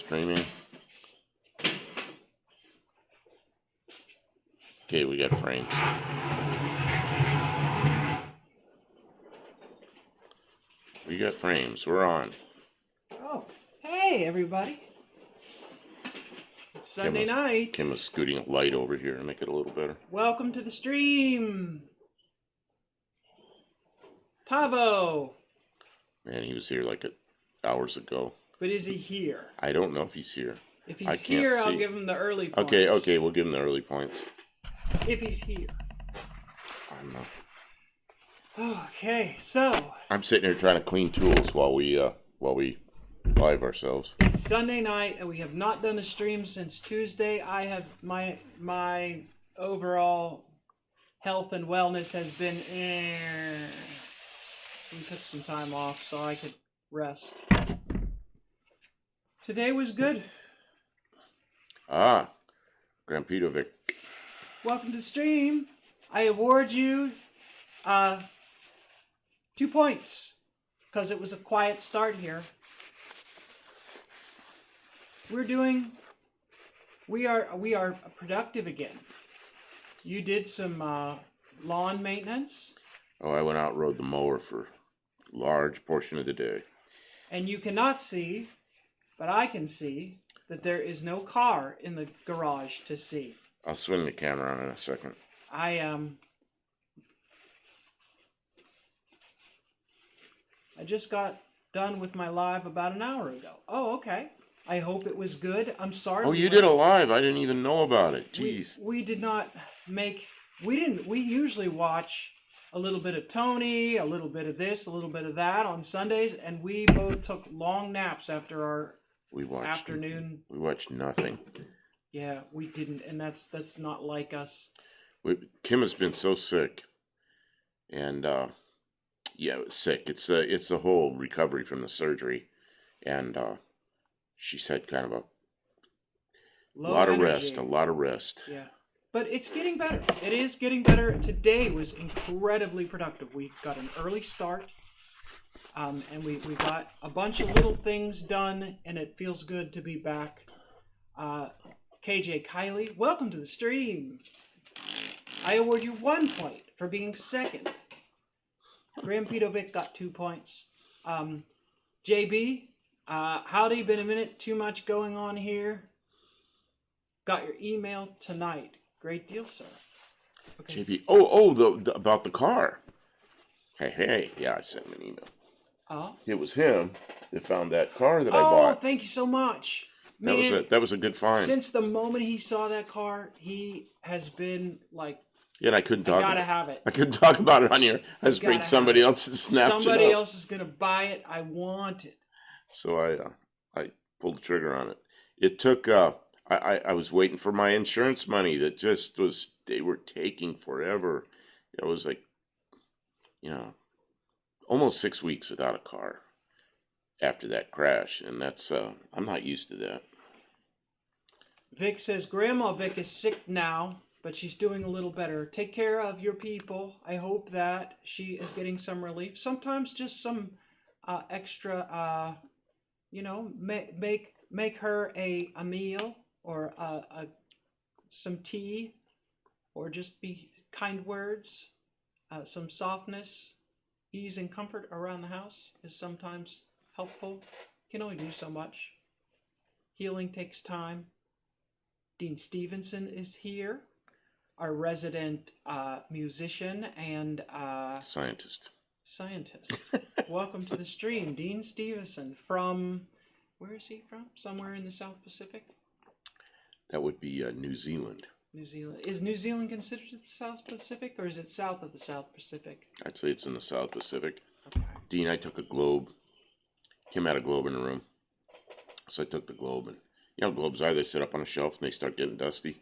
Streaming. Okay, we got frames. We got frames. We're on. Oh, hey everybody. It's Sunday night. Kim is scooting a light over here to make it a little better. Welcome to the stream. Tavo. Man, he was here like hours ago. But is he here? I don't know if he's here. If he's here, I'll give him the early points. Okay, we'll give him the early points. If he's here. I don't know. Okay, so I'm sitting here trying to clean tools while we live ourselves. It's Sunday night and we have not done a stream since Tuesday. I have my overall health and wellness has been we took some time off so I could rest. Today was good. Campo Vic. Welcome to the stream. I award you 2 points because it was a quiet start here. We are productive again. You did some lawn maintenance. Oh, I went out and rode the mower for a large portion of the day. And you cannot see, but I can see that there is no car in the garage to see. I'll swing the camera on in a second. I just got done with my live about an hour ago. Oh, okay. I hope it was good. I'm sorry. Oh, you did a live. I didn't even know about it. Jeez. We did not make... We usually watch a little bit of Tony, a little bit of this, a little bit of that on Sundays, and we both took long naps after our afternoon. We watched nothing. Yeah, we didn't, and that's not like us. Kim has been so sick, and yeah, sick. It's the whole recovery from the surgery, and she's had kind of a lot of rest. Yeah, but it's getting better. It is getting better. Today was incredibly productive. We got an early start, and we got a bunch of little things done, and it feels good to be back. KJ Kylie, welcome to the stream. I award you 1 point for being second. Campo Vic got 2 points. JB, howdy, been a minute, too much going on here. Got your email tonight. Great deal, sir. Okay. JB, about the car. Hey, yeah, I sent him an email. Oh? It was him that found that car that I bought. Oh, thank you so much. Man, that was a good find. Since the moment he saw that car, he has been like, yeah, and I couldn't talk. I gotta have it. I couldn't talk about it on here. I was afraid somebody else had snapped it up. Somebody else is gonna buy it. I want it. So I pulled the trigger on it. It took. I was waiting for my insurance money. That just was. They were taking forever. It was like, almost 6 weeks without a car after that crash, and that's. I'm not used to that. Vic says Grandma Vic is sick now, but she's doing a little better. Take care of your people. I hope that she is getting some relief. Sometimes just some extra, make her a meal or some tea, or just be kind words. Some softness, ease, and comfort around the house is sometimes helpful. You can only do so much. Healing takes time. Dean Stevenson is here, our resident musician and scientist. Welcome to the stream, Dean Stevenson from, where is he from? Somewhere in the South Pacific? That would be New Zealand. New Zealand. Is New Zealand considered the South Pacific, or is it south of the South Pacific? I'd say it's in the South Pacific. Okay. Dean, I took a globe. Kim had a globe in the room. So I took the globe, and globes are, they sit up on a shelf and they start getting dusty.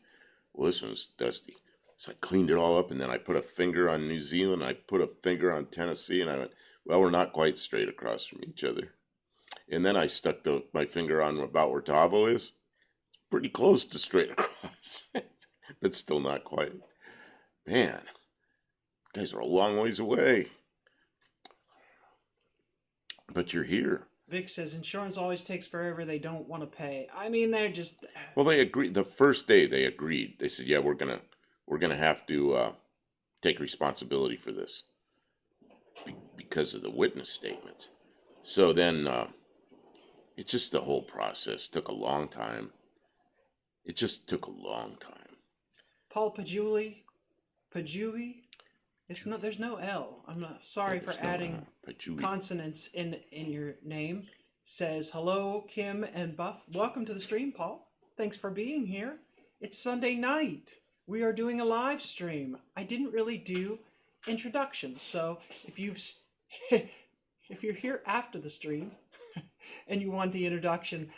Well, this one was dusty. So I cleaned it all up, and then I put a finger on New Zealand, I put a finger on Tennessee, and I went, well, we're not quite straight across from each other. And then I stuck my finger on about where Tavo is. It's pretty close to straight across, but still not quite. Man, you guys are a long ways away. But you're here. Vic says insurance always takes forever. They don't want to pay. I mean, they're just. Well, they agreed the first day. They agreed. They said, "Yeah, we're gonna have to take responsibility for this because of the witness statements." So then it just the whole process took a long time. It just took a long time. Paul Pajuli. It's not. There's no L. I'm not sorry Yeah, for there's no, adding Pajuli. consonants in your name. Says hello, Kim and Buff. Welcome to the stream, Paul. Thanks for being here. It's Sunday night. We are doing a live stream. I didn't really do introductions, so if you're here after the stream and you want the introduction,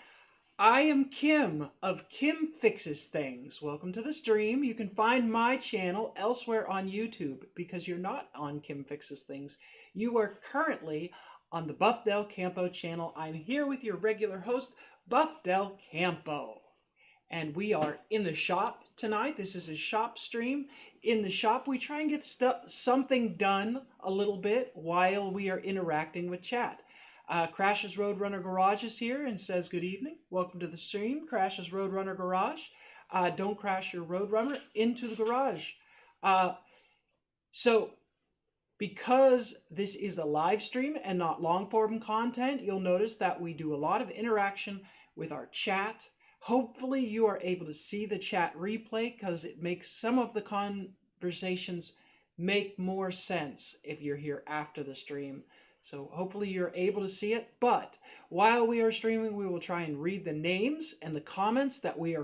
I am Kim of Kim Fixes Things. Welcome to the stream. You can find my channel elsewhere on YouTube because you're not on Kim Fixes Things. You are currently on the Buff Del Campo channel. I'm here with your regular host, Buff Del Campo. And we are in the shop tonight. This is a shop stream. In the shop, we try and get something done a little bit while we are interacting with chat. Crash's Roadrunner Garage is here and says good evening. Welcome to the stream, Crash's Roadrunner Garage. Don't crash your Roadrunner into the garage. So, because this is a live stream and not long form content, you'll notice that we do a lot of interaction with our chat. Hopefully you are able to see the chat replay because it makes some of the conversations make more sense if you're here after the stream. So hopefully you're able to see it. But while we are streaming, we will try and read the names and the comments that we are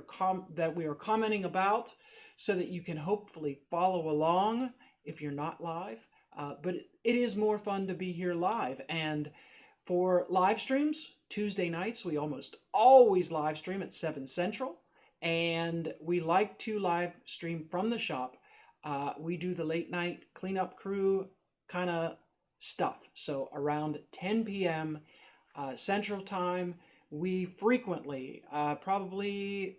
commenting about so that you can hopefully follow along if you're not live. But it is more fun to be here live. And for live streams, Tuesday nights, we almost always live stream at 7 Central. And we like to live stream from the shop. We do the late night cleanup crew kind of stuff. So around 10 p.m. Central Time, we frequently, probably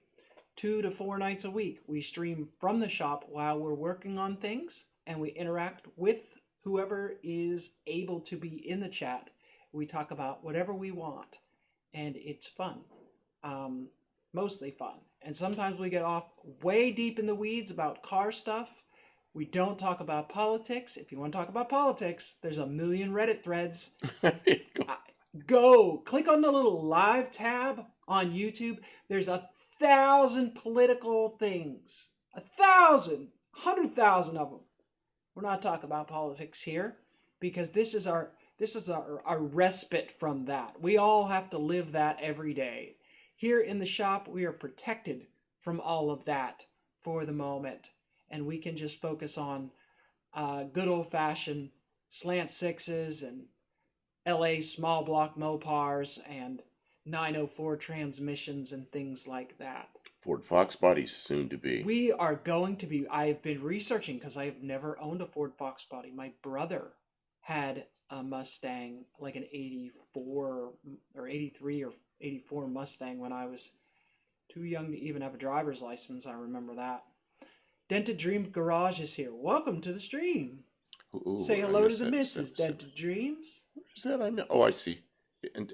2 to 4 nights a week, we stream from the shop while we're working on things, and we interact with whoever is able to be in the chat. We talk about whatever we want, and it's fun. Mostly fun. And sometimes we get off way deep in the weeds about car stuff. We don't talk about politics. If you want to talk about politics, there's a million Reddit threads. Go click on the little live tab on YouTube. There's 1,000 political things. 1,000, 100,000 of them. We're not talking about politics here because this is our respite from that. We all have to live that every day. Here in the shop, we are protected from all of that for the moment. And we can just focus on good old-fashioned slant sixes and LA small block Mopars and 904 transmissions and things like that. Ford Fox bodies soon to be. We are going to be. I've been researching because I've never owned a Ford Fox body. My brother had a Mustang, like an 84 or 83 or 84 Mustang when I was too young to even have a driver's license. I remember that. Dented Dream Garage is here. Welcome to the stream. Ooh, say hello to the missus, Dented Dreams. Where's that? I know. Oh, I see. And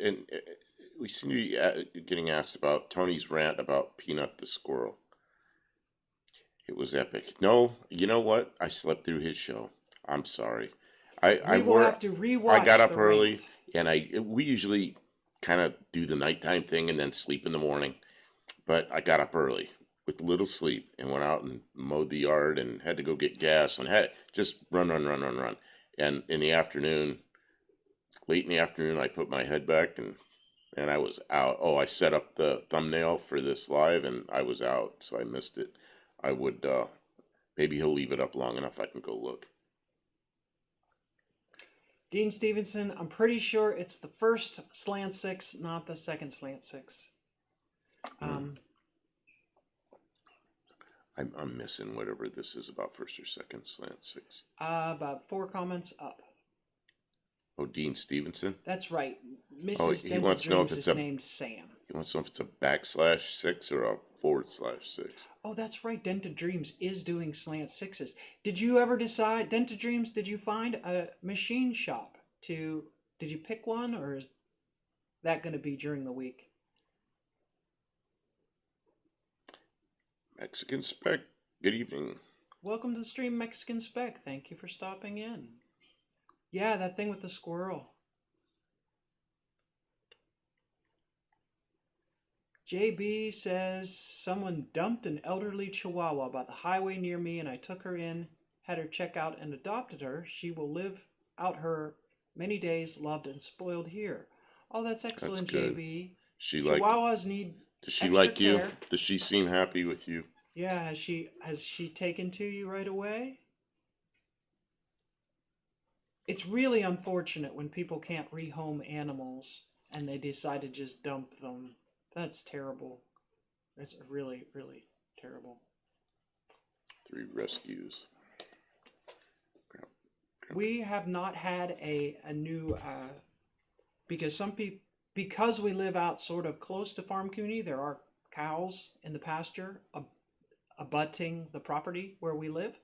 we seem to be getting asked about Tony's rant about Peanut the squirrel. It was epic. No, you know what? I slept through his show. I'm sorry. We will have to rewatch. I got up the early, rant. and we usually kind of do the nighttime thing and then sleep in the morning. But I got up early with little sleep and went out and mowed the yard and had to go get gas and had just run. And in the afternoon, late in the afternoon, I put my head back and I was out. Oh, I set up the thumbnail for this live and I was out, so I missed it. I would, maybe he'll leave it up long enough I can go look. Dean Stevenson, I'm pretty sure it's the first slant six, not the second slant six. I'm missing whatever this is about first or second slant six. About 4 comments up. Oh, Dean Stevenson? That's right. Mrs. Oh, he wants to know if it's named Sam. He wants to know if it's a /6 or a /6. Oh, that's right. Dented Dreams is doing slant sixes. Did you ever decide, Dented Dreams, did you find a machine shop did you pick one, or is that going to be during the week? Mexican Spec, good evening. Welcome to the stream, Mexican Spec. Thank you for stopping in. Yeah, that thing with the squirrel. JB says, someone dumped an elderly chihuahua by the highway near me and I took her in, had her check out and adopted her. She will live out her many days, loved and spoiled here. Oh, that's excellent, That's good. JB. She Chihuahuas need does she extra like you? care. Does she seem happy with you? Yeah, has she taken to you right away? It's really unfortunate when people can't rehome animals and they decide to just dump them. That's terrible. That's really, really terrible. 3 rescues. We have not had a new because some people, because we live out sort of close to farm community, there are cows in the pasture abutting the property where we live,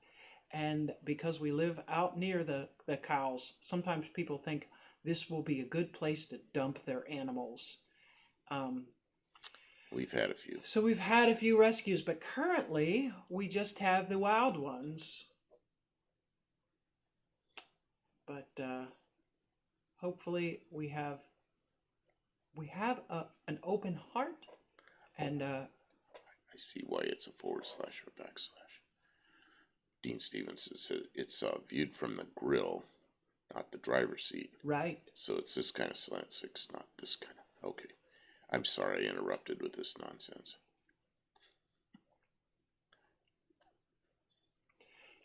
and because we live out near the cows, sometimes people think this will be a good place to dump their animals. We've had a few. So we've had a few rescues, but currently we just have the wild ones. But hopefully we have an open heart, and I see why it's a / or /. Dean Stevens says it's viewed from the grill, not the driver's seat. right. So it's this kind of slant 6, not this kind of. Okay. I'm sorry I interrupted with this nonsense.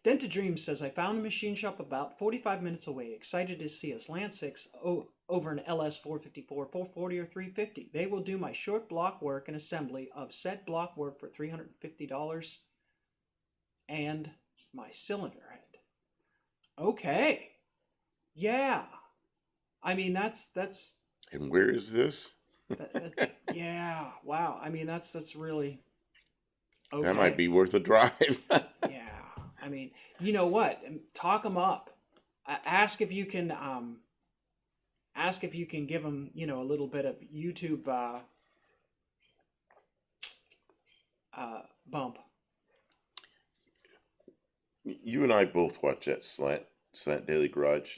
Dented Dreams says, I found a machine shop about 45 minutes away. Excited to see a slant 6 over an LS 454, 440, or 350. They will do my short block work and assembly of said block work for $350 and my cylinder head. Okay. Yeah. I mean, that's And where is this? yeah. Wow. I mean, that's really okay. That might be worth a drive. Yeah. I mean, you know what? Talk them up. Ask if you can give them, a little bit of YouTube bump. You and I both watch that Slant Daily Garage.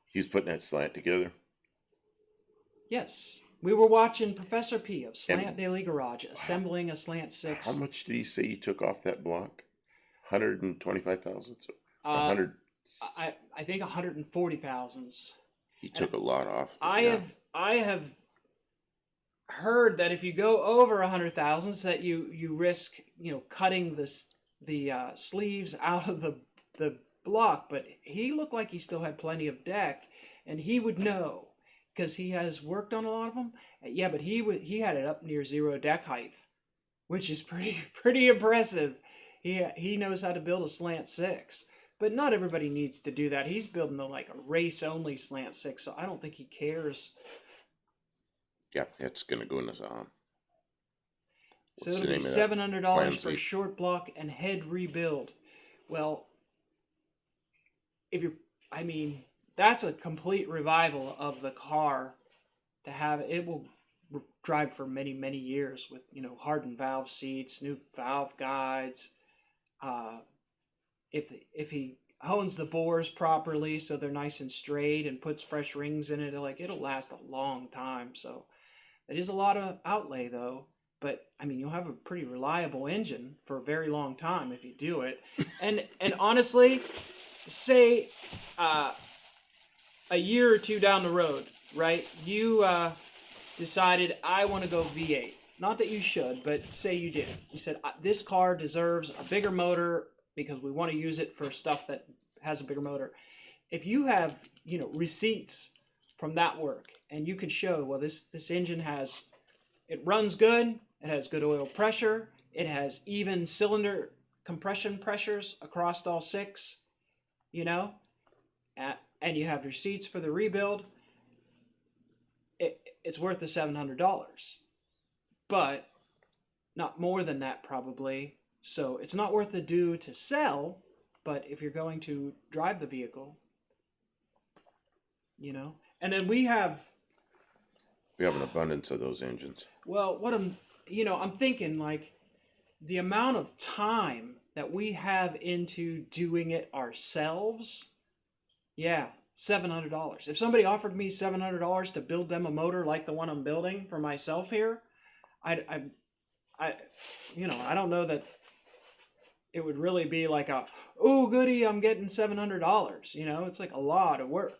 He's putting that slant together. Yes. We were watching Professor P of Slant Daily Garage assembling a Slant 6. How much did he say he took off that block? 125,000? 100? I think 140,000. He took a lot off. I have heard that if you go over 100,000, that you risk cutting the sleeves out of the block. But he looked like he still had plenty of deck, and he would know because he has worked on a lot of them. Yeah, but he had it up near 0 deck height, which is pretty impressive. He knows how to build a slant 6. But not everybody needs to do that. He's building a race-only slant 6, so I don't think he cares. Yeah, that's going to go in his arm. So it'll be $700 for short block and head rebuild. Well, that's a complete revival of the car to have. It will drive for many, many years with, hardened valve seats, new valve guides. If he hones the bores properly so they're nice and straight and puts fresh rings in it, it'll last a long time. So it is a lot of outlay though, but you'll have a pretty reliable engine for a very long time if you do it. And honestly, say a year or two down the road, right? You decided I want to go V8. Not that you should, but say you did. You said this car deserves a bigger motor because we want to use it for stuff that has a bigger motor. If you have, receipts from that work and you can show, well, this engine it runs good, it has good oil pressure, it has even cylinder compression pressures across all 6, and you have receipts for the rebuild, it's worth the $700. But not more than that probably. So it's not worth the due to sell, but if you're going to drive the vehicle, And then we have, We have an abundance of those engines. well, I'm thinking like the amount of time that we have into doing it ourselves. Yeah, $700. If somebody offered me $700 to build them a motor like the one I'm building for myself here, I, I don't know that it would really be like a, oh goody, I'm getting $700. It's like a lot of work.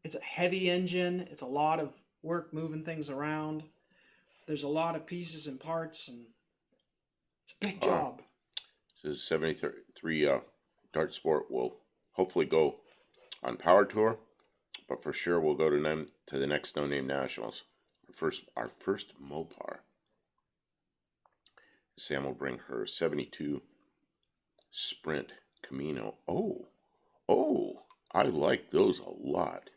It's a heavy engine. It's a lot of work moving things around. There's a lot of pieces and parts, and it's a big job. This 73 Dart Sport will hopefully go on Power Tour, but for sure we'll go to the next No Name Nationals. Our first Mopar. Sam will bring her 72 Sprint Camino. Oh, I like those a lot.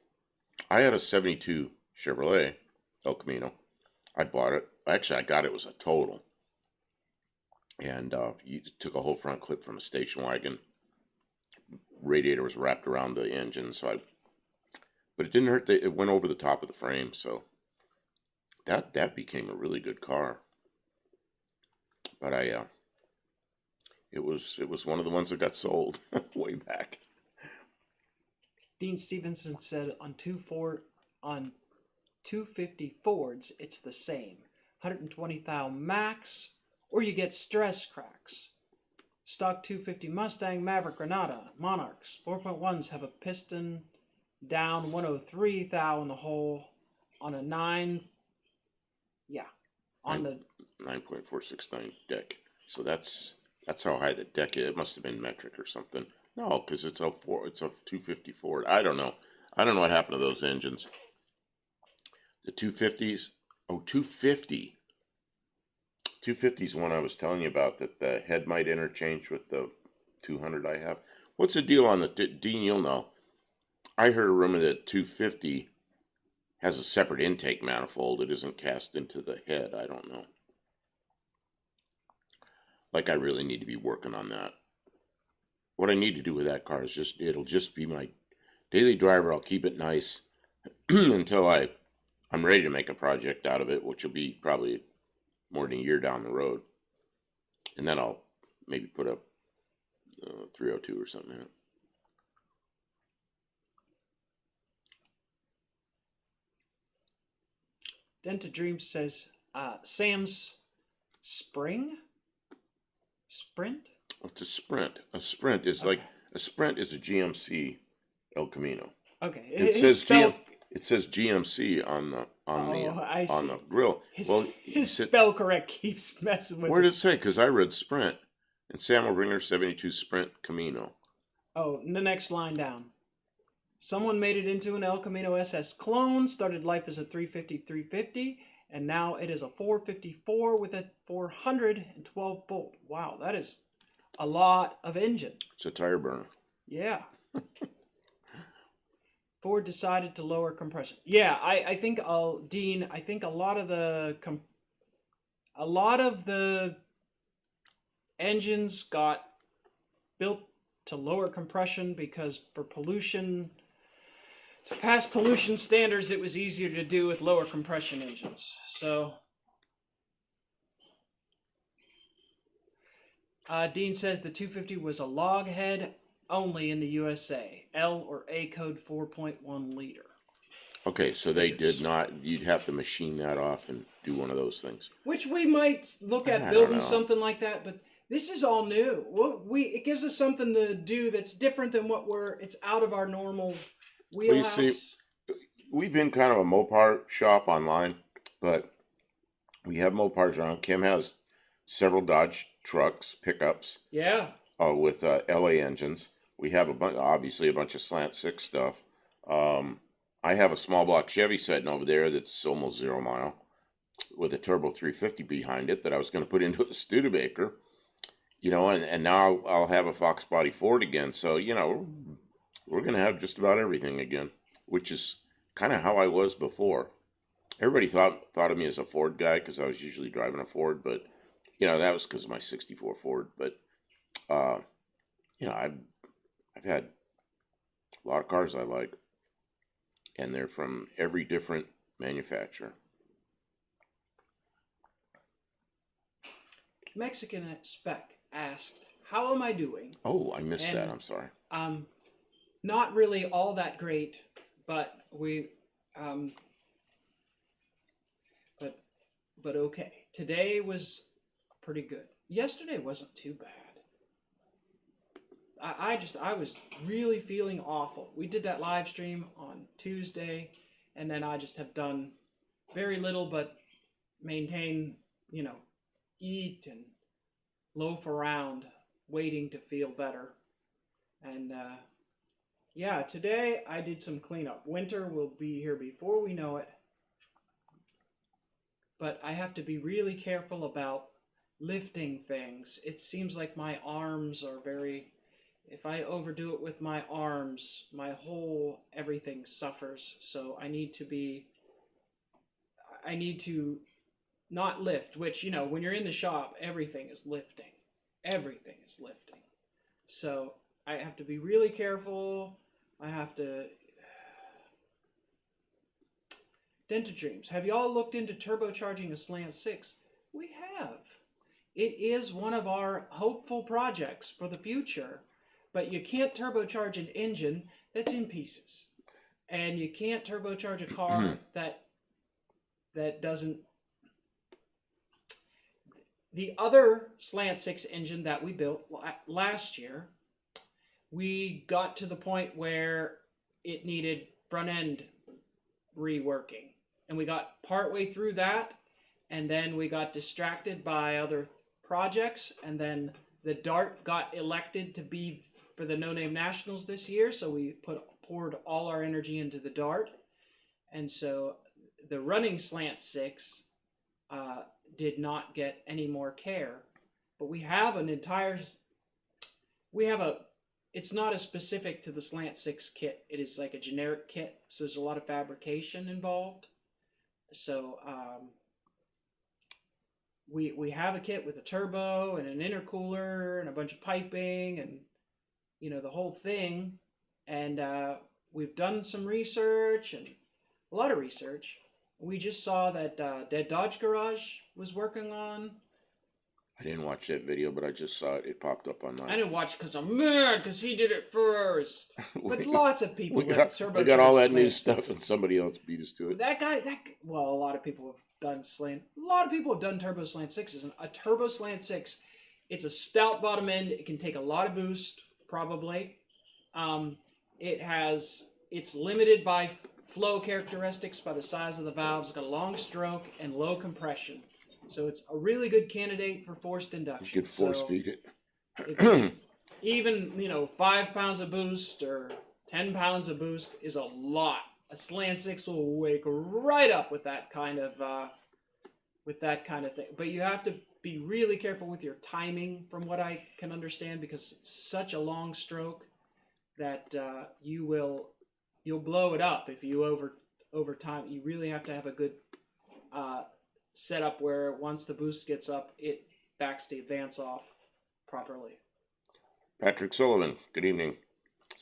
I had a 72 Chevrolet El Camino. I bought it. Actually, I got it. It was a total. And you took a whole front clip from a station wagon. Radiator was wrapped around the engine, but it didn't hurt. It went over the top of the frame, so that became a really good car. But it was one of the ones that got sold way back. Dean Stevenson said on 250 Fords, it's the same. 120 thou max, or you get stress cracks. Stock 250 Mustang, Maverick, Granada, Monarchs, 4.1s have a piston down 103 thou in the hole on a 9.469 deck. So that's how high the deck is. It must have been metric or something. No, because it's a 250 Ford. I don't know what happened to those engines. The 250s. Oh, 250. 250 is one I was telling you about, that the head might interchange with the 200 I have. What's the deal on the Dean? You'll know. I heard a rumor that 250 has a separate intake manifold. It isn't cast into the head. I don't know. Like, I really need to be working on that. What I need to do with that car is it'll just be my daily driver. I'll keep it nice until I'm ready to make a project out of it, which will be probably more than a year down the road. And then I'll maybe put a 302 or something in it. Denta Dreams says, Sam's Sprint? It's a Sprint. A Sprint is like a Sprint is a GMC El Camino. Okay. It says GMC on the grill. His spell correct keeps messing with. Where did it say? Because I read Sprint, and Sam will bring her 72 Sprint Camino. Oh, the next line down. Someone made it into an El Camino SS clone, started life as a 350, and now it is a 454 with a 412 bolt. Wow, that is a lot of engine. It's a tire burner. Yeah. Ford decided to lower compression. Yeah, I think Dean, I think a lot of the engines got built to lower compression because for pollution, to pass pollution standards, it was easier to do with lower compression engines. So Dean says the 250 was a log head only in the USA. L or A code 4.1 liter. Okay, so they did not. You'd have to machine that off and do one of those things. Which we might look at building something like that, but this is all new. It gives us something to do that's different than it's out of our normal wheelhouse. Well, you see, we've been kind of a Mopar shop online, but we have Mopars around. Kim has several Dodge trucks, pickups. Yeah. With LA engines. We have obviously a bunch of slant six stuff. I have a small block Chevy sitting over there that's almost 0 mile with a turbo 350 behind it that I was going to put into a Studebaker, and now I'll have a Fox body Ford again. So, we're going to have just about everything again, which is kind of how I was before. Everybody thought of me as a Ford guy because I was usually driving a Ford, but, that was because of my 64 Ford. But, I've had a lot of cars I like. and they're from every different manufacturer. Mexican Spec asked, "How am I doing?" Oh, I missed that. And I'm sorry. not really all that great, but um, but but okay. Today was pretty good. Yesterday wasn't too bad. I was really feeling awful. We did that live stream on Tuesday, and then I just have done very little but maintain, eat and loaf around, waiting to feel better. And yeah, today I did some cleanup. Winter will be here before we know it, but I have to be really careful about lifting things. It seems like my arms are very. If I overdo it with my arms, my whole everything suffers. So I need to be. I need to not lift, which, when you're in the shop, everything is lifting. Everything is lifting. So I have to be really careful. I have to. Dental Dreams. Have y'all looked into turbocharging a Slant 6? We have. It is one of our hopeful projects for the future, but you can't turbocharge an engine that's in pieces. And you can't turbocharge a car that doesn't. The other Slant 6 engine that we built last year, we got to the point where it needed front end reworking. And we got partway through that, and then we got distracted by other projects, and then the Dart got elected to be for the No Name Nationals this year, so we poured all our energy into the Dart. And so the running Slant 6 did not get any more care. But we have it's not as specific to the Slant 6 kit. It is like a generic kit, so there's a lot of fabrication involved. So we have a kit with a turbo and an intercooler and a bunch of piping and the whole thing. And we've done some research and a lot of research. We just saw that Dead Dodge Garage was working on. I didn't watch that video, but I just saw it. It popped up on my. I didn't watch because I'm mad because he did it first. But lots of people we got all that new stuff, and somebody else beat us to it. A lot of people have done Slant. A lot of people have done Turbo Slant 6s. And a Turbo Slant 6, it's a stout bottom end. It can take a lot of boost, probably. It's limited by flow characteristics, by the size of the valves. It's got a long stroke and low compression. So it's a really good candidate for forced induction. You could force feed it. Even 5 pounds of boost or 10 pounds of boost is a lot. A Slant 6 will wake right up with that kind of thing. But you have to be really careful with your timing, from what I can understand, because it's such a long stroke that you'll blow it up if you over time. You really have to have a good setup where once the boost gets up, it backs the advance off properly. Patrick Sullivan, good evening.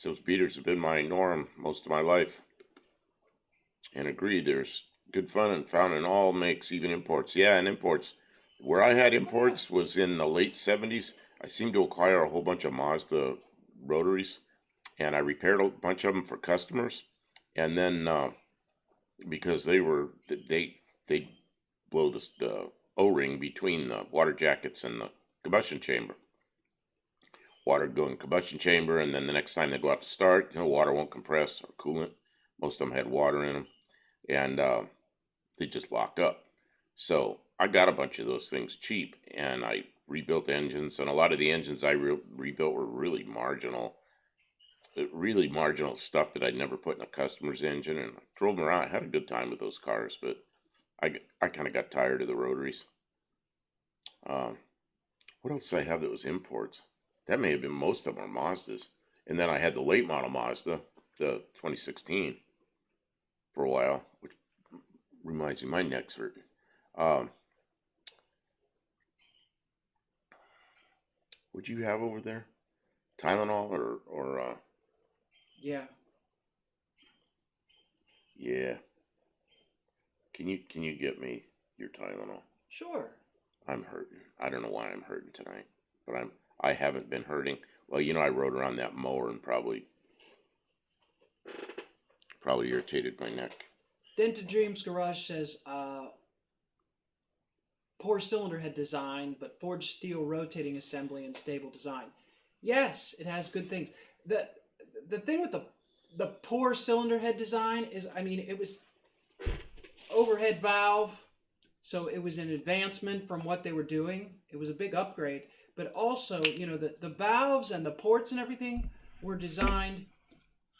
Those beaters have been my norm most of my life. And agreed, there's good fun and found in all makes, even imports. Yeah, and imports. Where I had imports was in the late 70s. I seemed to acquire a whole bunch of Mazda rotaries, and I repaired a bunch of them for customers. And then because they blow the O-ring between the water jackets and the combustion chamber. Water go in the combustion chamber, and then the next time they go out to start, water won't compress or coolant. Most of them had water in them, and they just lock up. So I got a bunch of those things cheap, and I rebuilt engines, and a lot of the engines I rebuilt were really marginal stuff that I'd never put in a customer's engine, and I drove them around. I had a good time with those cars, but I kind of got tired of the rotaries. What else did I have that was imports? That may have been most of them were Mazdas. And then I had the late model Mazda, the 2016, for a while, which reminds me my neck's hurting. What'd you have over there? Tylenol or Yeah. Yeah. Can you get me your Tylenol? Sure. I'm hurting. I don't know why I'm hurting tonight, but I haven't been hurting. Well, I rode around that mower and probably irritated my neck. Dented Dreams Garage says, poor cylinder head design, but forged steel rotating assembly and stable design. Yes, it has good things. The thing with the poor cylinder head design is, I mean, it was overhead valve, so it was an advancement from what they were doing. It was a big upgrade, but also, the valves and the ports and everything were designed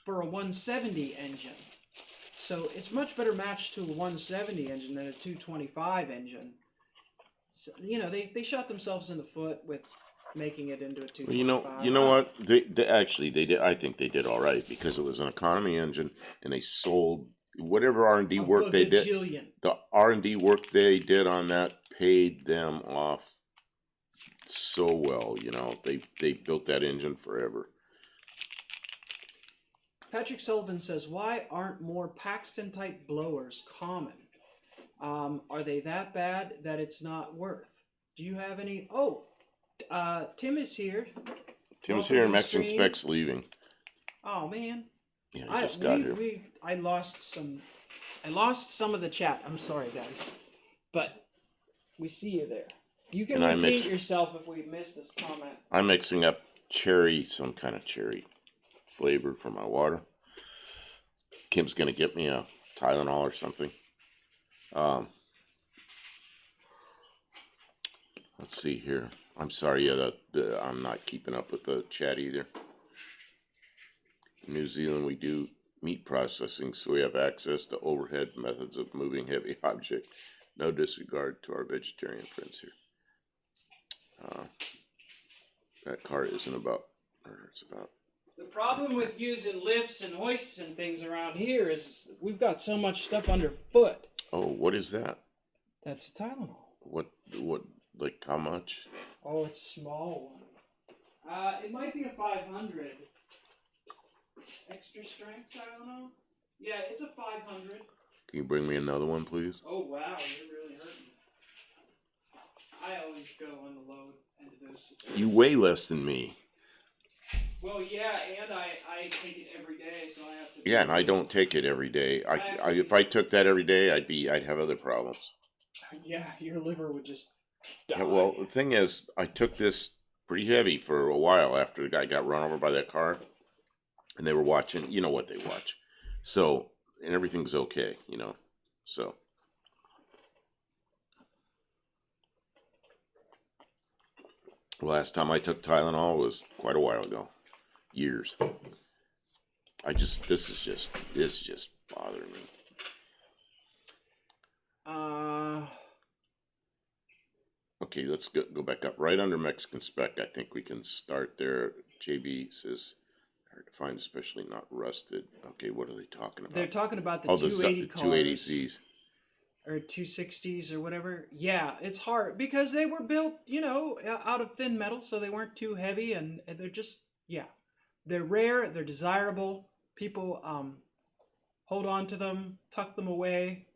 for a 170 engine. So it's much better matched to a 170 engine than a 225 engine. So, they shot themselves in the foot with making it into a 225. Well, you know what? They actually they did. I think they did all right because it was an economy engine, and they sold whatever R&D work they did. The R&D work they did on that paid them off so well. They built that engine forever. Patrick Sullivan says, "Why aren't more Paxton type blowers common? Are they that bad that it's not worth? Do you have any?" Oh, Tim is here. Tim's here, and Mexican Spec's leaving. Oh man. Yeah, he just got here. I lost some of the chat. I'm sorry, guys, but we see you there. You can repeat yourself if we missed this comment. I'm mixing up some kind of cherry flavor for my water. Kim's gonna get me a Tylenol or something. Let's see here. I'm sorry, I'm not keeping up with the chat either. In New Zealand, we do meat processing, so we have access to overhead methods of moving heavy object. No disregard to our vegetarian friends here. That car isn't about murder, it's about... The problem with using lifts and hoists and things around here is we've got so much stuff underfoot. Oh, what is that? That's a Tylenol. What, like how much? Oh, it's a small one. It might be a 500. Extra strength Tylenol? Yeah, it's a 500. Can you bring me another one, please? Oh, wow, you're really hurting. I always go on the low end of those. You weigh less than me. Well, yeah, and I take it every day, so I have to... Yeah, and I don't take it every day. If I took that every day, I'd have other problems. Yeah, your liver would just die. Yeah, well, the thing is, I took this pretty heavy for a while after the guy got run over by that car. And they were watching, you know what they watch. So, and everything's okay, so. The last time I took Tylenol was quite a while ago. Years. This is just bothering me. Okay, let's go back up. Right under Mexican Spec, I think we can start there. JB says... hard to find, especially not rusted. Okay, what are they talking about? They're talking about the 280 cars. 280Zs. Or 260s or whatever. Yeah, it's hard because they were built, out of thin metal, so they weren't too heavy, and they're just, they're rare, they're desirable. People hold on to them, tuck them away.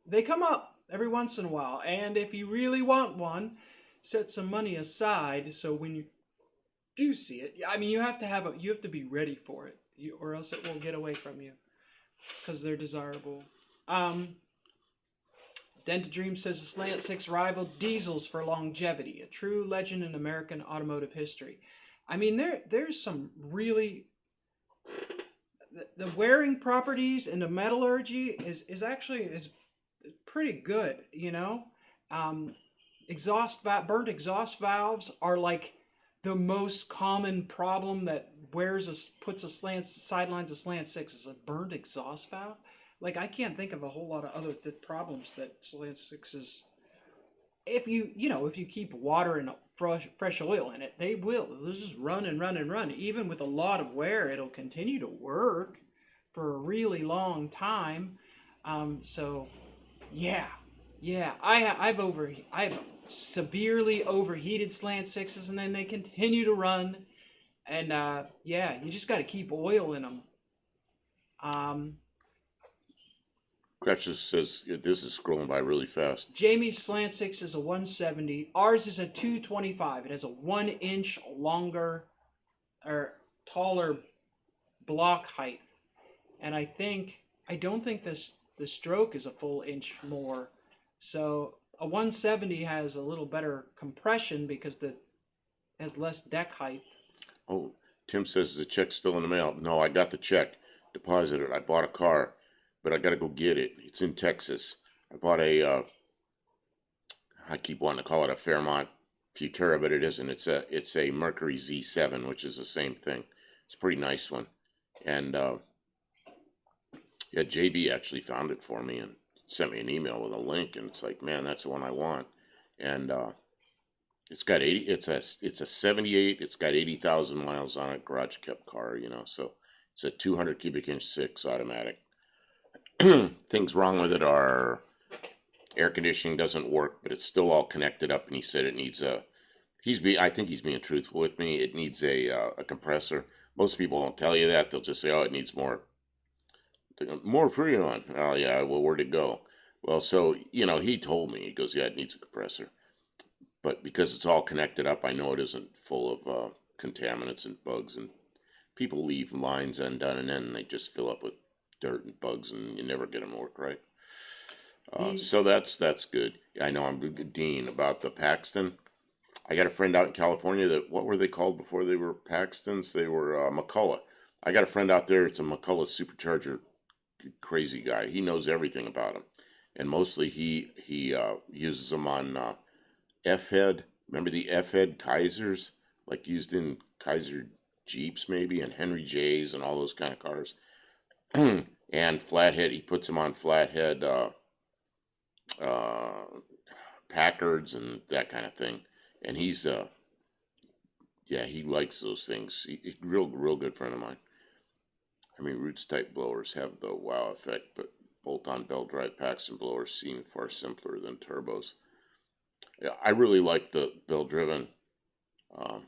They come up every once in a while, and if you really want one, set some money aside so when you do see it, I mean, you have to be ready for it, or else it won't get away from you, because they're desirable. Dent Dream says a Slant 6 rival diesels for longevity, a true legend in American automotive history. I mean, there's some really the wearing properties and the metallurgy is actually pretty good, burnt exhaust valves are like the most common problem that puts sidelines a Slant 6 is a burnt exhaust valve. Like, I can't think of a whole lot of other problems that Slant 6s... If you keep water and fresh oil in it, they'll just run and run and run. Even with a lot of wear, it'll continue to work for a really long time. So, yeah. I've severely overheated Slant 6s, and then they continue to run. And, you just got to keep oil in them. Um, Gretchen says this is scrolling by really fast. Jamie's Slant 6 is a 170. Ours is a 225. It has a 1 inch longer or taller block height. And I don't think the stroke is a full inch more. So a 170 has a little better compression because the has less deck height. Oh, Tim says, is the check still in the mail? No, I got the check deposited. I bought a car, but I got to go get it. It's in Texas. I bought I keep wanting to call it a Fairmont Futura, but it isn't. It's a Mercury Z7, which is the same thing. It's a pretty nice one. And yeah, JB actually found it for me and sent me an email with a link, and it's like, man, that's the one I want. And it's got 80. It's a 78. It's got 80,000 miles on it. Garage kept car, So it's a 200 cubic inch 6 automatic. Things wrong with it are air conditioning doesn't work, but it's still all connected up. And he said it needs a. I think he's being truthful with me. It needs a compressor. Most people won't tell you that. They'll just say, oh, it needs more Freon. Oh yeah, well, where'd it go? Well, so he told me. He goes, yeah, it needs a compressor. But because it's all connected up, I know it isn't full of contaminants and bugs. And people leave lines undone, and then they just fill up with dirt and bugs, and you never get them to work right. So that's good. I know I'm Dean about the Paxton. I got a friend out in California that, what were they called before they were Paxtons? They were McCullough. I got a friend out there. It's a McCullough supercharger. Crazy guy. He knows everything about them, and mostly he uses them on F-head. Remember the F-head Kaisers, like used in Kaiser Jeeps maybe, and Henry J's and all those kind of cars. And flathead. He puts them on flathead uh, Packards and that kind of thing. And he's yeah, he likes those things. He's a real good friend of mine. I mean, Roots type blowers have the wow effect, but bolt-on belt drive Paxton blowers seem far simpler than turbos. Yeah, I really like the belt driven, um,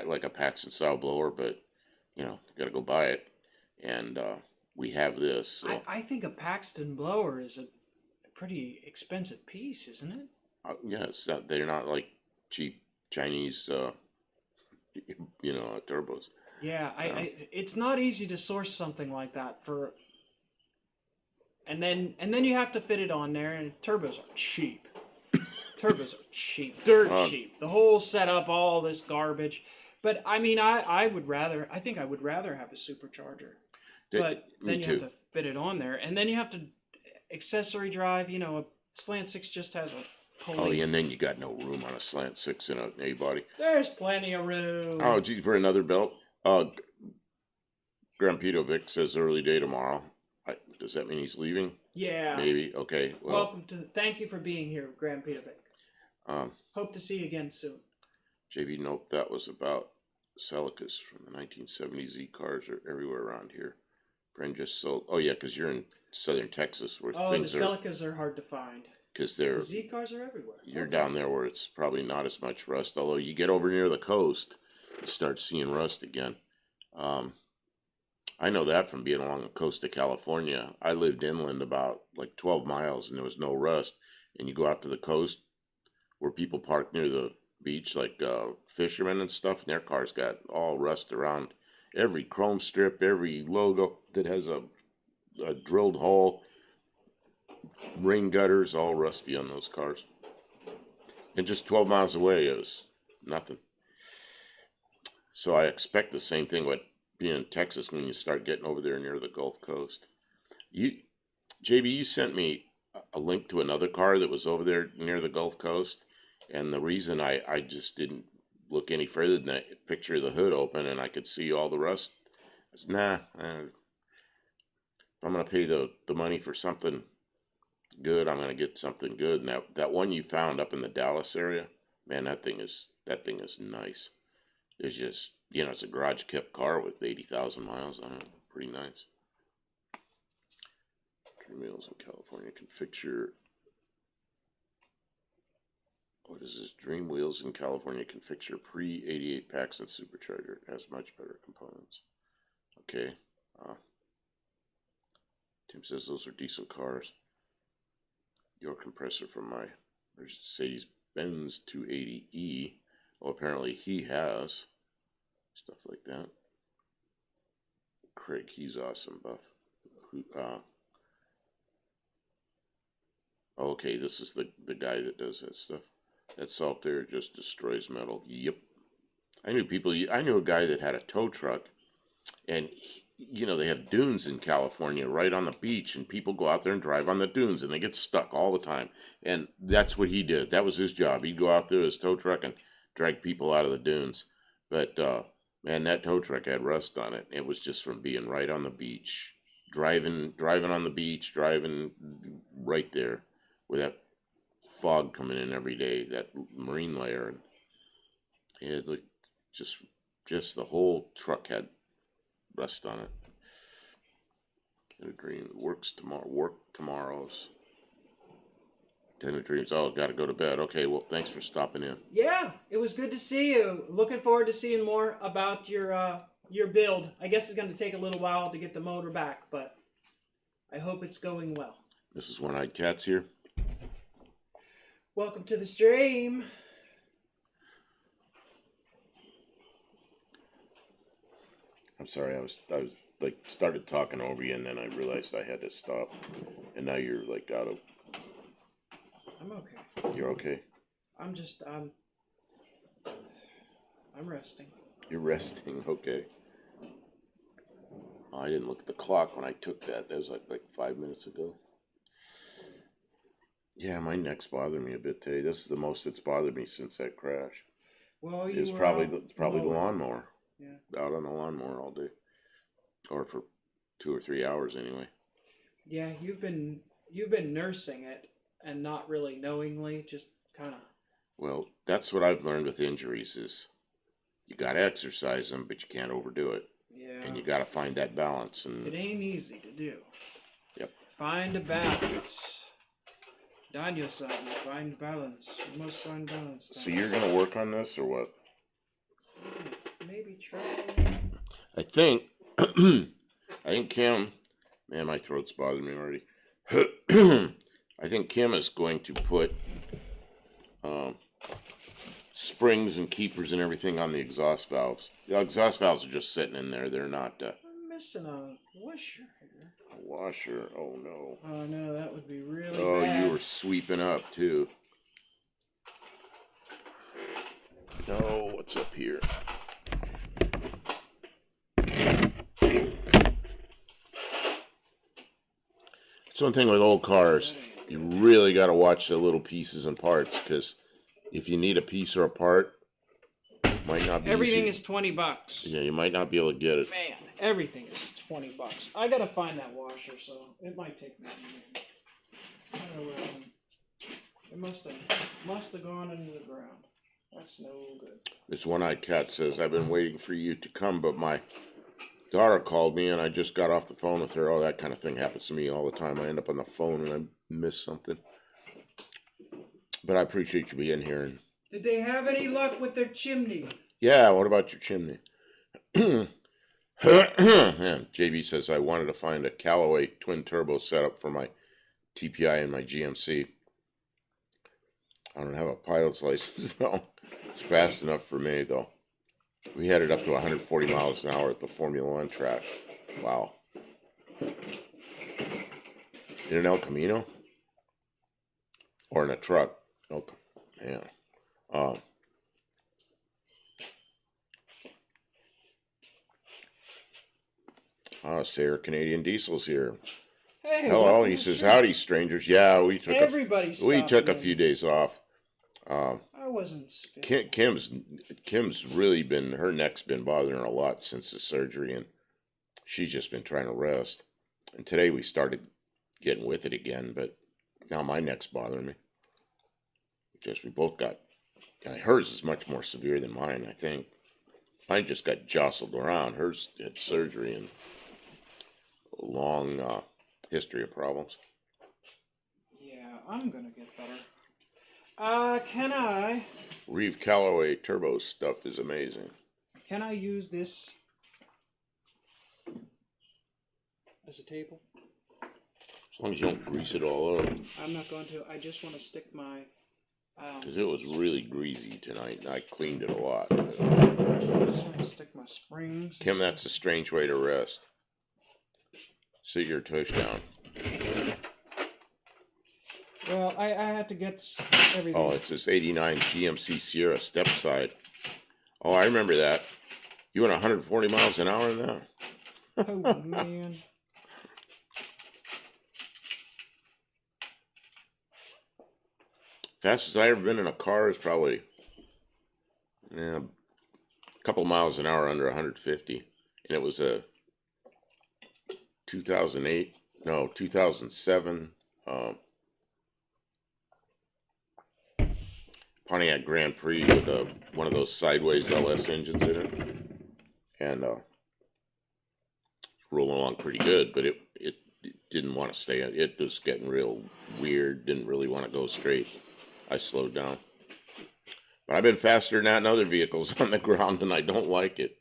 like a Paxton style blower, but got to go buy it. And we have this. So, I think a Paxton blower is a pretty expensive piece, isn't it? yeah, they're not like cheap Chinese, turbos. Yeah, it's not easy to source something like that for, and then you have to fit it on there, and turbos are cheap. Turbos are cheap, dirt cheap. The whole setup, all this garbage. But I mean, I think I would rather have a supercharger. But then you have to fit it on there, and then you have to accessory drive. A Slant 6 just has a pulley. Oh, yeah, and then you got no room on a Slant 6 in a A-body. There's plenty of room. Oh, geez, for another belt? Grampito Vic says early day tomorrow. Does that mean he's leaving? Yeah. Maybe. Okay. Well, Thank you for being here, Graham Peterbick. Hope to see you again soon. JB, nope, that was about Celicas from the 1970s. Z cars are everywhere around here. Friend just sold. Oh yeah, because you're in southern Texas where things the Celicas are hard to find. Because the Z cars are everywhere. You're down there where it's probably not as much rust. Although you get over near the coast, you start seeing rust again. I know that from being along the coast of California. I lived inland about like 12 miles, and there was no rust. And you go out to the coast where people park near the beach, like fishermen and stuff, and their cars got all rust around every chrome strip, every logo that has a drilled hole, rain gutters, all rusty on those cars. And just 12 miles away, it was nothing. So I expect the same thing with being in Texas when you start getting over there near the Gulf Coast. JB, you sent me a link to another car that was over there near the Gulf Coast. And the reason I just didn't look any further than that picture of the hood open and I could see all the rust, I said, nah, if I'm going to pay the money for something good, I'm going to get something good. And that one you found up in the Dallas area, man, that thing is nice. It's just, it's a garage kept car with 80,000 miles on it. Pretty nice. Dream Wheels in California can fix what is this? Dream Wheels in California can fix your pre-88 Paxton supercharger. It has much better components. Okay. Tim says those are decent cars. Your compressor from my Mercedes-Benz 280E. Well, apparently he has stuff like that. Craig, he's awesome, Buff. Okay, this is the guy that does that stuff. That salt there just destroys metal. Yep. I knew a guy that had a tow truck, and they have dunes in California right on the beach, and people go out there and drive on the dunes, and they get stuck all the time. And that's what he did. That was his job. He'd go out there with his tow truck and drag people out of the dunes. But man, that tow truck had rust on it. It was just from being right on the beach, driving on the beach, driving right there with that fog coming in every day, that marine layer, and it looked just the whole truck had rust on it. A dream works tomorrow. Work tomorrow's. Den of Dreams. Oh, gotta go to bed. Okay, well, thanks for stopping in. Yeah, it was good to see you. Looking forward to seeing more about your build. I guess it's going to take a little while to get the motor back, but I hope it's going well. Mrs. One-Eyed Cat's here. Welcome to the stream. I'm sorry, I was like started talking over you, and then I realized I had to stop, and now you're like out of. I'm okay. You're okay. I'm resting. You're resting, okay. Oh, I didn't look at the clock when I took that. That was like 5 minutes ago. Yeah, my neck's bothering me a bit today. This is the most it's bothered me since that crash. Well, It's probably the lawnmower. Yeah. Out on the lawnmower all day, or for 2 or 3 hours anyway. Yeah, you've been nursing it and not really knowingly, just kind of. Well, that's what I've learned with injuries is you got to exercise them, but you can't overdo it. Yeah. And you got to find that balance. And it ain't easy to do. Yep. Find a balance. Daniel-san, find balance. You must find balance. So you're going to work on this or what? Maybe try. I think Kim, man, my throat's bothering me already. I think Kim is going to put springs and keepers and everything on the exhaust valves. The exhaust valves are just sitting in there. They're not. I'm missing a washer here. A washer? Oh no. Oh no, that would be really bad. Oh, you were sweeping up too. Oh, what's up here? It's one thing with old cars. You really got to watch the little pieces and parts, because if you need a piece or a part, it might not be everything easy. is $20. Yeah, you might not be able to get it. Man, everything is $20. I gotta find that washer, so it might take me a minute. It must have gone into the ground. That's no good. This One-Eyed Cat says, I've been waiting for you to come, but my daughter called me and I just got off the phone with her. Oh, that kind of thing happens to me all the time. I end up on the phone and I miss something. But I appreciate you being here. And did they have any luck with their chimney? yeah, what about your chimney? Yeah, JB says, I wanted to find a Callaway twin turbo setup for my TPI and my GMC. I don't have a pilot's license though. It's fast enough for me though. We had it up to 140 miles an hour at the Formula One track. Wow. In an El Camino? Or in a truck? Oh, man. Sarah Canadian Diesel's here. Hey, hello. He says, howdy, strangers. Yeah, we took a few days off. I wasn't spit. Kim's really been, her neck's been bothering her a lot since the surgery, and she's just been trying to rest. And today we started getting with it again, but now my neck's bothering me. We both got, hers is much more severe than mine, I think. Mine just got jostled around. Hers had surgery and a long history of problems. Yeah, I'm gonna get better. Can I? Reeve Callaway turbo stuff is amazing. Can I use this as a table. As long as you don't grease it all up. I'm not going to. I just want to stick my. Because it was really greasy tonight, and I cleaned it a lot. I just want to stick my springs. Kim, that's a strange way to rest. Sit your tush down. Well, I had to get everything. Oh, it's this 89 GMC Sierra step side. Oh, I remember that. You went 140 miles an hour in that? Oh, man. Fastest I ever been in a car is probably a couple miles an hour under 150. And it was a 2007 Pontiac Grand Prix with one of those sideways LS engines in it. And rolling along pretty good, but it didn't want to stay. It was getting real weird, didn't really want to go straight. I slowed down. But I've been faster than that in other vehicles on the ground, and I don't like it.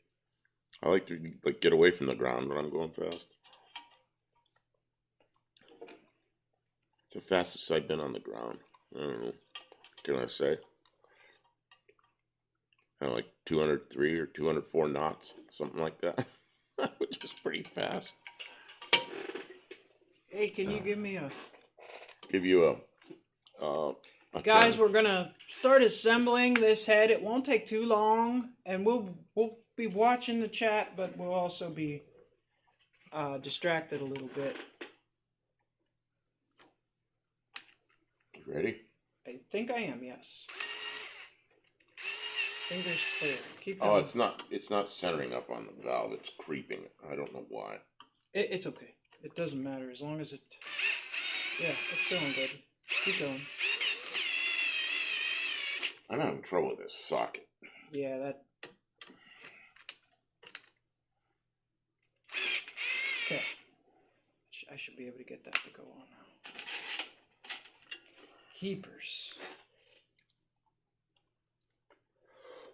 I like to get away from the ground when I'm going fast. It's the fastest I've been on the ground. I don't know. What can I say? Kind of like 203 or 204 knots, something like that. Which is pretty fast. Hey, can you give me a... Give you a Guys, we're gonna start assembling this head. It won't take too long, and we'll be watching the chat, but we'll also be distracted a little bit. You ready? I think I am. Yes. Fingers clear. Keep going. Oh, it's not centering up on the valve. It's creeping. I don't know why. It's okay. It doesn't matter as long as it. Yeah, it's doing good. Keep going. I'm having trouble with this socket. Yeah, that. Okay. I should be able to get that to go on now. Heapers.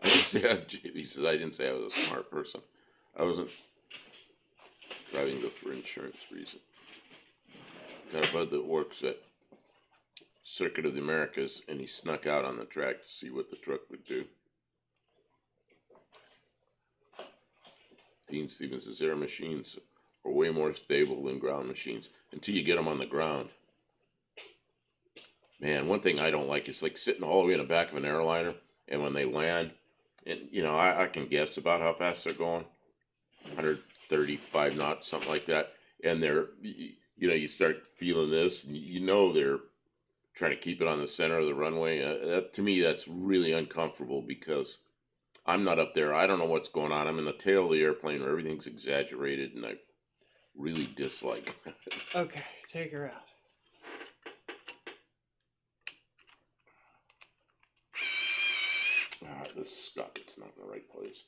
I didn't say he says I didn't say I was a smart person. I wasn't driving this for insurance reason. Got a bud that works at Circuit of the Americas, and he snuck out on the track to see what the truck would do. Dean Stevens says air machines are way more stable than ground machines until you get them on the ground. Man, one thing I don't like is like sitting all the way in the back of an airliner, and when they land, and you know, I can guess about how fast they're going, 135 knots, something like that, and they're, you know, you start feeling this, and you know they're trying to keep it on the center of the runway. To me, that's really uncomfortable because I'm not up there. I don't know what's going on. I'm in the tail of the airplane where everything's exaggerated, and I really dislike that. Okay, take her out. This socket's not in the right place.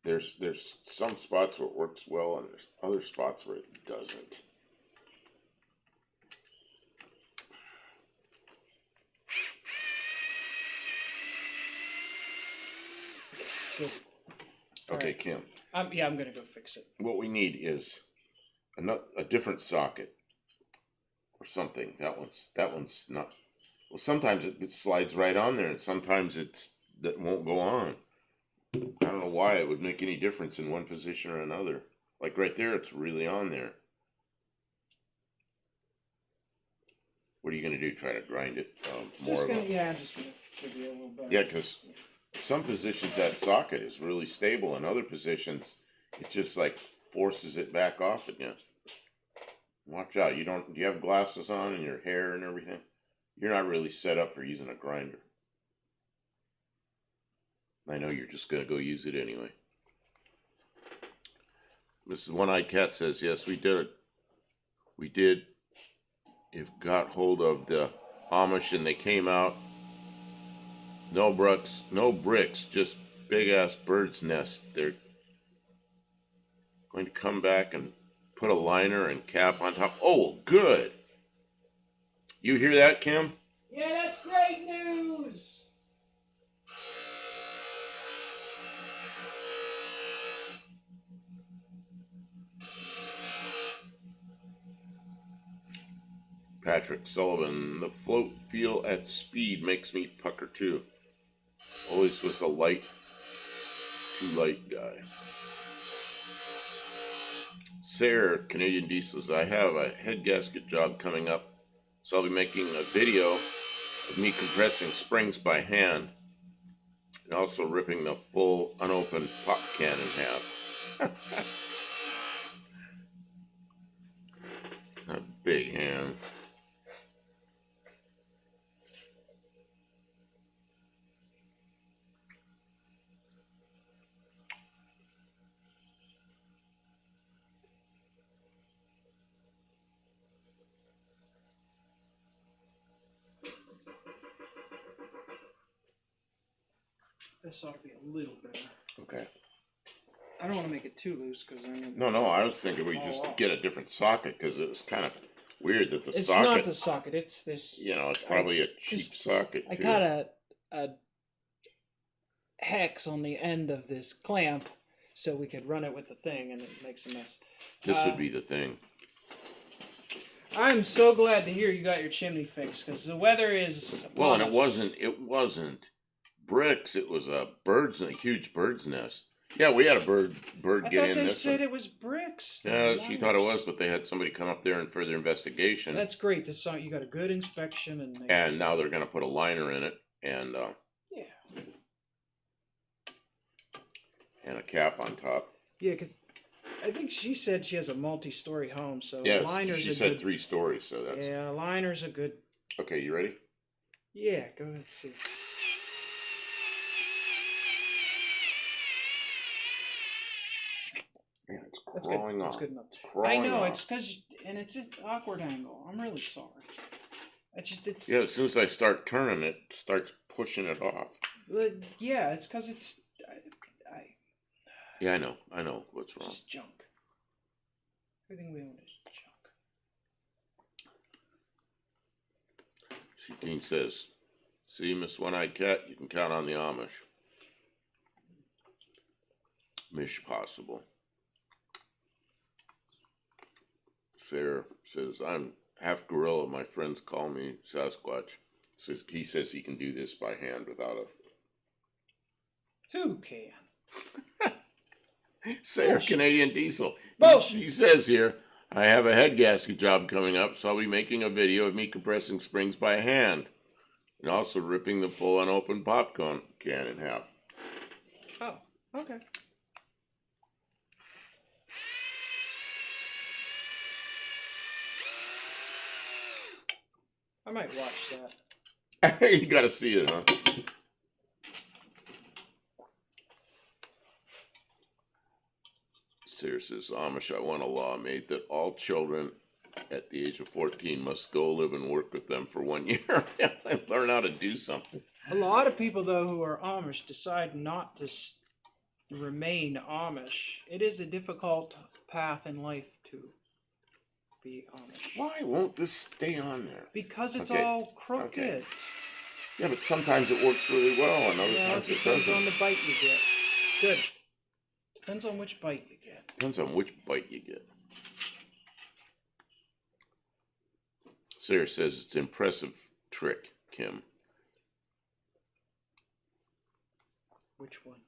There's some spots where it works well, and there's other spots where it doesn't. Good. Okay, right. Kim. Yeah, I'm gonna go fix it. What we need is a different socket or something. That one's not. Well, sometimes it slides right on there, and sometimes that won't go on. I don't know why it would make any difference in one position or another. Like right there, it's really on there. What are you going to do? Try to grind it more? Yeah, I'm just gonna give you a little bit. Yeah, because some positions that socket is really stable, and other positions it just like forces it back off again. Watch out! You have glasses on and your hair and everything. You're not really set up for using a grinder. I know you're just going to go use it anyway. Mrs. One-Eyed Cat says, yes, we did it. We did. If got hold of the Amish and they came out. No bricks, just big-ass bird's nest. They're going to come back and put a liner and cap on top. Oh, good. You hear that, Kim? Yeah, that's great news. Patrick Sullivan, the float feel at speed makes me pucker too. Always was a too light guy. Sarah, Canadian Diesels, I have a head gasket job coming up, so I'll be making a video of me compressing springs by hand and also ripping the full unopened pop can in half. A big hand. This ought to be a little better. Okay. I don't want to make it too loose because then. No, I was thinking we just get a different socket because it was kind of weird that the it's socket. It's not the socket. It's this. You know, it's probably a cheap socket. I got a hex on the end of this clamp so we could run it with the thing, and it makes a mess. This would be the thing. I'm so glad to hear you got your chimney fixed because the weather is. Well, and it wasn't bricks. It was a huge bird's nest. Yeah, we had a bird get in. They said it was bricks. Yeah, she thought it was, but they had somebody come up there and further investigation. That's great. You got a good inspection, and now they're going to put a liner in it and and a cap on top. Yeah, because I think she said she has a multi-story home, so yeah, liners she are said good. 3 stories, so that's liners are good. Okay. You ready? Yeah, go ahead and see. Man, it's crawling off. That's good enough. I know it's because it's an awkward angle. I'm really sorry. It's. Yeah, as soon as I start turning, it starts pushing it off. Yeah, it's because it's. Yeah, I know what's wrong. It's just junk. Everything we own is junk. Dean says, "See, Miss One-Eyed Cat, you can count on the Amish. Mish possible." Sarah says, "I'm half gorilla. My friends call me Sasquatch." He says he can do this by hand without a. Who can? Sarah, Canadian Diesel. Both. She says here, "I have a head gasket job coming up, so I'll be making a video of me compressing springs by hand and also ripping the full unopened popcorn can in half." Oh, okay. I might watch that. You gotta see it, huh? Sarah says, "Amish, I want a law made that all children at the age of 14 must go live and work with them for 1 year and learn how to do something." A lot of people, though, who are Amish decide not to remain Amish. It is a difficult path in life to be Amish. Why won't this stay on there? Because it's all crooked. Okay. Yeah, but sometimes it works really well, and other times it doesn't. Depends on the bite you get. Good. Depends on which bite you get. Depends on which bite you get. Sarah says it's an impressive trick, Kim. Which one?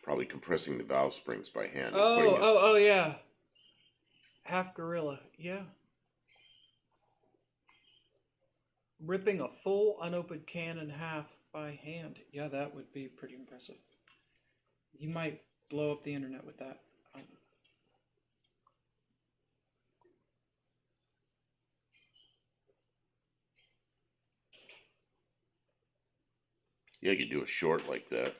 Probably compressing the valve springs by hand. Oh, yeah. Half gorilla, yeah. Ripping a full unopened can in half by hand. Yeah, that would be pretty impressive. You might blow up the internet with that. Yeah, you could do a short like that.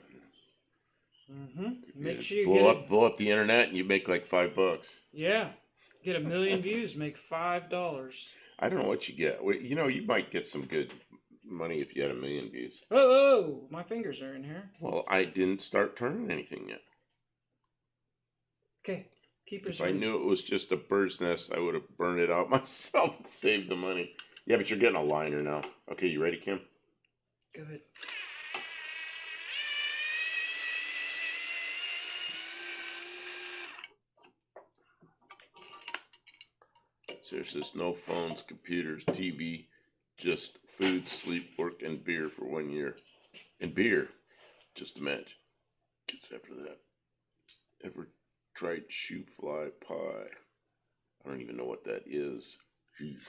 Mm-hmm. Make sure you blow up the internet, and you make like $5. Yeah, get 1 million views, make $5. I don't know what you get. You know, you might get some good money if you had 1 million views. Oh, my fingers are in here. Well, I didn't start turning anything yet. Okay, keep If I knew it was just a bird's nest, I would have burned it out myself and saved the money. Yeah, but you're getting a liner now. Okay, you ready, Kim? Go ahead. So it says no phones, computers, TV, just food, sleep, work, and beer for 1 year. And beer, just imagine. Gets after that. Ever tried shoe fly pie? I don't even know what that is. Jeez.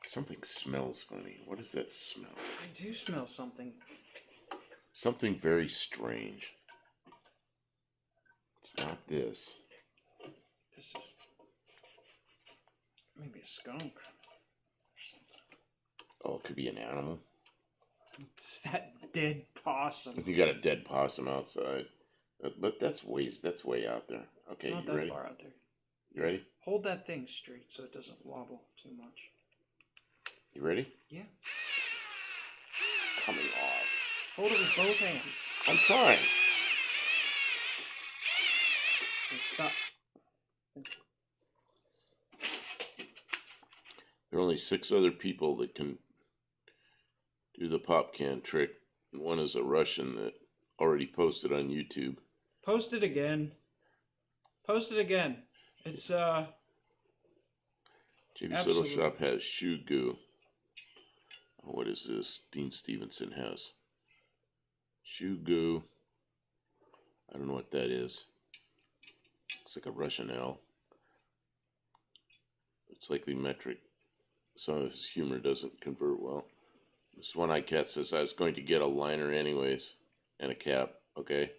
Something smells funny. What does that smell? I do smell something. Something very strange. It's not this. This is maybe a skunk or something. Oh, it could be an animal. It's that dead possum. If you got a dead possum outside. But that's way out there. Okay, It's not you that ready? far out there. You ready? Hold that thing straight so it doesn't wobble too much. You ready? Yeah. Coming off. Hold it with both hands. I'm trying. Okay, stop. There are only 6 other people that can do the pop can trick. One is a Russian that already posted on YouTube. Post it again. Post it again. It's JB's Little Absolutely. Shop has shoe goo. Oh, what is this? Dean Stevenson has shoe goo. I don't know what that is. Looks like a Russian L. It's likely metric. Some of his humor doesn't convert well. This one-eyed cat says I was going to get a liner anyways and a cap. Okay.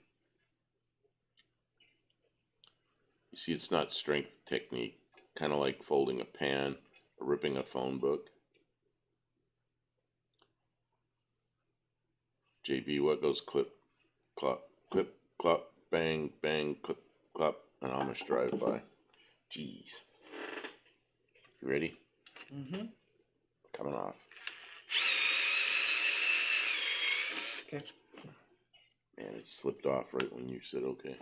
You see, it's not strength technique. Kind of like folding a pan or ripping a phone book. JB, what goes clip, clop, clip, clop, bang, bang, clip, clop, an Amish drive-by. Jeez. You ready? mm-hmm. Coming off. Okay. Man, it slipped off right when you said okay.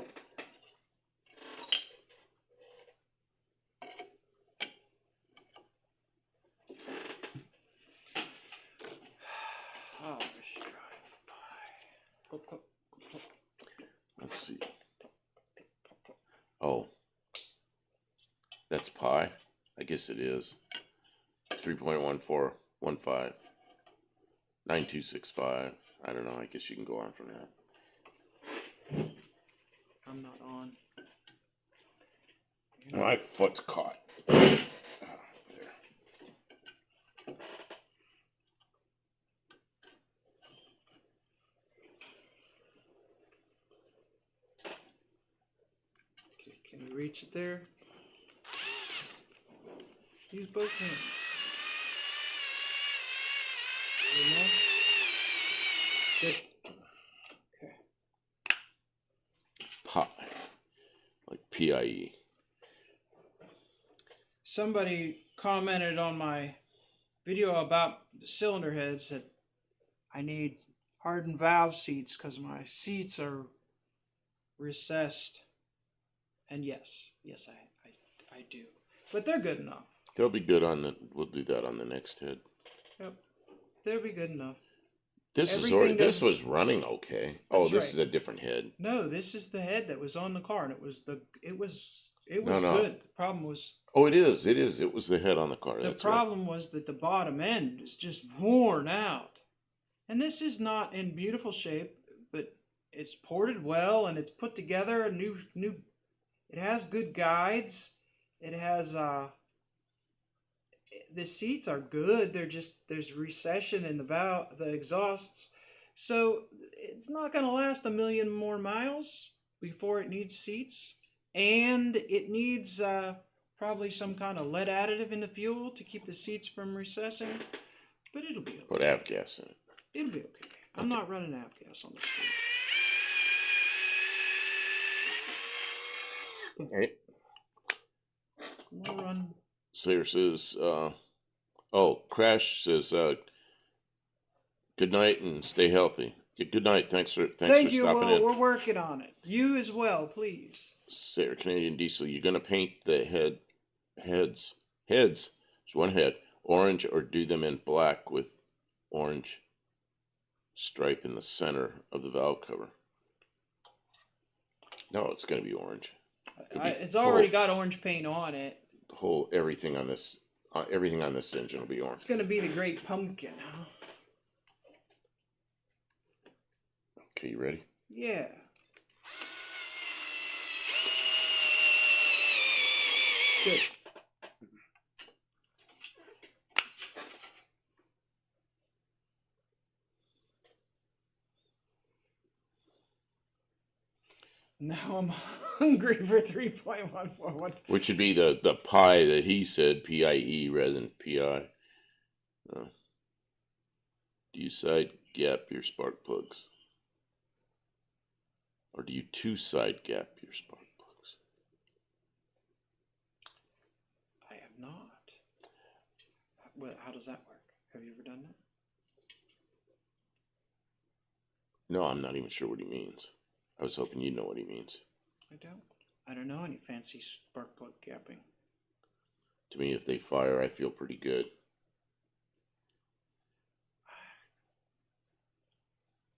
Amish drive-by. Clip, clip, clip. Let's see. Oh. That's pi? I guess it is. 3.1415. 9265. I don't know. I guess you can go on from that. I'm not on. My foot's caught. There. Okay, can you reach it there? Use both hands. Good. Okay. Pi. Like PIE. Somebody commented on my video about the cylinder heads that I need hardened valve seats because my seats are recessed. And yes, I do. But they're good enough. They'll be good on the. We'll do that on the next head. Yep. They'll be good enough. This is Everything already. This does- was running okay. Oh, That's this right. is a different head. No, this is the head that was on the car, and it was No. good. The problem was Oh, it is. It is. It was the head on the car. the That's right. problem was that the bottom end is just worn out. And this is not in beautiful shape, but it's ported well and it's put together a new it has good guides. It has the seats are good. There's recession in the exhausts. So it's not going to last a million more miles before it needs seats, and it needs probably some kind of lead additive in the fuel to keep the seats from recessing. But it'll be okay. Put avgas in it. It'll be okay. I'm not running avgas on the street. Okay. We'll run. Slayer says, Crash says, good night and stay healthy. Yeah, good night. Thanks for Thank you. stopping Well, in. we're working on it. You as well, please. Slayer Canadian Diesel, you're gonna paint the heads. There's one head orange, or do them in black with orange stripe in the center of the valve cover. No, it's going to be orange. It's already got orange paint on it. The whole everything on this engine will be orange. It's going to be the Great Pumpkin, huh? Okay, you ready? Yeah. Good. Now I'm hungry for 3.141. Which would be the pie that he said, PIE rather than PI. Do you side gap your spark plugs? Or do you two-side gap your spark plugs? I have not. How does that work? Have you ever done that? No, I'm not even sure what he means. I was hoping you'd know what he means. I don't know any fancy spark plug gapping. To me, if they fire, I feel pretty good.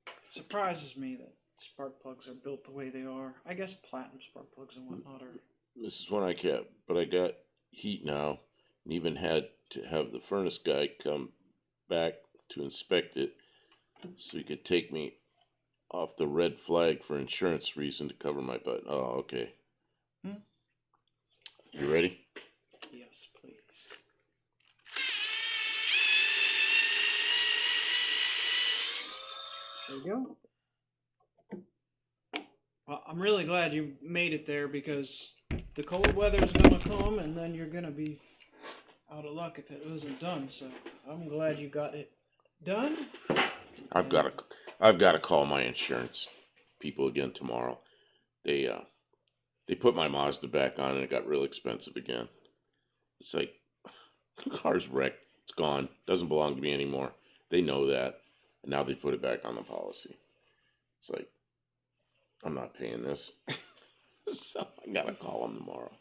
It surprises me that spark plugs are built the way they are. I guess platinum spark plugs and whatnot are. This is one I kept, but I got heat now, and even had to have the furnace guy come back to inspect it so he could take me off the red flag for insurance reason to cover my butt. Oh, okay. You ready? Yes, please. There you go. Well, I'm really glad you made it there because the cold weather's gonna come and then you're gonna be out of luck if it wasn't done. So I'm glad you got it done. I've got to call my insurance people again tomorrow. They put my Mazda back on and it got real expensive again. It's like, the car's wrecked. It's gone. Doesn't belong to me anymore. They know that. And now they put it back on the policy. It's like, I'm not paying this. So I got to call them tomorrow.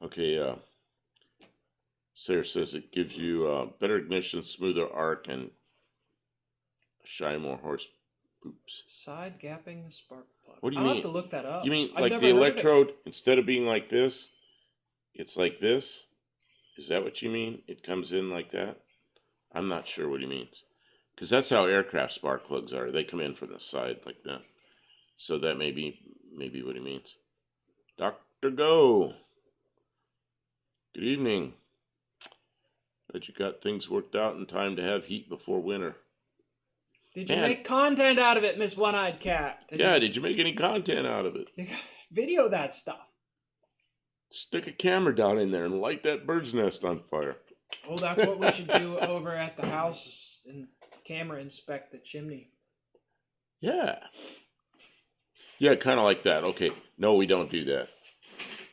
Okay, Sarah says it gives you better ignition, smoother arc, and shy more horse poops. Side gapping spark plug. What do you I'll mean? have to look that up. You mean I've like never the heard of it. electrode, instead of being like this, it's like this? Is that what you mean? It comes in like that? I'm not sure what he means. Because that's how aircraft spark plugs are. They come in from the side like that. So that may be what he means. Dr. Go. Good evening. That you got things worked out in time to have heat before winter. Did you make content out of it, Miss One-Eyed Cat? Did you make any content out of it? Video that stuff. Stick a camera down in there and light that bird's nest on fire. Oh, that's what we should do over at the house and camera inspect the chimney. Yeah. Yeah, kind of like that. Okay. No, we don't do that.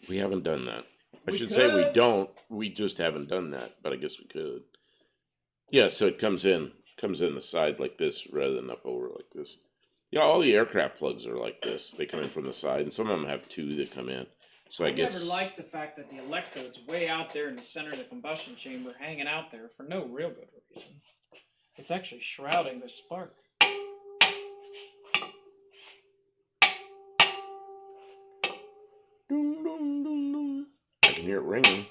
We haven't done that. I should say we don't. We just haven't done that, but I guess we could. Yeah, so it comes in the side like this rather than up over like this. Yeah, all the aircraft plugs are like this. They come in from the side, and some of them have two that come in. So I guess never liked the fact that the electrode's way out there in the center of the combustion chamber, hanging out there for no real good reason. It's actually shrouding the spark. Dum, dum, dum, dum. I can hear it ringing.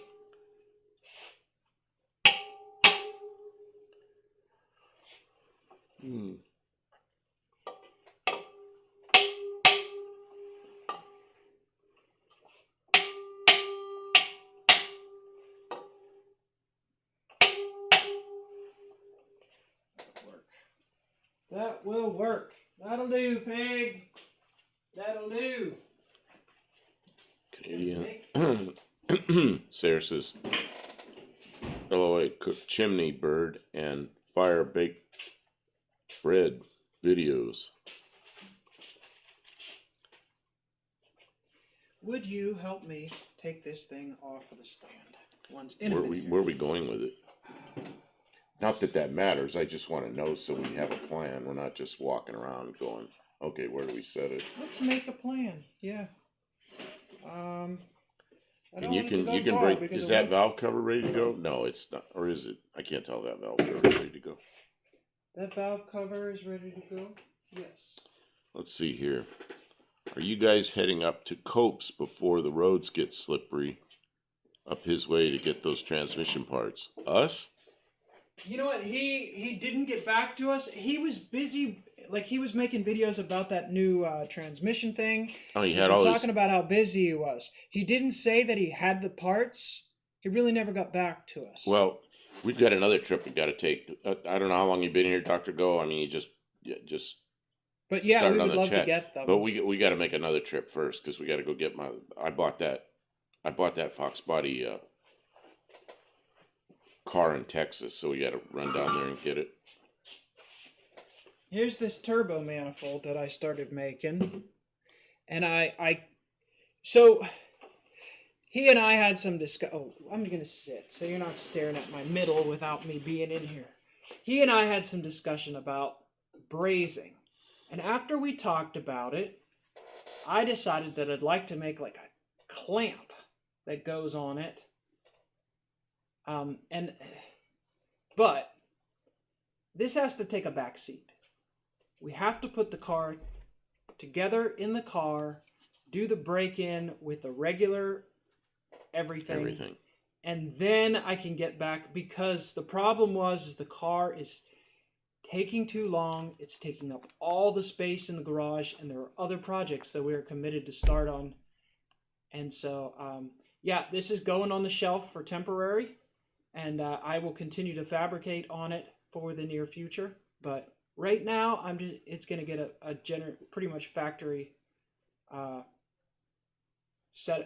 That will work. That'll do, pig. That'll do. Canadian. Sarah says, LOA cooked chimney bird and fire baked bread videos. Would you help me take this thing off of the stand? Where are we going with it? Not that that matters. I just want to know so we have a plan. We're not just walking around going, okay, where do we set it? Let's make a plan. Yeah. And you can break. Is that valve cover ready to go? No, it's not. Or is it? I can't tell that valve cover is ready to go. That valve cover is ready to go. Yes. let's see here. Are you guys heading up to Copes before the roads get slippery up his way to get those transmission parts? Us? You know what? He didn't get back to us. He was busy. Like, he was making videos about that new transmission thing. Oh, he He had was all talking this. about how busy he was. He didn't say that he had the parts. He really never got back to us. Well, we've got another trip we got to take. I don't know how long you've been here, Dr. Go. I mean, you just but yeah, we started on would the love to check. get them. But we got to make another trip first because we got to go get my. I bought that Fox Body car in Texas, so we got to run down there and get it. Here's this turbo manifold that I started making, and so he and I had some discuss. Oh, I'm gonna sit so you're not staring at my middle without me being in here. He and I had some discussion about brazing, and after we talked about it, I decided that I'd like to make like a clamp that goes on it. But this has to take a back seat. We have to put the car together in the car, do the break-in with the regular everything, and then I can get back, because the problem is the car is taking too long. It's taking up all the space in the garage, and there are other projects that we're committed to start on. And so, yeah, this is going on the shelf for temporary, and I will continue to fabricate on it for the near future. But right now, it's going to get a pretty much factory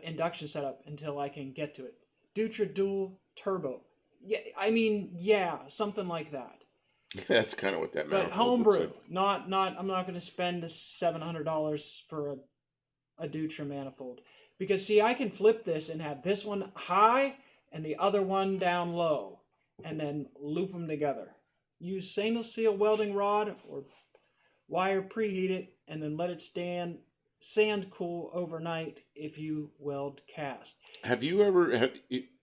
induction setup until I can get to it. Dutra Dual Turbo. Yeah, I mean, yeah, something like that. That's kind of what that But manifold homebrew, looks like. not. I'm not going to spend $700 for a Dutra manifold, because see, I can flip this and have this one high and the other one down low, and then loop them together. Use stainless steel welding rod or wire, preheat it, and then let it sand cool overnight if you weld cast.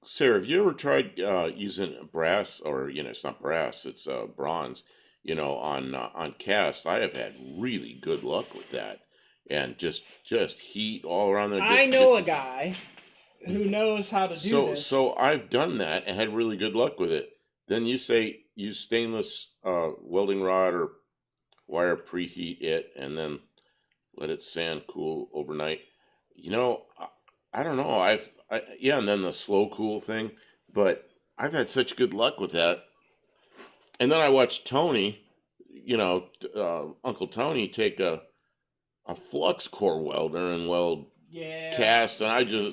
Sarah, have you ever tried using brass, or it's not brass, it's bronze, on cast? I have had really good luck with that, and just heat all around there. I know a guy who knows how to do this. So I've done that and had really good luck with it. Then you say use stainless welding rod or wire, preheat it, and then let it sand cool overnight. I don't know. And then the slow cool thing, but I've had such good luck with that. And then I watched Tony, Uncle Tony, take a flux core welder and weld cast, and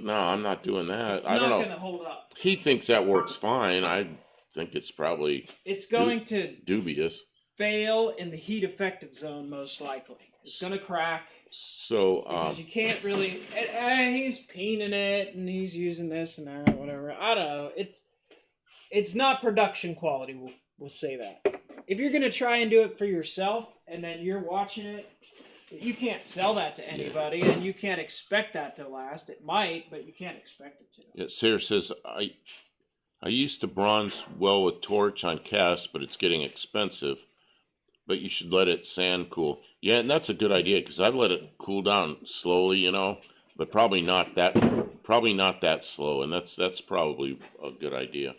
I'm not doing that. I don't know. It's not going to hold up. He thinks that works fine. I think it's probably going to dubious. Fail in the heat affected zone, most likely. It's going to crack. So because you can't really. He's peening it and he's using this and that, whatever. I don't know. It's not production quality. We'll say that. If you're going to try and do it for yourself and then you're watching it, you can't sell that to anybody, and you can't expect that to last. It might, but you can't expect it to. Yeah, Sarah says, I used to bronze well with torch on cast, but it's getting expensive. But you should let it sand cool. Yeah, and that's a good idea, because I've let it cool down slowly, but probably not that slow, and that's probably a good idea.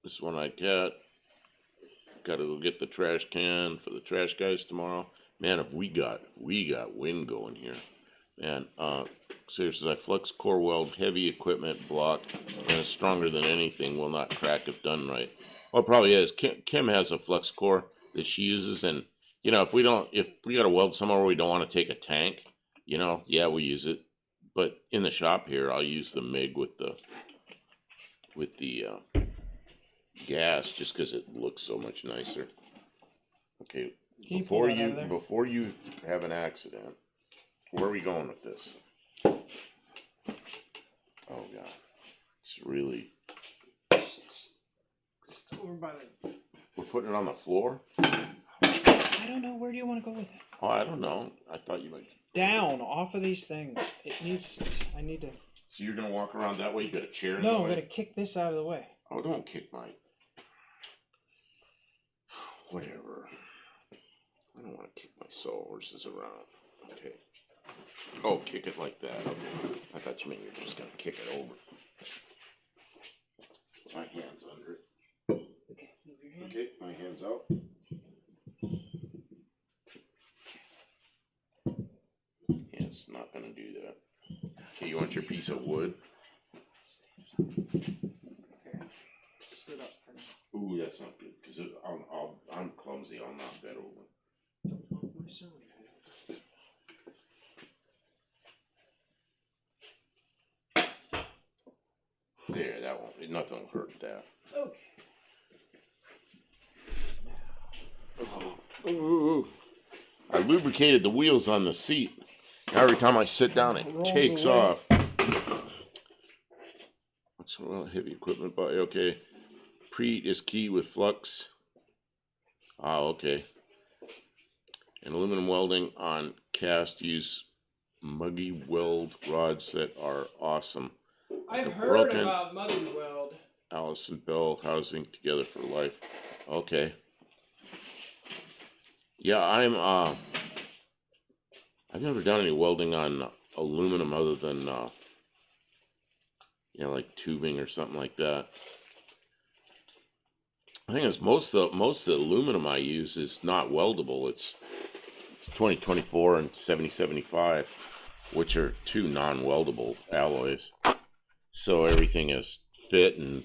This one I got to go get the trash can for the trash guys tomorrow. Man, if we got wind going here. Man, seriously, I flex core weld heavy equipment block, and it's stronger than anything, will not crack if done right. Well, it probably is. Kim has a flex core that she uses, and if we got to weld somewhere where we don't want to take a tank, we use it. But in the shop here, I'll use the MIG with the gas, just because it looks so much nicer. Okay, before you have an accident, where are we going with this? Oh God, it's really. We're putting it on the floor. I don't know. Where do you want to go with it? Oh, I don't know. I thought you might. Down off of these things. I need to. So you're gonna walk around that way? You got a chair? No, I'm gonna kick this out of the way. Oh, don't kick mine. whatever. I don't want to kick my sawhorses around. Okay. Oh, kick it like that. Okay. I thought you meant you were just going to kick it over. My hand's under it. Okay, move your hand. Okay, my hand's out. Yeah, it's not going to do that. Okay, you want your piece of wood? Here, stood up for now. Ooh, that's not good, because I'm clumsy. I'll knock that over. Don't knock my sewing tool. There, that won't. Nothing will hurt that. Okay. Ooh. I lubricated the wheels on the seat. Now every time I sit down, it Rolls takes away. off. What's heavy equipment? But okay. Preheat is key with flux. Ah, okay. And aluminum welding on cast use muggy weld rods that are awesome. I've The heard broken- about Muggy Weld. Allison Bell housing together for life. Okay. Yeah, I've never done any welding on aluminum other than like tubing or something like that. I think it's most of the aluminum I use is not weldable. It's 2024 and 7075, which are two non-weldable alloys. So everything is fit and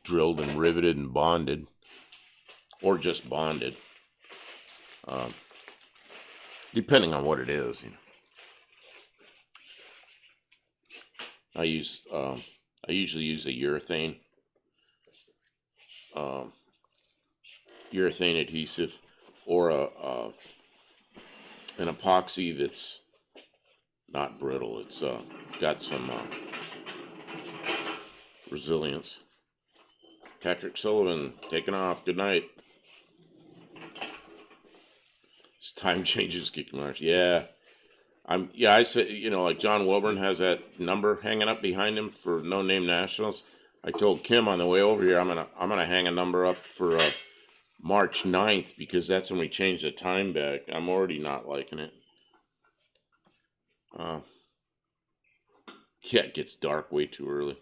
drilled and riveted and bonded, or just bonded, depending on what it is. You know, I usually use a urethane adhesive, or an epoxy that's not brittle. It's got some resilience. Patrick Sullivan taking off. Good night. His time changes kicking Marsh. Yeah. I said, like John Wilburn has that number hanging up behind him for No Name Nationals. I told Kim on the way over here I'm gonna hang a number up for March 9th, because that's when we change the time back. I'm already not liking it. Yeah, it gets dark way too early.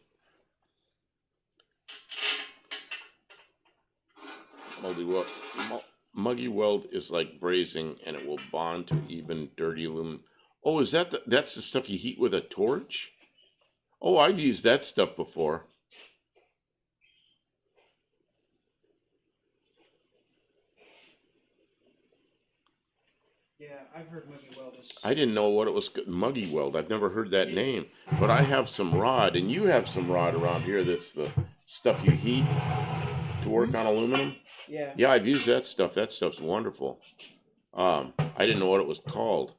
Muggy weld is like brazing, and it will bond to even dirty aluminum. Oh, is that's the stuff you heat with a torch? Oh, I've used that stuff before. Yeah, I've heard Muggy Weld is. I didn't know what it was. Muggy weld. I've never heard that name. But I have some rod, and you have some rod around here that's the stuff you heat to work on aluminum. Yeah. Yeah, I've used that stuff. That stuff's wonderful. I didn't know what it was called.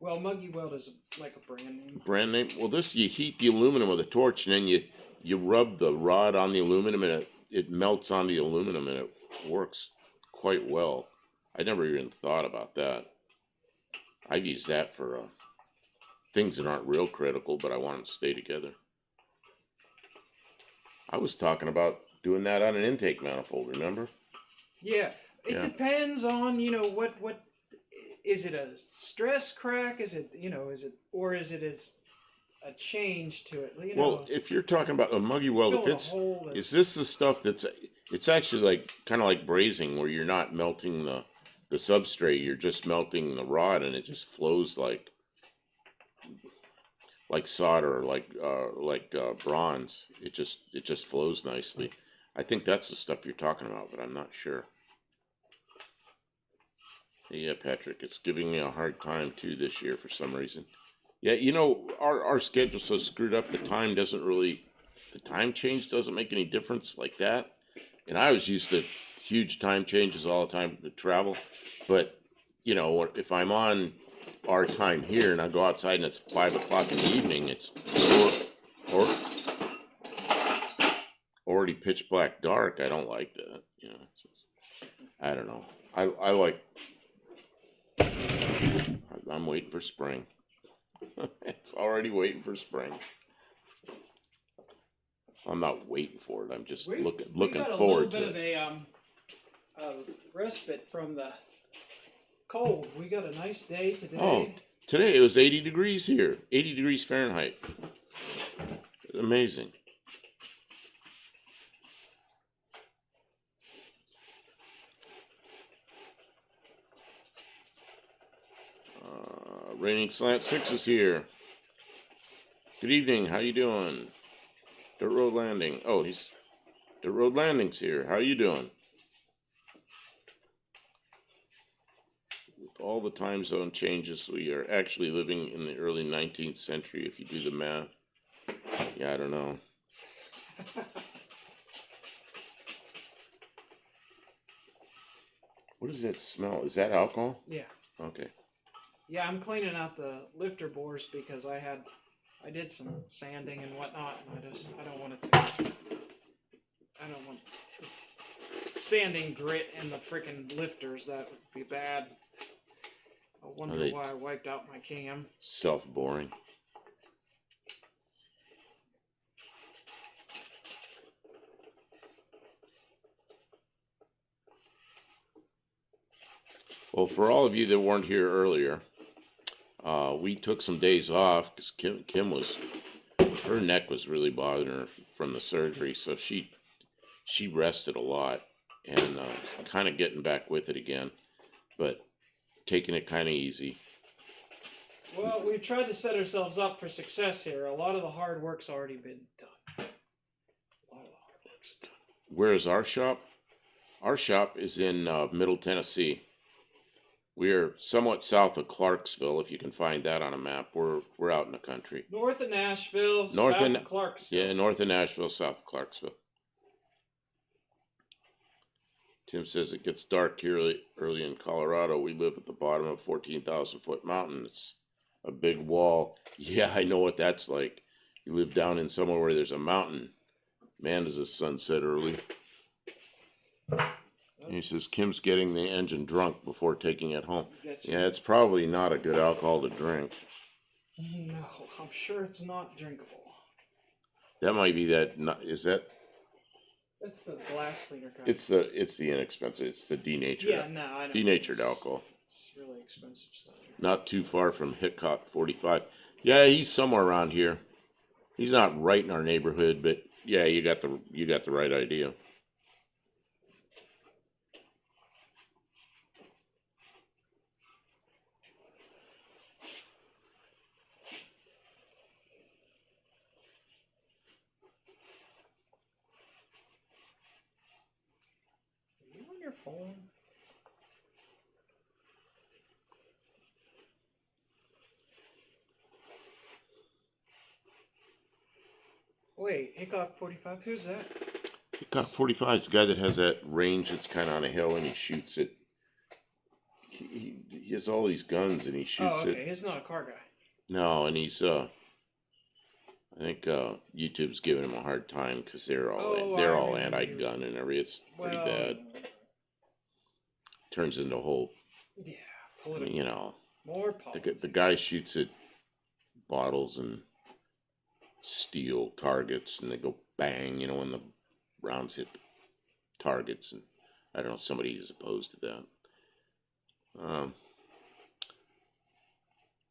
Well, Muggy Weld is like a brand name. Brand name? Well, this, you heat the aluminum with a torch, and then you rub the rod on the aluminum, and it melts on the aluminum, and it works quite well. I never even thought about that. I've used that for things that aren't real critical, but I want them to stay together. I was talking about doing that on an intake manifold, remember? Yeah. It Yeah. depends on, what is it, a stress crack? Is it, is it a change to it? Well, if you're talking about a muggy weld, is this the stuff it's actually like kind of like brazing, where you're not melting the substrate, you're just melting the rod, and it just flows like solder, like bronze. It just flows nicely. I think that's the stuff you're talking about, but I'm not sure. Yeah, Patrick, it's giving me a hard time too this year for some reason. Yeah, our schedule's so screwed up. The time change doesn't make any difference like that. And I was used to huge time changes all the time to travel. But, if I'm on our time here and I go outside and it's 5 o'clock in the evening, it's already pitch black dark. I don't like that. I don't know. I like. I'm waiting for spring. It's already waiting for spring. I'm not waiting for it. I'm just looking forward to it. We got a little bit of respite from the cold. We got a nice day today. Oh, today it was 80 degrees here. 80 degrees Fahrenheit. Amazing. Raining Slant 6 is here. Good evening. How you doing? Dirt Road Landing. Oh, Dirt Road Landing's here. How you doing? With all the time zone changes, we are actually living in the early 19th century, if you do the math. Yeah, I don't know. What does that smell? Is that alcohol? Yeah. Okay. Yeah, I'm cleaning out the lifter bores because I did some sanding and whatnot, and I don't want sanding grit in the freaking lifters. That would be bad. I wonder why I wiped out my cam. Self-boring. Well, for all of you that weren't here earlier, we took some days off because Kim her neck was really bothering her from the surgery, so she rested a lot and kind of getting back with it again, but taking it kind of easy. Well, we've tried to set ourselves up for success here. A lot of the hard work's already been done. Where is our shop? Our shop is in Middle Tennessee. We are somewhat south of Clarksville, if you can find that on a map. We're out in the country. North of Nashville, south of Clarksville. Yeah, north of Nashville, south of Clarksville. Tim says it gets dark here early in Colorado. We live at the bottom of a 14,000-foot mountain. It's a big wall. Yeah, I know what that's like. You live down in somewhere where there's a mountain. Man, does the sun set early. And he says Kim's getting the engine drunk before taking it home. Yeah, it's probably not a good alcohol to drink. No, I'm sure it's not drinkable. That might be that. Is that? That's the glass cleaner kind. It's the inexpensive. It's the denatured. Yeah, no, I know. Denatured alcohol. It's really expensive stuff. Not too far from Hickok 45. Yeah, he's somewhere around here. He's not right in our neighborhood, but yeah, you got the right idea. Are you on your phone? Wait, Hickok 45, who's that? Hickok 45 is the guy that has that range that's kind of on a hill and he shoots it. He has all these guns and he shoots it. He's not a car guy. No, and he's I think YouTube's giving him a hard time because they're all anti-gun and everything. It's pretty bad. Turns into a whole, Political. you know, More politics. the guy shoots at bottles and steel targets and they go bang, when the rounds hit targets, and I don't know, somebody is opposed to that.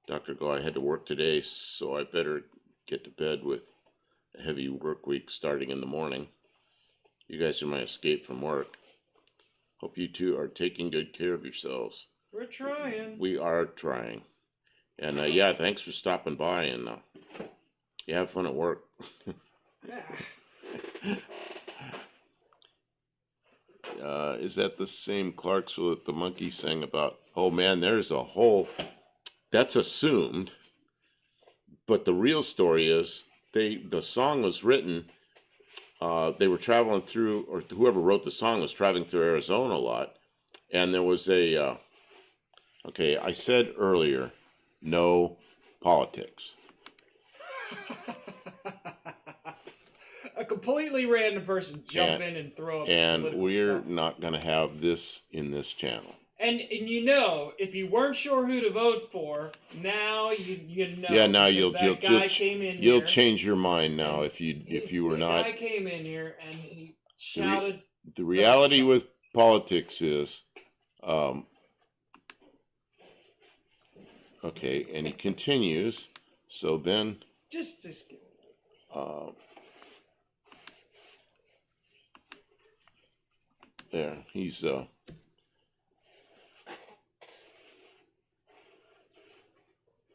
Dr. Go, I had to work today, so I better get to bed with a heavy work week starting in the morning. You guys are my escape from work. Hope you two are taking good care of yourselves. We're trying. We are trying. And yeah, thanks for stopping by, and you have fun at work. Yeah. Is that the same Clarksville that the monkey sang about? Oh man, there's a whole, that's assumed, but the real story is the song was written, they were traveling through, or whoever wrote the song was traveling through Arizona a lot, and there was a, okay, I said earlier, no politics. A completely random person jump in and throw up. And we're not going to have this in this channel. And if you weren't sure who to vote for, now you know. Yeah, now you'll change your mind now if you were not. The guy came in here and he shouted. The reality with politics is, okay, and he continues. So then, Just there, he's,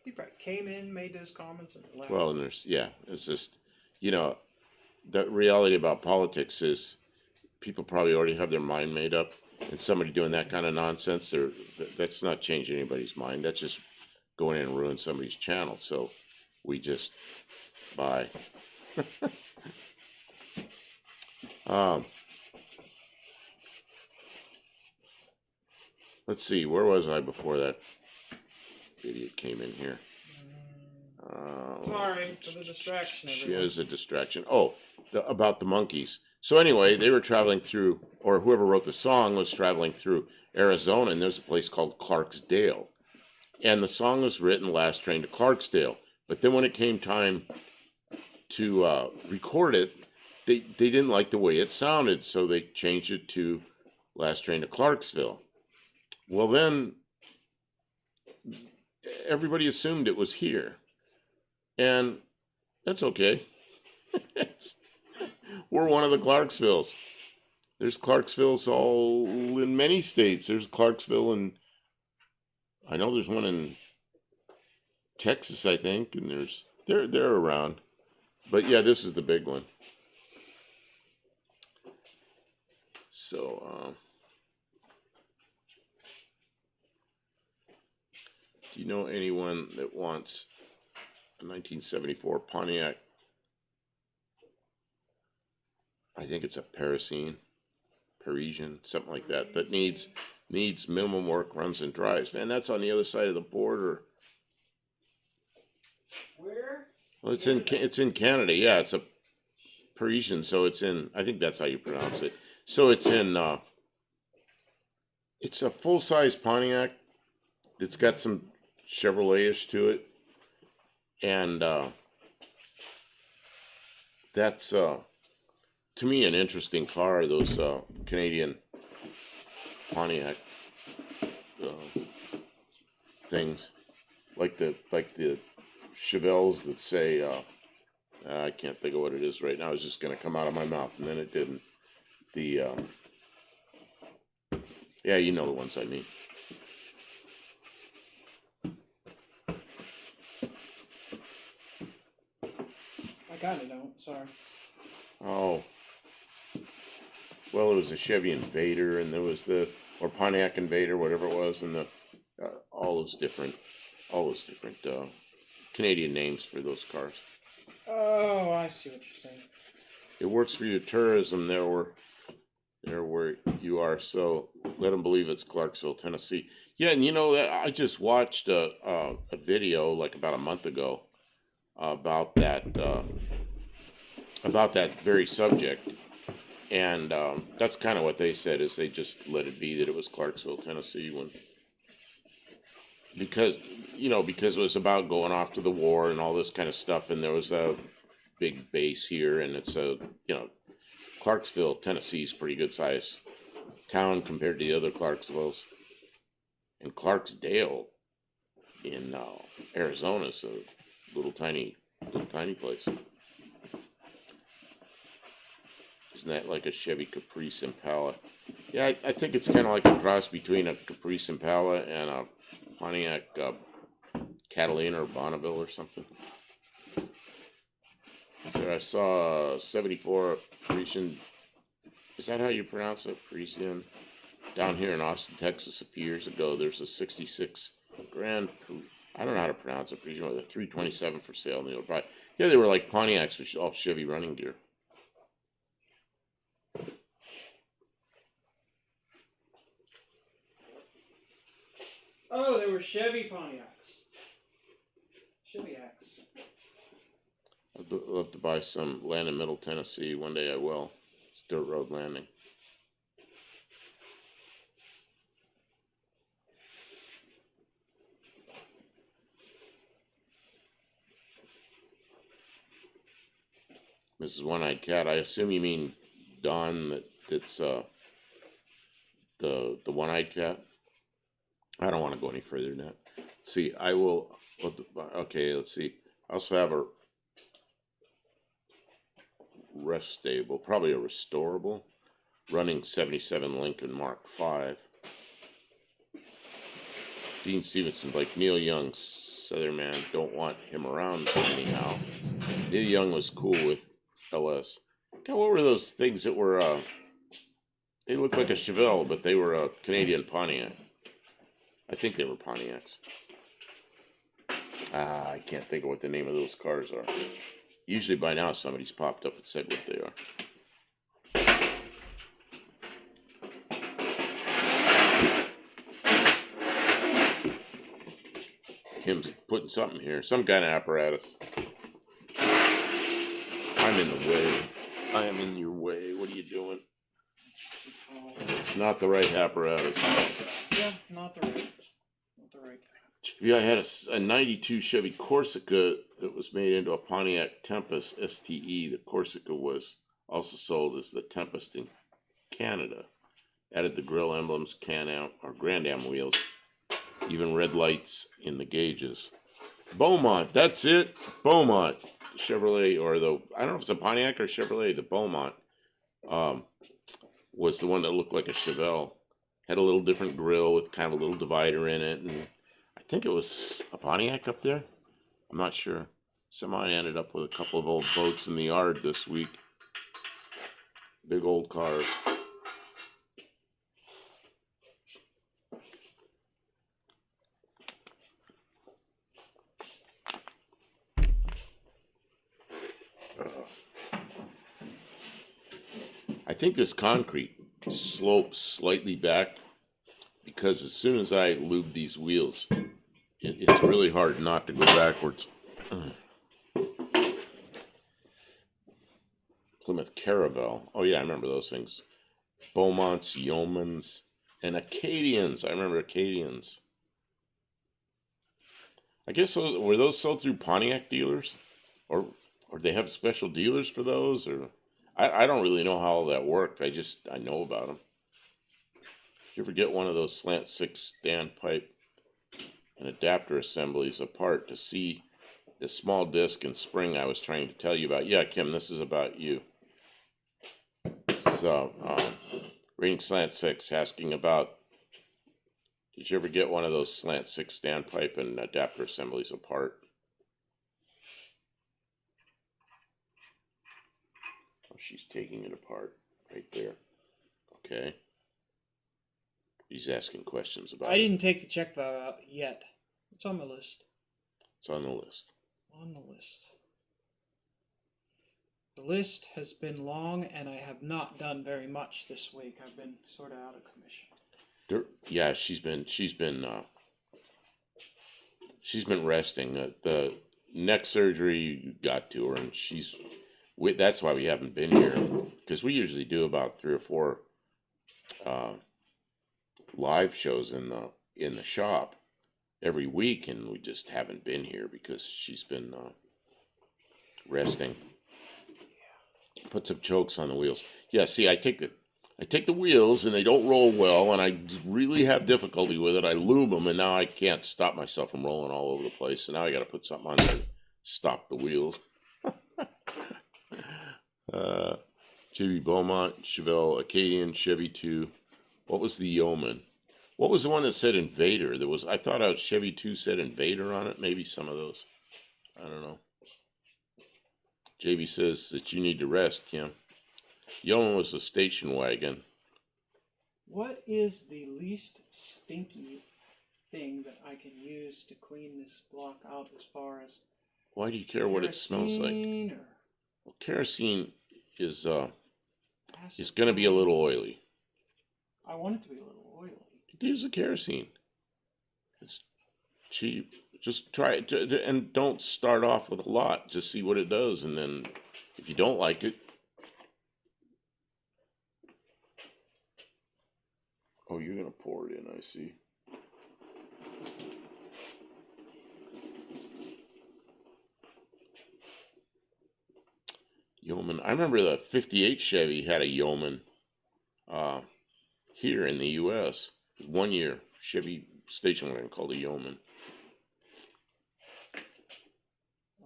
he probably came in, made those comments, and left. well, and there's, yeah, it's just, you know, the reality about politics is people probably already have their mind made up, and somebody doing that kind of nonsense, that's not changing anybody's mind. That's just going in and ruin somebody's channel. So we just buy. Let's see, where was I before that idiot came in here? Sorry for the distraction, She everyone. is a distraction. Oh, about the monkeys. So anyway, they were traveling through, or whoever wrote the song was traveling through Arizona, and there's a place called Clarksdale. And the song was written Last Train to Clarksdale. But then when it came time to record it, they didn't like the way it sounded, so they changed it to Last Train to Clarksville. Well, then everybody assumed it was here. And that's okay. We're one of the Clarksvilles. There's Clarksvilles all in many states. There's Clarksville, and I know there's one in Texas, I think, and they're around. But yeah, this is the big one. So, do you know anyone that wants a 1974 Pontiac? I think it's a Parisian, something like that. That needs minimum work, runs and drives. Man, that's on the other side of the border. Where? Well, it's in Canada. Yeah, it's a Parisian, so it's in. I think that's how you pronounce it. So it's in. It's a full size Pontiac. It's got some Chevrolet-ish to it, and that's to me an interesting car. Those Canadian Pontiac things, like the Chevelles that say I can't think of what it is right now. It's just going to come out of my mouth, and then it didn't. The yeah, you know the ones I mean. I kinda don't, sorry. Oh, well, it was a Chevy Invader, and there was or Pontiac Invader, whatever it was, and all those different Canadian names for those cars. Oh, I see what you're saying. It works for your tourism there where you are. So let them believe it's Clarksville, Tennessee. Yeah, and you know, I just watched a video like about a month ago about that very subject, and that's kind of what they said, is they just let it be that it was Clarksville, Tennessee, because it was about going off to the war and all this kind of stuff, and there was a big base here, and it's Clarksville, Tennessee is a pretty good size town compared to the other Clarksvilles, and Clarksdale in Arizona is a little tiny place. Isn't that like a Chevy Caprice Impala? Yeah, I think it's kind of like a cross between a Caprice Impala and a Pontiac Catalina or Bonneville or something. So I saw a 74 Parisian. Is that how you pronounce it? Parisian? Down here in Austin, Texas, a few years ago, there's a 66 Grand. I don't know how to pronounce it. Parisian with a 327 for sale. And they were like Pontiacs with all Chevy running gear. Oh, they were Chevy Pontiacs. Chevy-acs. I'd love to buy some land in Middle Tennessee. One day I will. It's dirt road landing. Mrs. One-Eyed Cat, I assume you mean Dawn that's the one-eyed cat. I don't want to go any further than that. See, I will. Okay, let's see. I also have a restable, probably a restorable, running 77 Lincoln Mark V. Dean Stevenson, like Neil Young, Southern man, don't want him around anyhow. Neil Young was cool with LS. God, what were those things that were, they looked like a Chevelle, but they were a Canadian Pontiac. I think they were Pontiacs. I can't think of what the name of those cars are. Usually by now somebody's popped up and said what they are. Kim's putting something here, some kind of apparatus. I'm in the way. I am in your way. What are you doing? It's not the right apparatus. Yeah, not the right thing. Yeah, I had a 92 Chevy Corsica that was made into a Pontiac Tempest STE. The Corsica was also sold as the Tempest in Canada. Added the grill emblems, Can-Am or Grand Am wheels, even red lights in the gauges. Beaumont, that's it. Beaumont Chevrolet, or I don't know if it's a Pontiac or Chevrolet. The Beaumont was the one that looked like a Chevelle. Had a little different grill with kind of a little divider in it, and I think it was a Pontiac up there. I'm not sure. Somehow I ended up with a couple of old boats in the yard this week. Big old cars. I think this concrete slopes slightly back because as soon as I lube these wheels, it's really hard not to go backwards. Plymouth Caravelle. Oh yeah, I remember those things. Beaumonts, Yeomans, and Acadians. I remember Acadians. I guess were those sold through Pontiac dealers, or they have special dealers for those, or I don't really know how all that worked. I know about them. Did you ever get one of those slant six standpipe and adapter assemblies apart to see the small disc and spring I was trying to tell you about? Yeah, Kim, this is about you. So, Rating Slant 6 asking about, did you ever get one of those slant 6 standpipe and adapter assemblies apart? Oh, she's taking it apart right there. Okay. He's asking questions about I didn't take the check valve out yet. It's on my list. It's on the list. On the list. The list has been long, and I have not done very much this week. I've been sort of out of commission. Yeah, she's been resting. The neck surgery got to her, and that's why we haven't been here, because we usually do about 3 or 4 live shows in the shop every week, and we just haven't been here because she's been resting. Put some chokes on the wheels. Yeah, see, I take the wheels and they don't roll well, and I really have difficulty with it. I lube them, and now I can't stop myself from rolling all over the place. So now I got to put something on there to stop the wheels. JB Beaumont, Chevelle, Acadian, Chevy 2. What was the Yeoman? What was the one that said Invader? I thought Chevy 2 said Invader on it. Maybe some of those. I don't know. JB says that you need to rest, Kim. Yeoman was a station wagon. What is the least stinky thing that I can use to clean this block out as far as... Why do you care what it smells like? Kerosene Well, kerosene is going to be a little oily. I want it to be a little oily. Use the kerosene. It's cheap. Just try it, and don't start off with a lot. Just see what it does, and then if you don't like it, oh, you're gonna pour it in. I see. Yeoman. I remember the '58 Chevy had a Yeoman. here in the U.S. It was 1 year. Chevy station wagon called a Yeoman.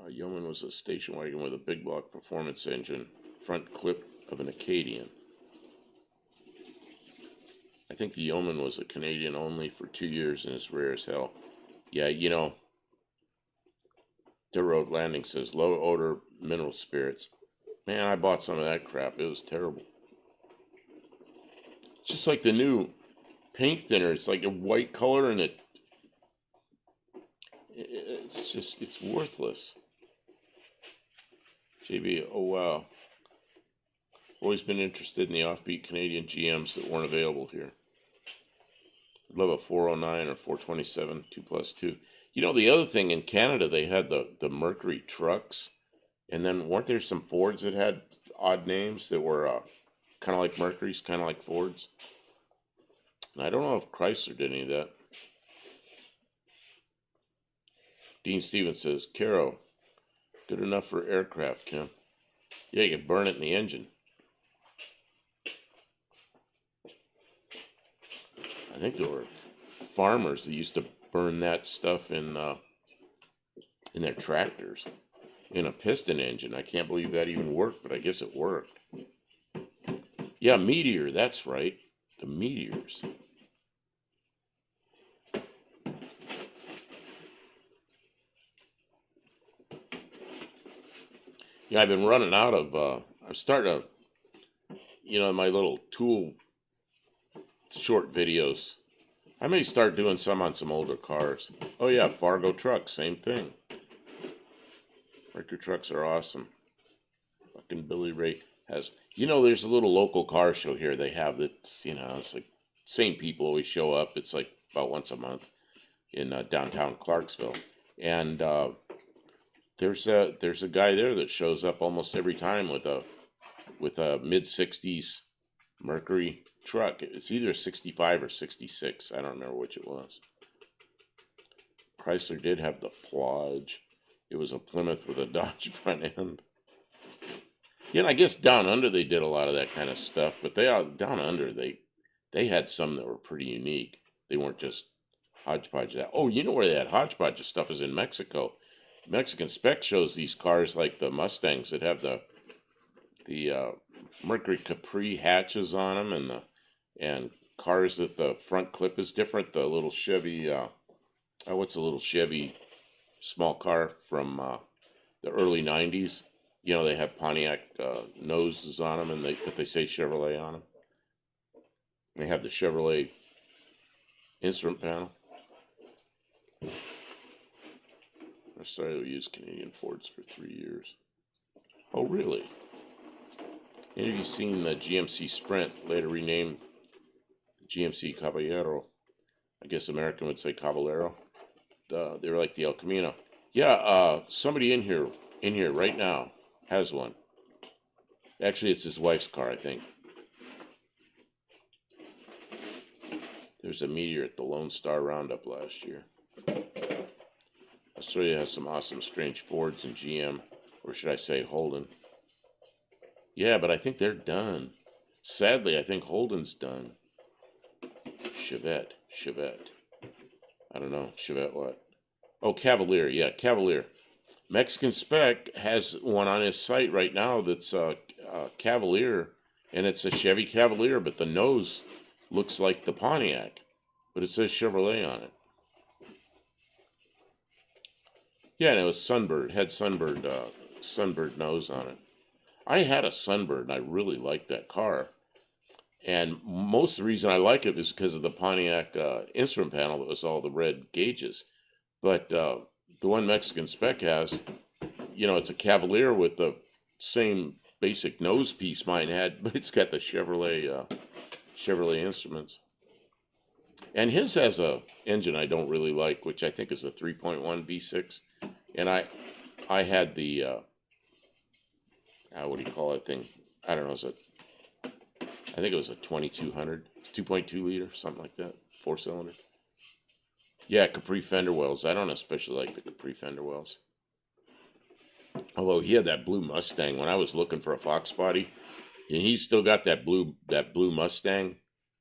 Yeoman was a station wagon with a big block performance engine, front clip of an Acadian. I think the Yeoman was a Canadian only for 2 years and it's rare as hell. Yeah, you know, Dirt Road Landing says low odor mineral spirits. Man, I bought some of that crap. It was terrible. It's just like the new paint thinner. It's like a white color and it's worthless. JB, oh wow. Always been interested in the offbeat Canadian GMs that weren't available here. I'd love a 409 or 427 2+2. You know, the other thing in Canada, they had the Mercury trucks. And then weren't there some Fords that had odd names that were kind of like Mercury's, kind of like Fords? And I don't know if Chrysler did any of that. Dean Stevens says, Caro, good enough for aircraft, Kim. Yeah, you can burn it in the engine. I think there were farmers that used to burn that stuff in their tractors. In a piston engine. I can't believe that even worked, but I guess it worked. Yeah, Meteor, that's right. The Meteors. Yeah, I've been running out of, I'm starting to, you know, my little tool short videos. I may start doing some on some older cars. Oh yeah, Fargo trucks, same thing. Mercury trucks are awesome. Fucking Billy Ray has, you know, there's a little local car show here they have that's, you know, it's like same people always show up. It's like about once a month in downtown Clarksville. And there's a guy there that shows up almost every time with a mid-60s Mercury truck. It's either a 65 or 66. I don't remember which it was. Chrysler did have the Plodge. It was a Plymouth with a Dodge front end. Yeah, and I guess down under they did a lot of that kind of stuff, but down under they had some that were pretty unique. They weren't just hodgepodge. Oh, you know where they had hodgepodge of stuff is in Mexico. Mexican Spec shows these cars like the Mustangs that have the Mercury Capri hatches on them, and cars that the front clip is different. The little Chevy, what's a little Chevy small car from the early 90s? You know, they have Pontiac noses on them, but they say Chevrolet on them. They have the Chevrolet instrument panel. I started to use Canadian Fords for 3 years. Oh, really? Any of you seen the GMC Sprint, later renamed GMC Caballero? I guess American would say Caballero. They were like the El Camino. Yeah, somebody in here right now has one. Actually, it's his wife's car, I think. There's a Meteor at the Lone Star Roundup last year. Australia has some awesome strange Fords and GM, or should I say Holden. Yeah, but I think they're done. Sadly, I think Holden's done. Chevette. I don't know, Chevette what? Oh, Cavalier, yeah, Cavalier. Mexican Spec has one on his site right now that's Cavalier, and it's a Chevy Cavalier, but the nose looks like the Pontiac, but it says Chevrolet on it. Yeah, and it was Sunbird, had Sunbird nose on it. I had a Sunbird, and I really liked that car. And most of the reason I like it is because of the Pontiac instrument panel that was all the red gauges. But the one Mexican Spec has, you know, it's a Cavalier with the same basic nose piece mine had, but it's got the Chevrolet instruments. And his has a engine I don't really like, which I think is a 3.1 V6. And I had the what do you call that thing? I don't know. I think it was a 2200, 2.2 liter, something like that, 4-cylinder. Yeah, Capri fender wells. I don't especially like the Capri fender wells. Although he had that blue Mustang when I was looking for a Fox body, and he's still got that blue Mustang.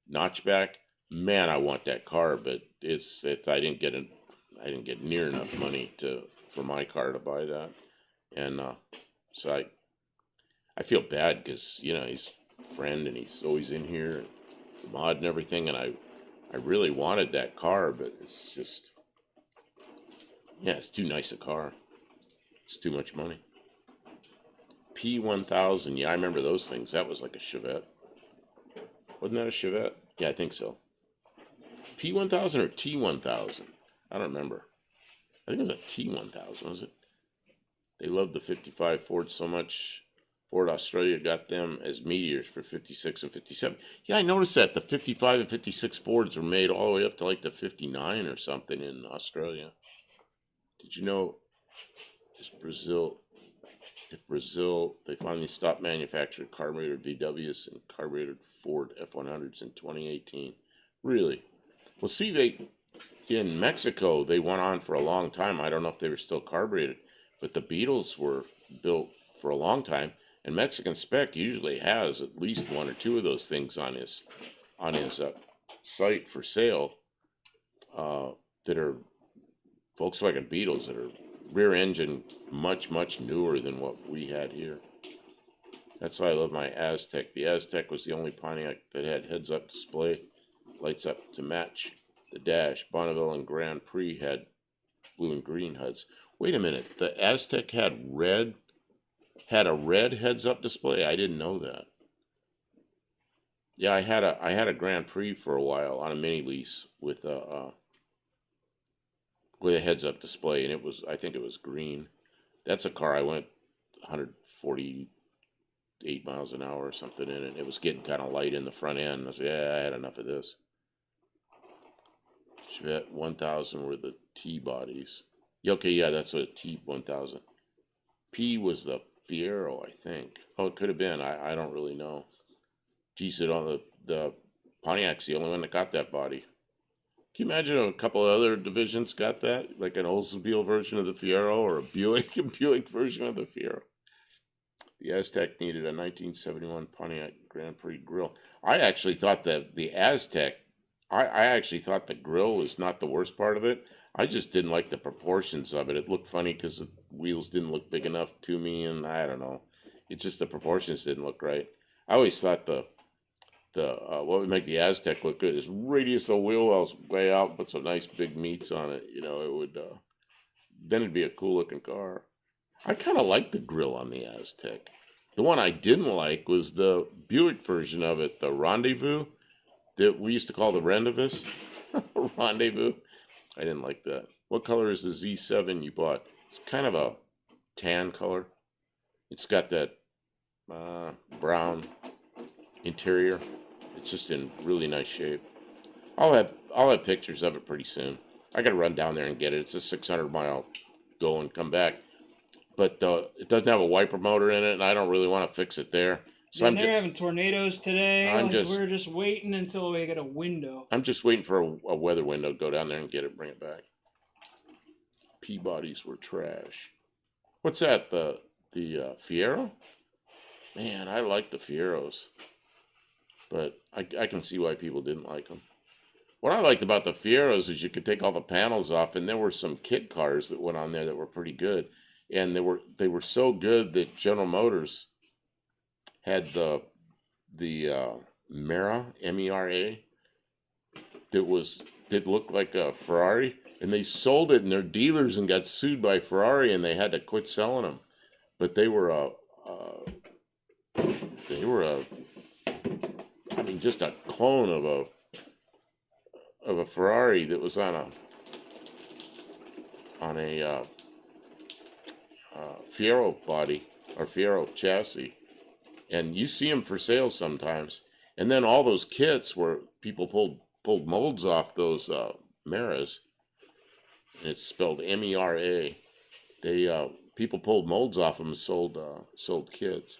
notchback. Man, I want that car, but I didn't get near enough money for my car to buy that, and so I feel bad because he's a friend and he's always in here, mod and everything, and I really wanted that car, but it's just it's too nice a car. It's too much money. P1000, yeah, I remember those things. That was like a Chevette. Wasn't that a Chevette? Yeah, I think so. P1000 or T1000? I don't remember. I think it was a T1000, was it? They loved the 55 Ford so much. Ford Australia got them as Meteors for 56 and 57. Yeah, I noticed that. The 55 and 56 Fords were made all the way up to like the 59 or something in Australia. Did you know if Brazil, they finally stopped manufacturing carbureted VWs and carbureted Ford F100s in 2018? Really? Well, see, in Mexico, they went on for a long time. I don't know if they were still carbureted, but the Beetles were built for a long time. And Mexican Spec usually has at least one or two of those things on his site for sale that are Volkswagen Beetles that are rear engine, much newer than what we had here. That's why I love my Aztec. The Aztec was the only Pontiac that had heads-up display, lights up to match the dash. Bonneville and Grand Prix had blue and green HUDs. Wait a minute, the Aztec had a red heads-up display? I didn't know that. Yeah, I had a Grand Prix for a while on a mini lease with a heads-up display, and I think it was green. That's a car I went 148 miles an hour or something in it. It was getting kind of light in the front end. I said, yeah, I had enough of this. Chevette 1000 were the T bodies. Okay, yeah, that's a T1000. P was the Fiero, I think. Oh, it could have been. I don't really know. Geez, the Pontiac's the only one that got that body. Can you imagine a couple of other divisions got that? Like an Oldsmobile version of the Fiero or a Buick version of the Fiero. The Aztec needed a 1971 Pontiac Grand Prix grille. I actually thought that the Aztec, I actually thought the grille was not the worst part of it. I just didn't like the proportions of it. It looked funny because the wheels didn't look big enough to me, and I don't know. It's just the proportions didn't look right. I always thought what would make the Aztec look good is radius of wheel wells way out, put some nice big meats on it. It would then it'd be a cool looking car. I kind of like the grill on the Aztec. The one I didn't like was the Buick version of it, the Rendezvous, that we used to call the Rendezvous. Rendezvous. I didn't like that. What color is the Z7 you bought? It's kind of a tan color. It's got that brown interior. It's just in really nice shape. I'll have pictures of it pretty soon. I gotta run down there and get it. It's a 600-mile go and come back. But it doesn't have a wiper motor in it, and I don't really want to fix it there. So they're having tornadoes today. We're just waiting until we get a window. I'm just waiting for a weather window to go down there and get it, bring it back. Peabodys were trash. What's that? The Fiero? Man, I like the Fieros, but I can see why people didn't like them. What I liked about the Fieros is you could take all the panels off, and there were some kit cars that went on there that were pretty good. And they were so good that General Motors had the Mera, M-E-R-A, that looked like a Ferrari, and they sold it in their dealers and got sued by Ferrari, and they had to quit selling them. But they were just a clone of a Ferrari that was on a Fiero body or Fiero chassis, and you see them for sale sometimes. And then all those kits where people pulled molds off those Meras, and it's spelled M-E-R-A. People pulled molds off them and sold kits.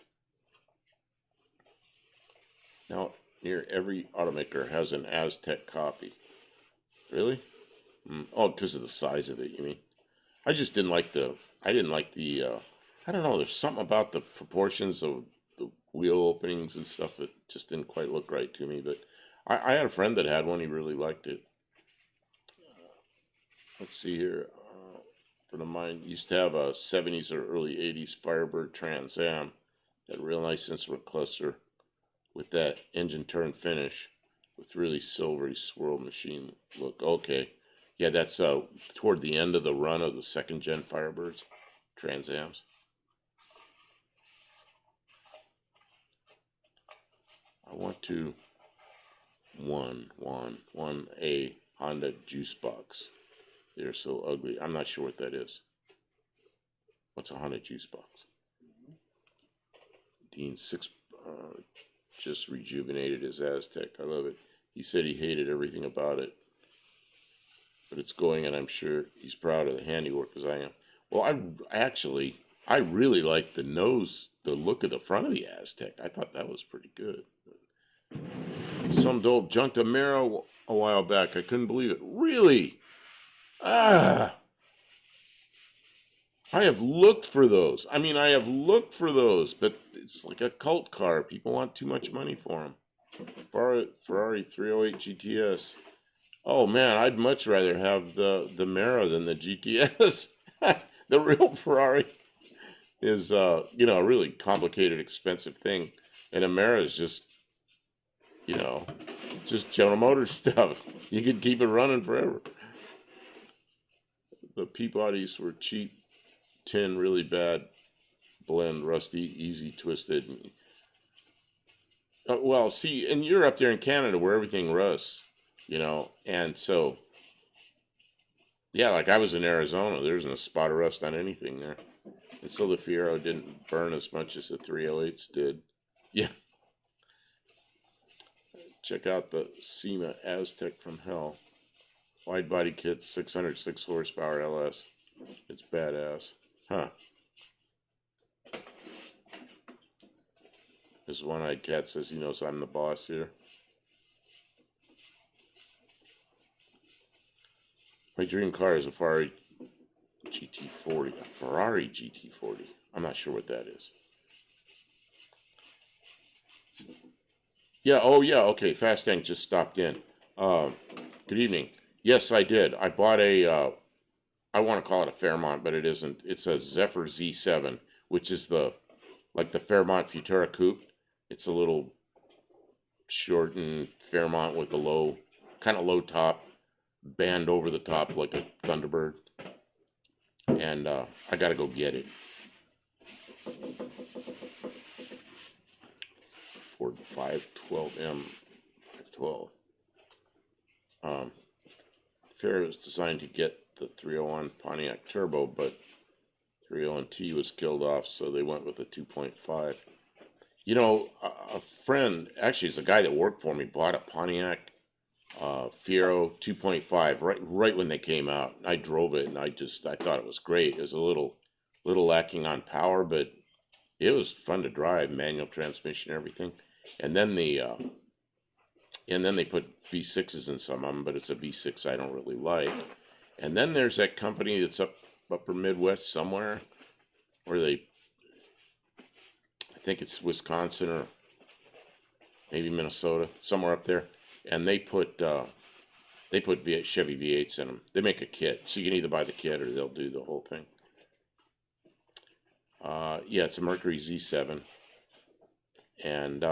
Now near every automaker has an Aztec copy. Really? Oh, because of the size of it, you mean? I just didn't like I don't know, there's something about the proportions of the wheel openings and stuff that just didn't quite look right to me, but I had a friend that had one. He really liked it. Let's see here. Friend of mine used to have a 70s or early 80s Firebird Trans Am. Had a real nice instrument cluster with that engine turn finish with really silvery swirl machine look. Okay. Yeah, that's toward the end of the run of the second gen Firebirds Trans Ams. I want to one a Honda juice box. They're so ugly. I'm not sure what that is. What's a Honda juice box? Dean six just rejuvenated his Aztec. I love it. He said he hated everything about it, but it's going, and I'm sure he's proud of the handiwork as I am. Well, I really like the nose, the look of the front of the Aztec. I thought that was pretty good. Some dope junked a Mero a while back. I couldn't believe it. Really? Ah. I have looked for those. I mean, I have looked for those, but it's like a cult car. People want too much money for them. Ferrari 308 GTS. Oh man, I'd much rather have the Mera than the GTS. The real Ferrari is a really complicated, expensive thing, and a Mera is just General Motors stuff. You could keep it running forever. The Peabodys were cheap, tin, really bad blend, rusty, easy, twisted. Well, see, and you're up there in Canada where everything rusts, and so, yeah, like I was in Arizona, there isn't a spot of rust on anything there. And so the Fiero didn't burn as much as the 308s did. Yeah. Check out the SEMA Aztec from hell. Wide body kit, 606 horsepower LS. It's badass. Huh. This one-eyed cat says he knows I'm the boss here. My dream car is a Ferrari GT40. A Ferrari GT40. I'm not sure what that is. Yeah, oh yeah, okay. Fast Tank just stopped in. Good evening. Yes, I did. I bought I want to call it a Fairmont, but it isn't. It's a Zephyr Z7, which is the Fairmont Futura Coupe. It's a little shortened Fairmont with a kind of low top, band over the top like a Thunderbird. And I got to go get it. Ford 512M 512. Fair was designed to get the 301 Pontiac Turbo, but 301T was killed off, so they went with a 2.5. A friend, actually, it's a guy that worked for me, bought a Pontiac Fiero 2.5 right when they came out. I drove it, and I thought it was great. It was a little lacking on power, but it was fun to drive, manual transmission, everything. And then they put V6s in some of them, but it's a V6 I don't really like. And then there's that company that's upper Midwest somewhere, where I think it's Wisconsin or maybe Minnesota, somewhere up there, and they put Chevy V8s in them. They make a kit, so you can either buy the kit or they'll do the whole thing. Yeah, it's a Mercury Z7, and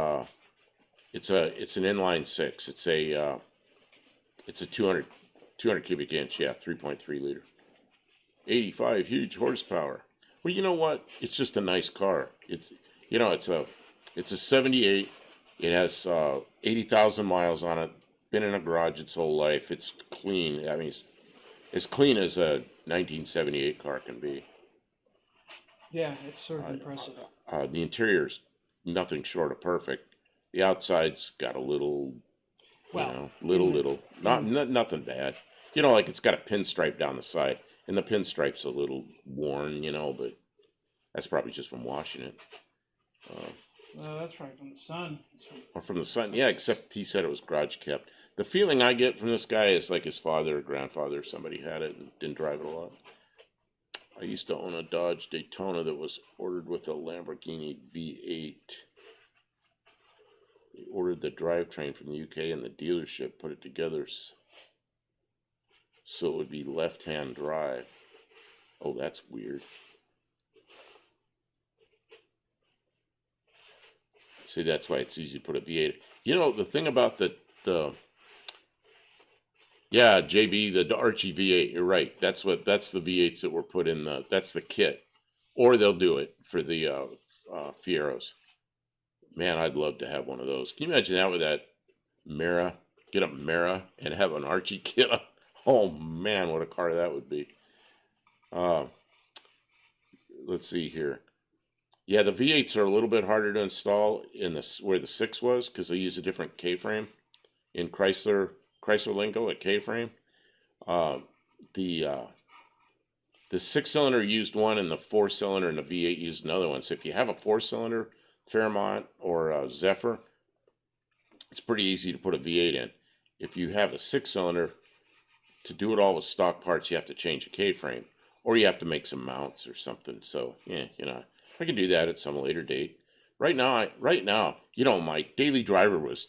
it's an inline six. It's a 200 cubic inch, yeah, 3.3 liter, 85 huge horsepower. Well, you know what? It's just a nice car. It's a 78. It has 80,000 miles on it. Been in a garage its whole life. It's clean. I mean, it's as clean as a 1978 car can be. Yeah, it's sort of impressive. The interior's nothing short of perfect. The outside's got a little, nothing bad. Like it's got a pinstripe down the side, and the pinstripe's a little worn, but that's probably just from washing it. That's probably from the sun. Or from the sun, yeah, except he said it was garage kept. The feeling I get from this guy is like his father or grandfather or somebody had it and didn't drive it a lot. I used to own a Dodge Daytona that was ordered with a Lamborghini V8. He ordered the drivetrain from the UK and the dealership put it together so it would be left-hand drive. Oh, that's weird. See, that's why it's easy to put a V8. You know, the thing about yeah, JB, the Archie V8, you're right. That's the V8s that were put in that's the kit. Or they'll do it for the Fieros. Man, I'd love to have one of those. Can you imagine that with that Mara? Get a Mara and have an Archie kit? Oh man, what a car that would be. Let's see here. Yeah, the V8s are a little bit harder to install in where the 6 was because they use a different K-frame in Chrysler lingo, a K-frame. The 6-cylinder used one, and the 4-cylinder and the V8 used another one. So if you have a 4-cylinder Fairmont or a Zephyr, it's pretty easy to put a V8 in. If you have a 6-cylinder, to do it all with stock parts, you have to change a K-frame, or you have to make some mounts or something. So yeah, you know, I can do that at some later date. Right now, you know, my daily driver was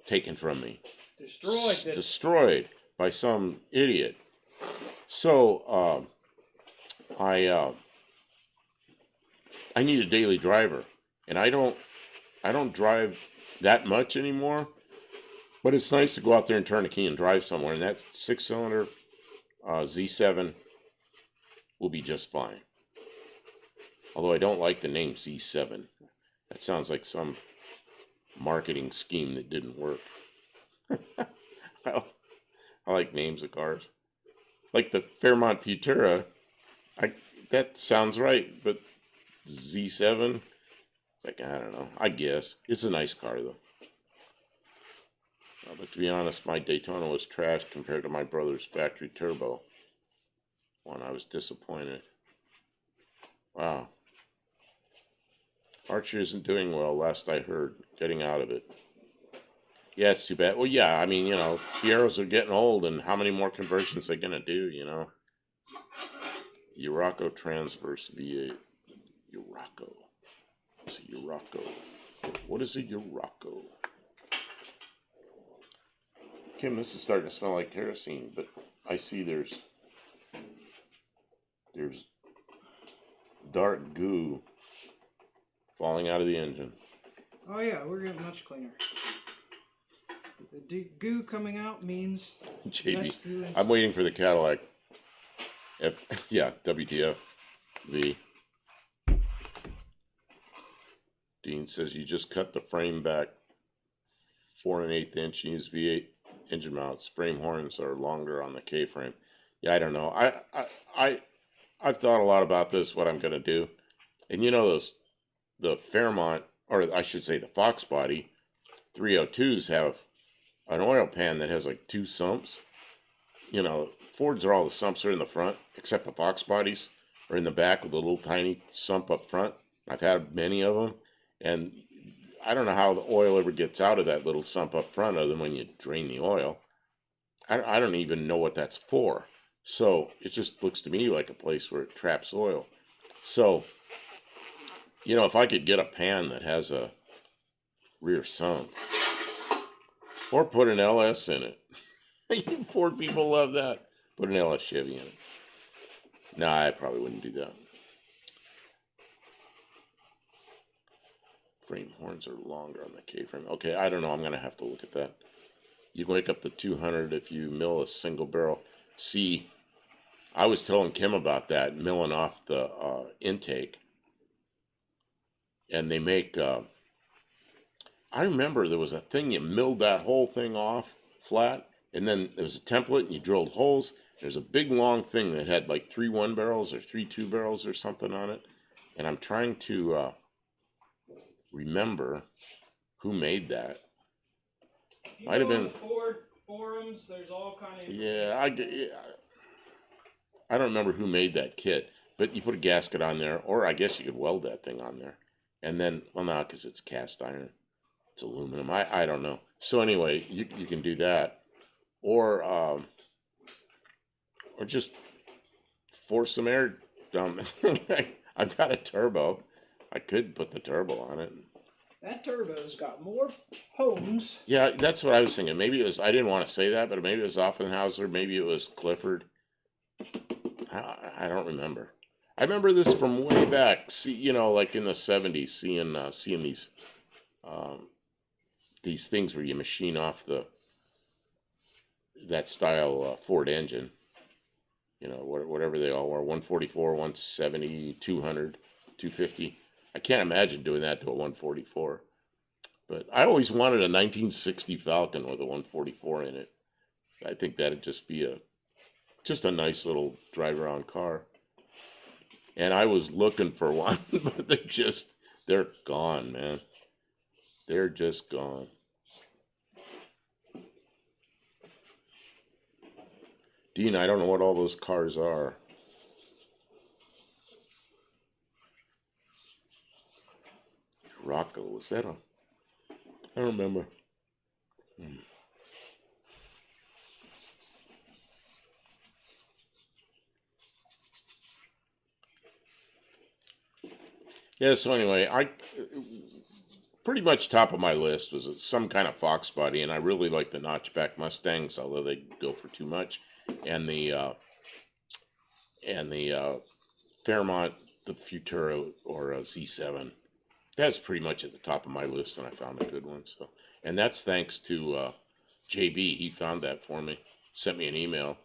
taken from me, destroyed by some idiot. So I need a daily driver, and I don't drive that much anymore. But it's nice to go out there and turn a key and drive somewhere, and that 6-cylinder Z7 will be just fine. Although I don't like the name Z7. That sounds like some marketing scheme that didn't work. I like names of cars. Like the Fairmont Futura, that sounds right, but Z7, it's like, I don't know. I guess. It's a nice car, though. But to be honest, my Daytona was trash compared to my brother's factory turbo one. I was disappointed. Wow. Archer isn't doing well, last I heard, getting out of it. Yeah, it's too bad. Well, yeah, I mean, you know, Fieros are getting old, and how many more conversions are they going to do, you know? Urraco Transverse V8. Urraco. What's a Urraco? What is a Urraco? Kim, this is starting to smell like kerosene, but I see there's dark goo falling out of the engine. Oh yeah, we're getting much cleaner. The goo coming out means less goo JB, I'm waiting for the Cadillac. WTF V. Dean says you just cut the frame back 4 1/8 inch. Use V8 engine mounts. Frame horns are longer on the K-frame. Yeah, I don't know. I've thought a lot about this. What I'm gonna do, and you know the Fairmont, or I should say the Fox Body 302s have an oil pan that has like 2 sumps. You know, Fords are all the sumps are in the front, except the Fox Bodies are in the back with a little tiny sump up front. I've had many of them, and I don't know how the oil ever gets out of that little sump up front other than when you drain the oil. I don't even know what that's for. So it just looks to me like a place where it traps oil. So, you know, if I could get a pan that has a rear sump, or put an LS in it. You Ford people love that. Put an LS Chevy in it. Nah, I probably wouldn't do that. Frame horns are longer on the K-frame. Okay, I don't know. I'm going to have to look at that. You can wake up the 200 if you mill a single barrel. See, I was telling Kim about that, milling off the intake. And they make, I remember there was a thing, you milled that whole thing off flat, and then there was a template, and you drilled holes. There's a big long thing that had like 3 1-barrels or 3 2-barrels or something on it. And I'm trying to remember who made that. Might have been Ford forums. There's all kind of I don't remember who made that kit, but you put a gasket on there, or I guess you could weld that thing on there, and then, well, no, because it's cast iron, it's aluminum. I don't know. So anyway, you can do that, or just force some air down. I've got a turbo. I could put the turbo on it. That turbo's got more homes. Yeah, that's what I was thinking. Maybe it was, I didn't want to say that, but maybe it was Offenhauser, maybe it was Clifford. I don't remember. I remember this from way back. See, like in the '70s, seeing um, these things where you machine off that style Ford engine. Whatever they all were, 144, 170, 200, 250. I can't imagine doing that to a 144. But I always wanted a 1960 Falcon with a 144 in it. I think that'd just be just a nice little drive around car. And I was looking for one, but they're gone, man. They're just gone. Dean, I don't know what all those cars are. Rocco, was that a? I don't remember. Yeah, so anyway, I pretty much top of my list was some kind of Fox body, and I really like the notchback Mustangs, although they go for too much, and the Fairmont, the Futuro or a Z7. That's pretty much at the top of my list, and I found a good one. So, and that's thanks to JB. He found that for me, sent me an email,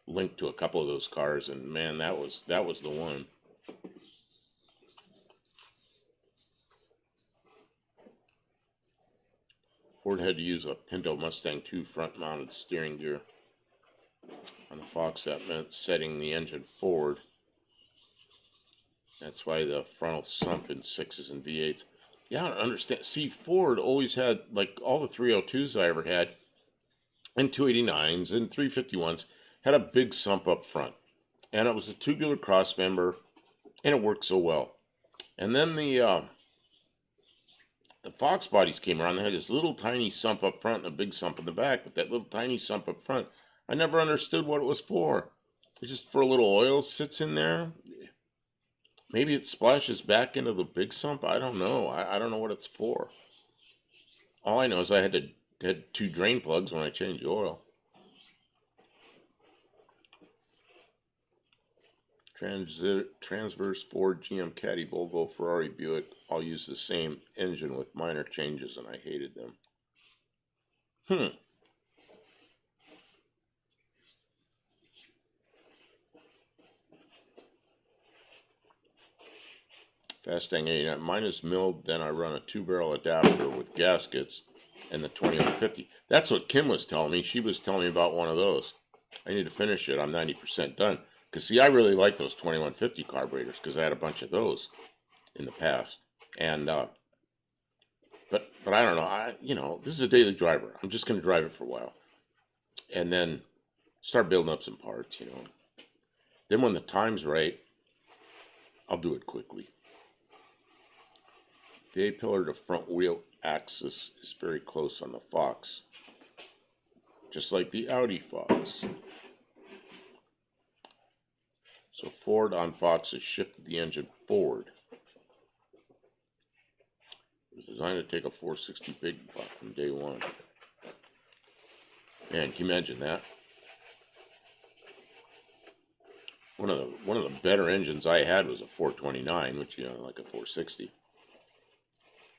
linked to a couple of those cars, and man, that was the one. Ford had to use a Pinto Mustang 2 front-mounted steering gear on the Fox. That meant setting the engine forward. That's why the frontal sump in 6s and V8s. Yeah, I don't understand. See, Ford always had, like, all the 302s I ever had, and 289s and 351s, had a big sump up front. And it was a tubular cross member, and it worked so well. And then the Fox bodies came around. They had this little tiny sump up front and a big sump in the back. But that little tiny sump up front, I never understood what it was for. It's just for a little oil sits in there. Maybe it splashes back into the big sump. I don't know. I don't know what it's for. All I know is I had 2 drain plugs when I changed the oil. Transverse, Ford, GM, Caddy, Volvo, Ferrari, Buick all use the same engine with minor changes, and I hated them. Fastang 89. Mine is milled, then I run a 2-barrel adapter with gaskets and the 2150. That's what Kim was telling me. She was telling me about one of those. I need to finish it. I'm 90% done. Because, see, I really like those 2150 carburetors because I had a bunch of those in the past. And, but I don't know. This is a daily driver. I'm just going to drive it for a while. And then start building up some parts, Then when the time's right, I'll do it quickly. The A-pillar to front wheel axis is very close on the Fox, just like the Audi Fox. So Ford on Fox has shifted the engine forward. It was designed to take a 460 big block from day one. Man, can you imagine that? One of the better engines I had was a 429, which like a 460.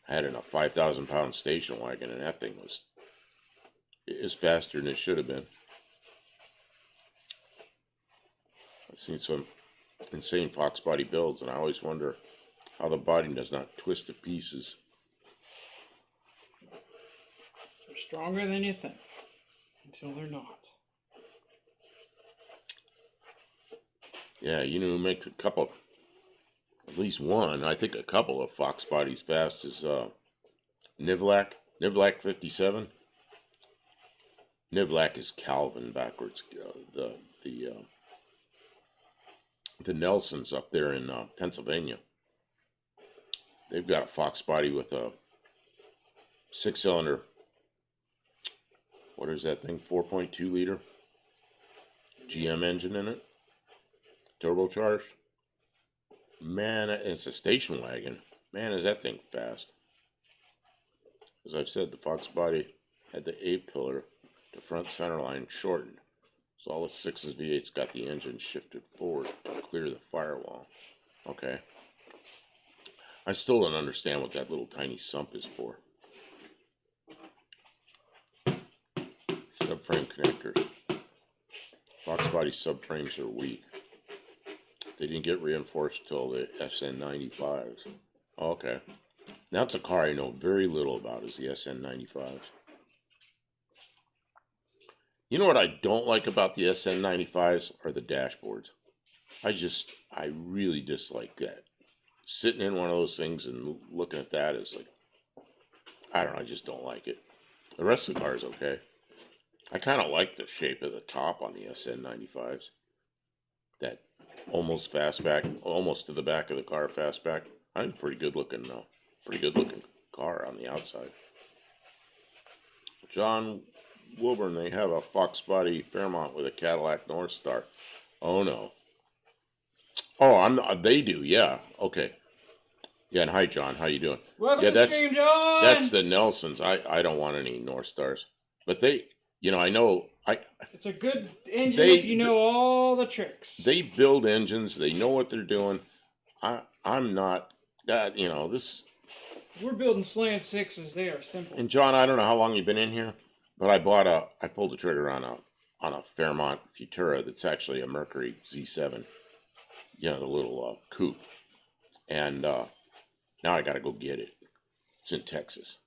I had in a 5,000-pound station wagon, and that thing was faster than it should have been. I've seen some insane Fox body builds, and I always wonder how the body does not twist to pieces. They're stronger than you think, until they're not. Yeah, make a couple, at least one, I think a couple of Fox bodies fast is Nivlak 57. Nivlak is Calvin backwards. The Nelsons up there in Pennsylvania. They've got a Fox body with a 6-cylinder. What is that thing? 4.2 liter GM engine in it. Turbocharged. Man, it's a station wagon. Man, is that thing fast. As I've said, the Fox body had the A-pillar, the front center line shortened. So all the 6's V8's got the engine shifted forward to clear the firewall. Okay. I still don't understand what that little tiny sump is for. Subframe connectors. Fox body subframes are weak. They didn't get reinforced till the SN95s. Okay. That's a car I know very little about, is the SN95s. You know what I don't like about the SN95s are the dashboards. I really dislike that. Sitting in one of those things and looking at that is like, I don't know, I just don't like it. The rest of the car is okay. I kind of like the shape of the top on the SN95s. That almost fastback, almost to the back of the car fastback. I think pretty good looking car on the outside. John Wilburn, they have a Fox body Fairmont with a Cadillac North Star. Oh no. Oh, they do, yeah. Okay. Yeah, and hi John, how you doing? Welcome yeah, to Stream, John! That's the Nelsons. I don't want any North Stars. But they, I know, it's a good engine if you know all the tricks. They build engines. They know what they're doing. I'm not that. This. We're building slant 6s. They are simple. And John, I don't know how long you've been in here, but I pulled the trigger on a Fairmont Futura that's actually a Mercury Z7. The little coupe. And now I got to go get it. It's in Texas,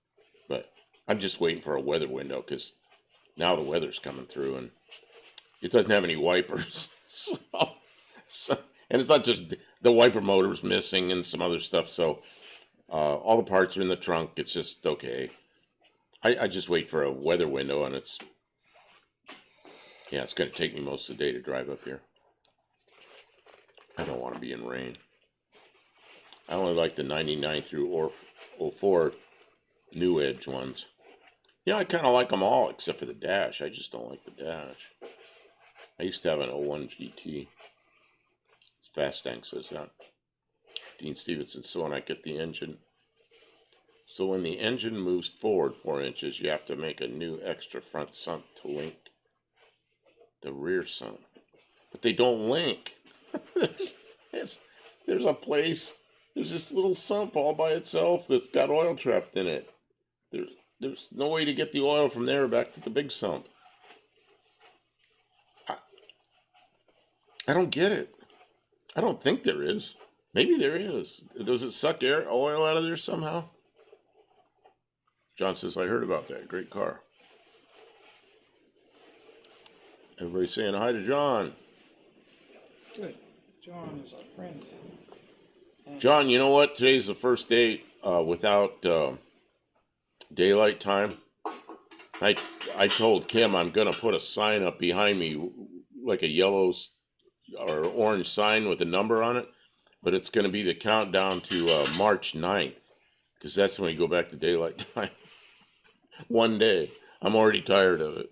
but I'm just waiting for a weather window because now the weather's coming through and it doesn't have any wipers. And it's not just the wiper motor's missing and some other stuff. So all the parts are in the trunk. It's just okay. I just wait for a weather window and it's going to take me most of the day to drive up here. I don't want to be in rain. I only like the 99 through 04 New Edge ones. I kind of like them all except for the dash. I just don't like the dash. I used to have an 01 GT. It's Fast Tank says that. Dean Stevenson, so when I get the engine. So when the engine moves forward 4 inches, you have to make a new extra front sump to link the rear sump. But they don't link. There's a place. There's this little sump all by itself that's got oil trapped in it. There's no way to get the oil from there back to the big sump. I don't get it. I don't think there is. Maybe there is. Does it suck oil out of there somehow? John says, I heard about that. Great car. Everybody's saying hi to John. Good. John is our friend. John, you know what? Today's the first day without daylight time. I told Kim I'm going to put a sign up behind me, like a yellow or orange sign with a number on it, but it's going to be the countdown to March 9th, because that's when we go back to daylight time. One day. I'm already tired of it.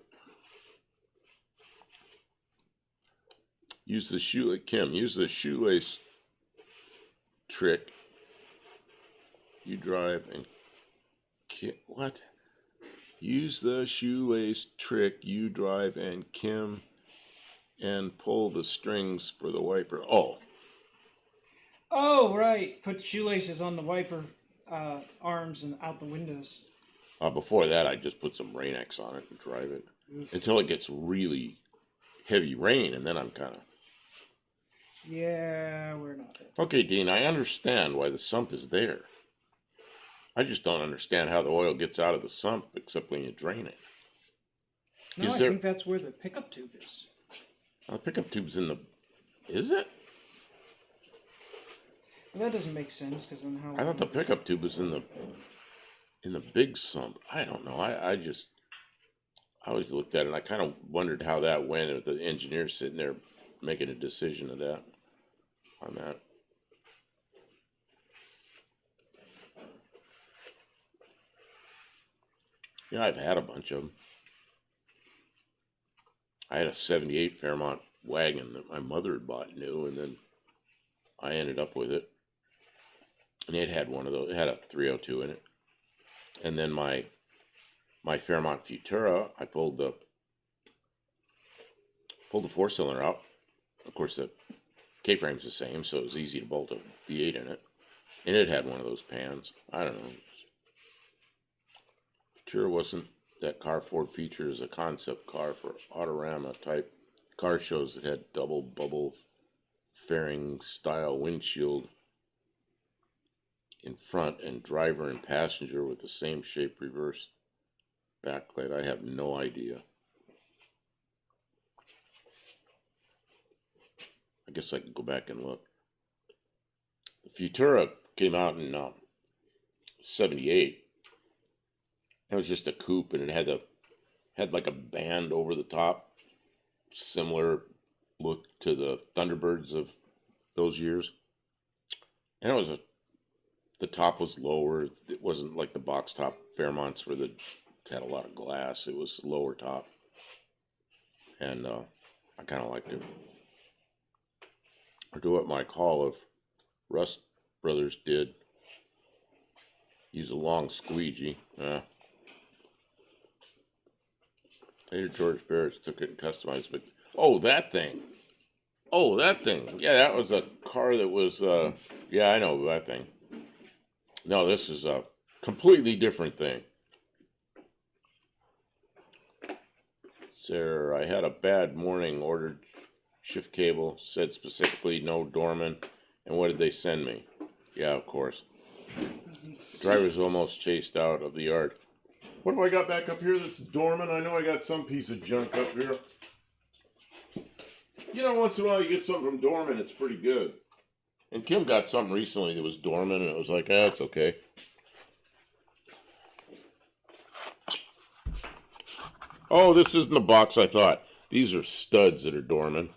Use the shoelace trick. You drive and what? Use the shoelace trick. You drive and Kim and pull the strings for the wiper. Oh, right. Put shoelaces on the wiper arms and out the windows. Before that, I just put some Rain-X on it and drive it until it gets really heavy rain, and then I'm kind of... Yeah, we're not there. Okay, Dean, I understand why the sump is there. I just don't understand how the oil gets out of the sump except when you drain it. No, I think that's where the pickup tube is. The pickup tube's in the... Is it? Well, that doesn't make sense, because then how... I thought the pickup tube was in the big sump. I don't know. I always looked at it and I kind of wondered how that went with the engineer sitting there making a decision of that on that. I've had a bunch of them. I had a 78 Fairmont wagon that my mother had bought new, and then I ended up with it. And it had one of those. It had a 302 in it. And then my my Fairmont Futura, I pulled the 4-cylinder out. Of course, the K-frame's the same, so it was easy to bolt a V8 in it. And it had one of those pans. I don't know. Futura wasn't that car. Ford features a concept car for Autorama type car shows that had double bubble fairing style windshield in front and driver and passenger with the same shape reverse backlight. I have no idea. I guess I could go back and look. The Futura came out in 78. It was just a coupe, and it had like a band over the top, similar look to the Thunderbirds of those years. And the top was lower. It wasn't like the box top Fairmonts where it had a lot of glass. It was lower top, and I kind of liked it. Or do what Mike Hall of Rust Brothers did. Use a long squeegee. Later, George Barrett took it and customized it. Oh, that thing. Yeah, that was a car that was, yeah, I know that thing. No, this is a completely different thing. Sir, I had a bad morning, ordered shift cable, said specifically no Dorman, and what did they send me? Yeah, of course. Driver's almost chased out of the yard. What have I got back up here that's Dorman? I know I got some piece of junk up here. You know, once in a while you get something from Dorman, it's pretty good. And Kim got something recently that was Dorman, and it was like, it's okay. Oh, this isn't the box I thought. These are studs that are Dorman.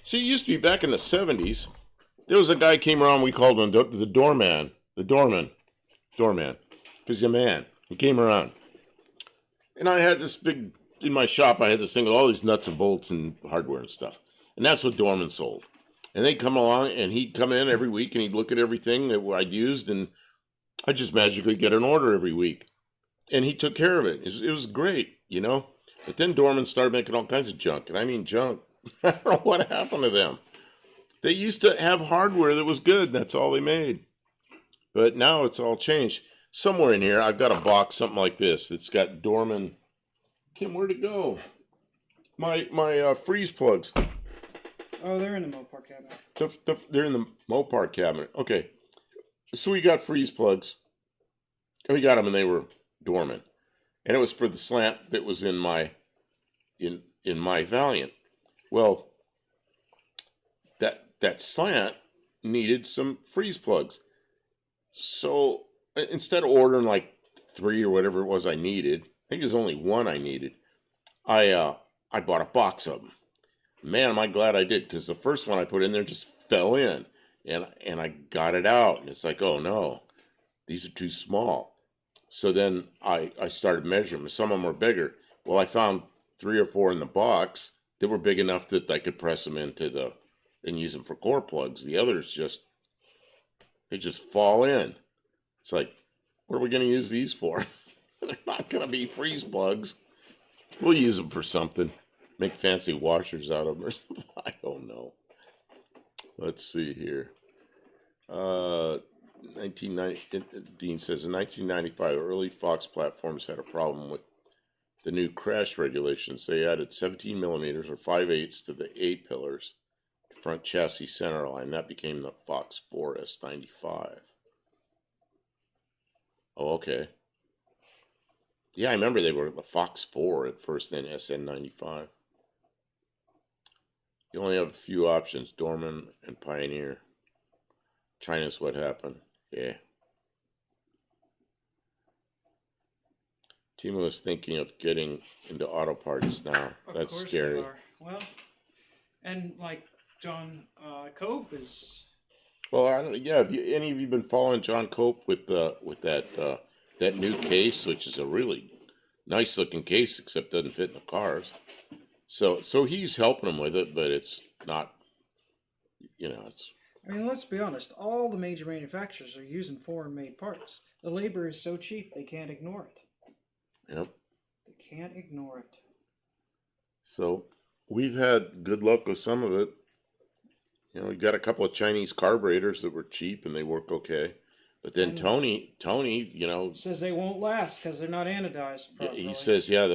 See, it used to be back in the 70s. There was a guy came around, we called him the Doorman. The Doorman. Because he's a man. He came around. And I had this big, in my shop, I had this thing with all these nuts and bolts and hardware and stuff. And that's what Dorman sold. And they'd come along, and he'd come in every week, and he'd look at everything that I'd used, and I'd just magically get an order every week. And he took care of it. It was great, you know. But then Dorman started making all kinds of junk. And I mean junk. I don't know what happened to them. They used to have hardware that was good. That's all they made. But now it's all changed. Somewhere in here, I've got a box, something like this, that's got Dorman. Kim, where'd it go? My freeze plugs. Oh, they're in the Mopar cabinet. They're in the Mopar cabinet. Okay. So we got freeze plugs. And we got them, and they were Dorman. And it was for the slant that was in my Valiant. Well, that slant needed some freeze plugs. So instead of ordering like 3 or whatever it was I needed, I think it was only 1 I needed, I bought a box of them. Man, am I glad I did, because the first one I put in there just fell in, and I got it out, and it's like, oh no, these are too small. So then I started measuring them. Some of them were bigger. Well, I found 3 or 4 in the box that were big enough that I could press them into and use them for core plugs. The others they just fall in. It's like, what are we going to use these for? They're not going to be freeze plugs. We'll use them for something. Make fancy washers out of them or something. I don't know. Let's see here. 1990. Dean says, in 1995, early Fox platforms had a problem with the new crash regulations. They added 17 millimeters or 5/8 to the A-pillars, front chassis center line. That became the Fox 4 S95. Oh, okay. Yeah, I remember they were the Fox 4 at first, then SN95. You only have a few options, Dorman and Pioneer. China's what happened. Yeah. Timo is thinking of getting into auto parts now. That's scary. They are. Well, and like John Cope is. Well, I don't. Yeah, any of you been following John Cope with that new case, which is a really nice looking case, except doesn't fit in the cars. So he's helping them with it, but it's not. It's. I mean, let's be honest. All the major manufacturers are using foreign-made parts. The labor is so cheap they can't ignore it. Yep. They can't ignore it. So we've had good luck with some of it. You know, we got a couple of Chinese carburetors that were cheap and they work okay. But then And Tony, you know, says they won't last because they're not anodized properly. he says, yeah,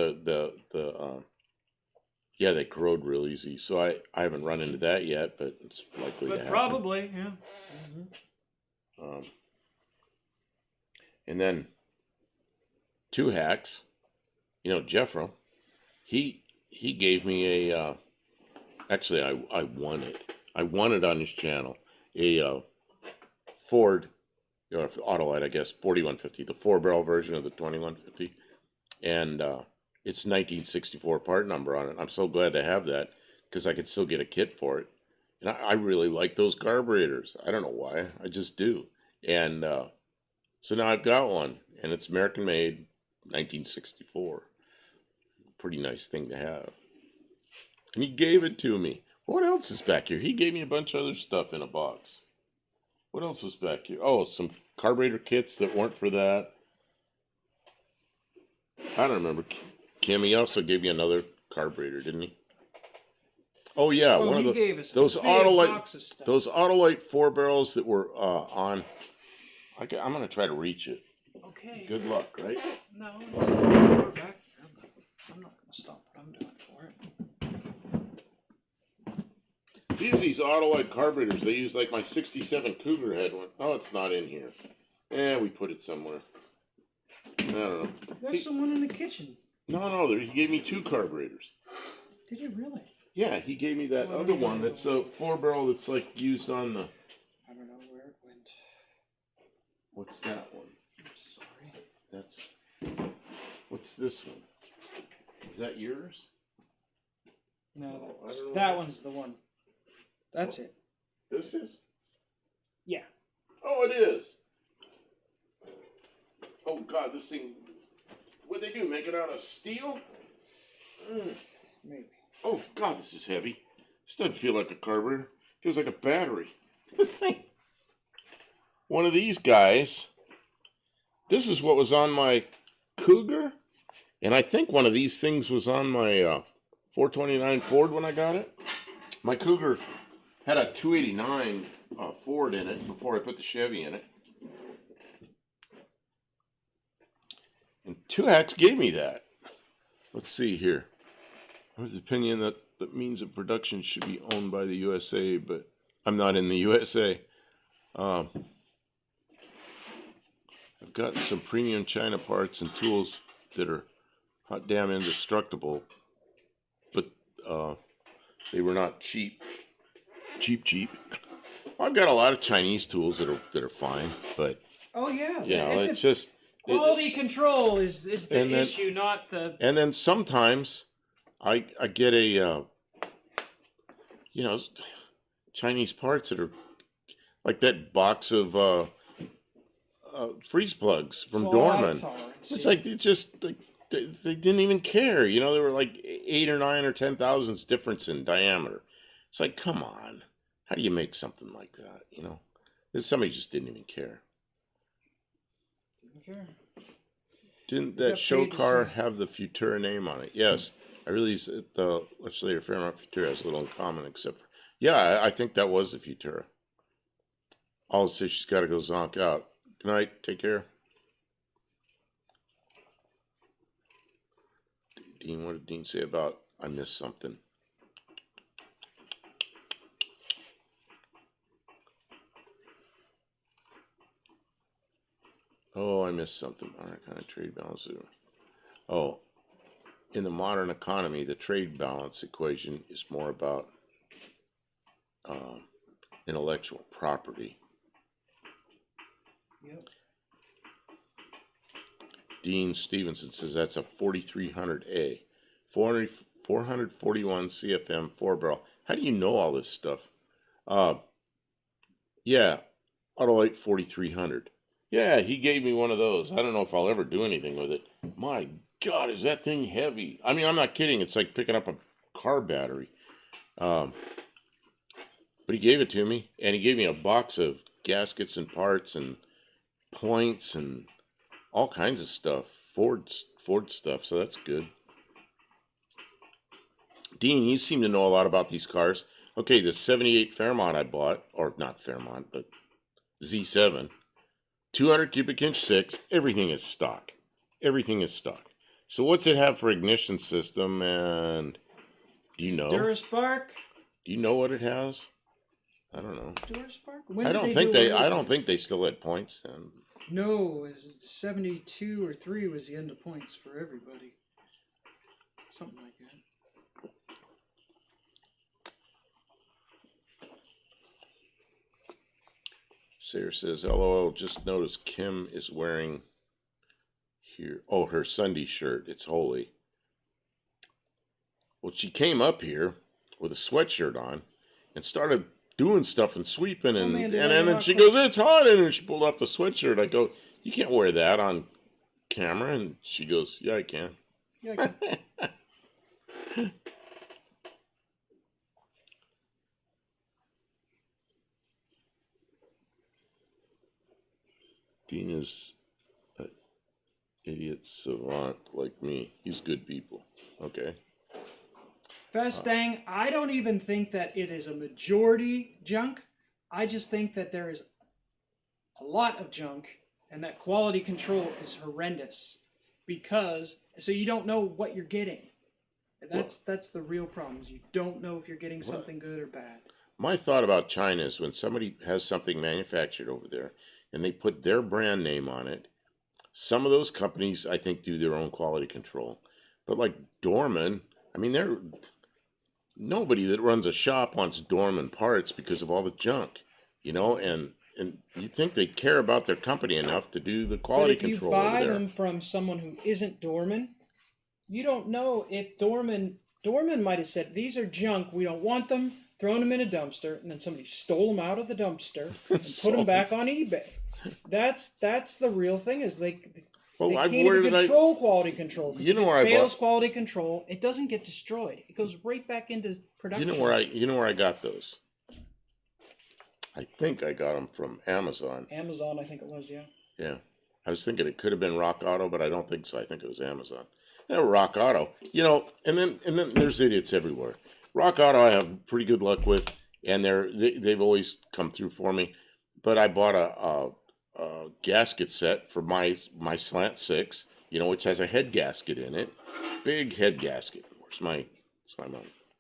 yeah, they corrode real easy. So I haven't run into that yet, but it's likely to happen. Probably, yeah. And then Two Hacks, you know, Jeffro, he gave me a actually I won it. I won it on his channel. A Ford or Autolite, I guess, 4150, the 4-barrel version of the 2150. And it's 1964 part number on it. I'm so glad to have that because I could still get a kit for it. And I really like those carburetors. I don't know why. I just do. And so now I've got one, and it's American made, 1964. Pretty nice thing to have. And he gave it to me. What else is back here? He gave me a bunch of other stuff in a box. What else was back here? Oh, some carburetor kits that weren't for that. I don't remember. Kim, he also gave me another carburetor, didn't he? Oh yeah, Well, one of he gave us those a big Autolite, box of stuff. those Autolite 4-barrels that were on. I'm gonna try to reach it. Okay. Good luck, right? No, it's far back. I'm not going to stop what I'm doing for it. These Autolite carburetors, they use like my 67 Cougar had one. Oh, it's not in here. We put it somewhere. I don't know. There's someone in the kitchen. No, he gave me 2 carburetors. Did you really? Yeah, he gave me that other one that's a 4-barrel that's like used on the... I don't know where it went. What's that one? I'm sorry. That's... What's this one? Is that yours? No, I don't know. that one's the one. That's it. This is? Yeah. Oh, it is. Oh, God, this thing... What'd they do, make it out of steel? Maybe. Oh, God, this is heavy. This doesn't feel like a carburetor. It feels like a battery. This thing... One of these guys... This is what was on my Cougar. And I think one of these things was on my 429 Ford when I got it. My Cougar had a 289 Ford in it before I put the Chevy in it. And Two Hacks gave me that. Let's see here. I have the opinion that means of production should be owned by the USA, but I'm not in the USA. I've got some premium China parts and tools that are hot damn indestructible, but they were not cheap. I've got a lot of Chinese tools that are fine, but Oh yeah. it's just quality control is the issue, not the. And then sometimes I get a Chinese parts that are like that box of freeze plugs from Dorman. It's like they just they didn't even care. You know, they were like 8 or 9 or 10 thousandths difference in diameter. It's like, come on, how do you make something like that? You know, somebody just didn't even care. Didn't that show car have the Futura name on it? Yes, I released the legislator Fairmont Futura has little in common except for I think that was the Futura. I'll say she's got to go zonk out. Good night. Take care. Dean, what did Dean say about I missed something? Oh, I missed something. All right, kind of trade balance. Oh, in the modern economy, the trade balance equation is more about intellectual property. Yep. Dean Stevenson says that's a 4300A, 441 CFM 4-barrel. How do you know all this stuff? Yeah, Autolite 4300. Yeah, he gave me one of those. I don't know if I'll ever do anything with it. My God, is that thing heavy? I mean, I'm not kidding. It's like picking up a car battery. But he gave it to me, and he gave me a box of gaskets and parts and points and all kinds of stuff Ford stuff, so that's good. Dean, you seem to know a lot about these cars. Okay, the 78 Fairmont I bought, or not Fairmont, but Z7, 200 cubic inch 6, everything is stock. Everything is stock. So what's it have for ignition system, and do you know? Duraspark. Do you know what it has? I don't know. Duraspark? When I did don't they think do they. away I with don't it? think they still had points then. No, it was 72 or 3 was the end of points for everybody. Something like that. Sarah says, "LOL. Just noticed Kim is wearing here. Oh, her Sunday shirt. It's holy. Well, she came up here with a sweatshirt on and started doing stuff and sweeping Oh, and man, and, did I and then not she call- goes, "It's hot in here." And she pulled off the sweatshirt. I go, "You can't wear that on camera." And she goes, "Yeah, I can." Yeah, I can- Dean is an idiot savant like me. He's good people. Okay. Fastang, I don't even think that it is a majority junk. I just think that there is a lot of junk and that quality control is horrendous because so you don't know what you're getting. That's the real problem. Is you don't know if you're getting something good or bad. My thought about China is when somebody has something manufactured over there and they put their brand name on it, some of those companies I think do their own quality control. But like Dorman, I mean, nobody that runs a shop wants Dorman parts because of all the junk, and you think they care about their company enough to do the But quality if you control buy over there. them from someone who isn't Dorman, you don't know if Dorman might have said these are junk, we don't want them, thrown them in a dumpster, and then somebody stole them out of the dumpster and put them back on eBay. That's the real thing. Is they Well, can't even control quality control. 'Cause You know if where it I fails bought- quality control, it doesn't get destroyed. It goes right back into production. You know where I got those? I think I got them from Amazon. Amazon, I think it was, yeah. Yeah. I was thinking it could have been Rock Auto, but I don't think so. I think it was Amazon. Yeah, Rock Auto. And then there's idiots everywhere. Rock Auto I have pretty good luck with, and they've always come through for me. But I bought a gasket set for my Slant 6, which has a head gasket in it. Big head gasket. Where's my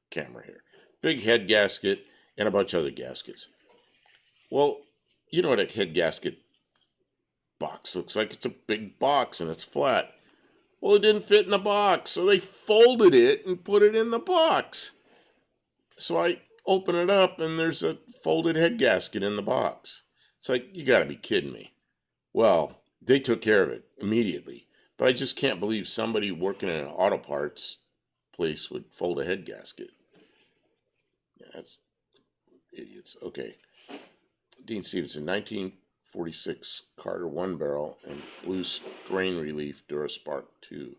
camera here? Big head gasket and a bunch of other gaskets. Well, you know what a head gasket box looks like. It's a big box and it's flat. Well, it didn't fit in the box, so they folded it and put it in the box. So I open it up and there's a folded head gasket in the box. It's like, you gotta be kidding me. Well, they took care of it immediately. But I just can't believe somebody working in an auto parts place would fold a head gasket. Yeah, that's idiots. Okay. Dean Stevenson, 1946 Carter 1 barrel and blue strain relief Duraspark 2.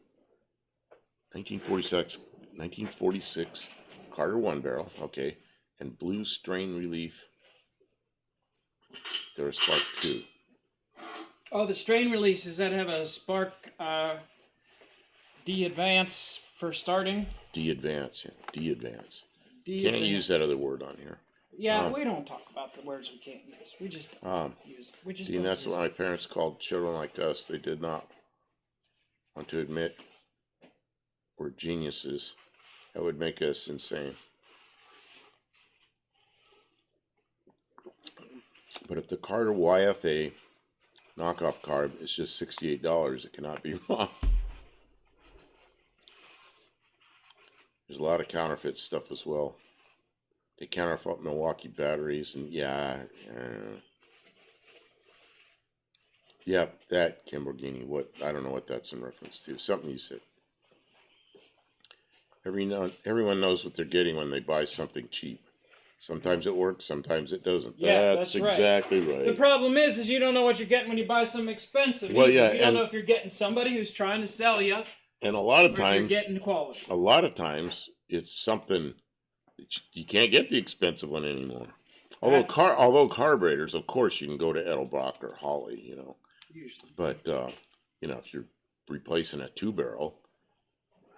1946 Carter 1 barrel, okay, and blue strain relief Duraspark 2. Oh, the strain releases that have a Spark D Advance for starting. D-Advance, yeah, D-Advance. D Can't Advance. use that other word on here. Yeah, we don't talk about the words we can't use. We just use. We just. Dean, don't that's use what my parents called children like us. They did not want to admit we're geniuses. That would make us insane. But if the Carter YFA knockoff carb is just $68, it cannot be wrong. There's a lot of counterfeit stuff as well. They counterfeit Milwaukee batteries, and yeah, that Lamborghini. What, I don't know what that's in reference to. Something you said. Everyone knows what they're getting when they buy something cheap. Sometimes it works, sometimes it doesn't. Yeah, that's right. exactly right. The problem is you don't know what you're getting when you buy something expensive. Well, yeah, you don't and- know if you're getting somebody who's trying to sell you, And a lot of or if you're times, getting quality. it's something that you can't get the expensive one anymore. Although carburetors, of course, you can go to Edelbrock or Holly, Usually. But if you're replacing a 2-barrel.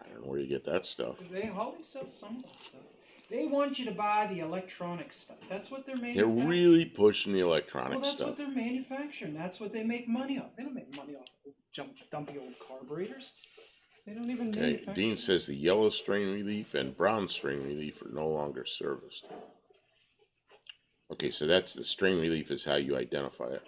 I don't know where you get that stuff. They always sell some of that stuff. They want you to buy the electronic stuff. That's what they're They're manufacturing. really pushing the electronic Well, that's stuff. what they're manufacturing. That's what they make money off. They don't make money off dumpy old carburetors. They don't even Okay, manufacture. Dean says the yellow strain relief and brown strain relief are no longer serviced. Okay, so that's the strain relief is how you identify it.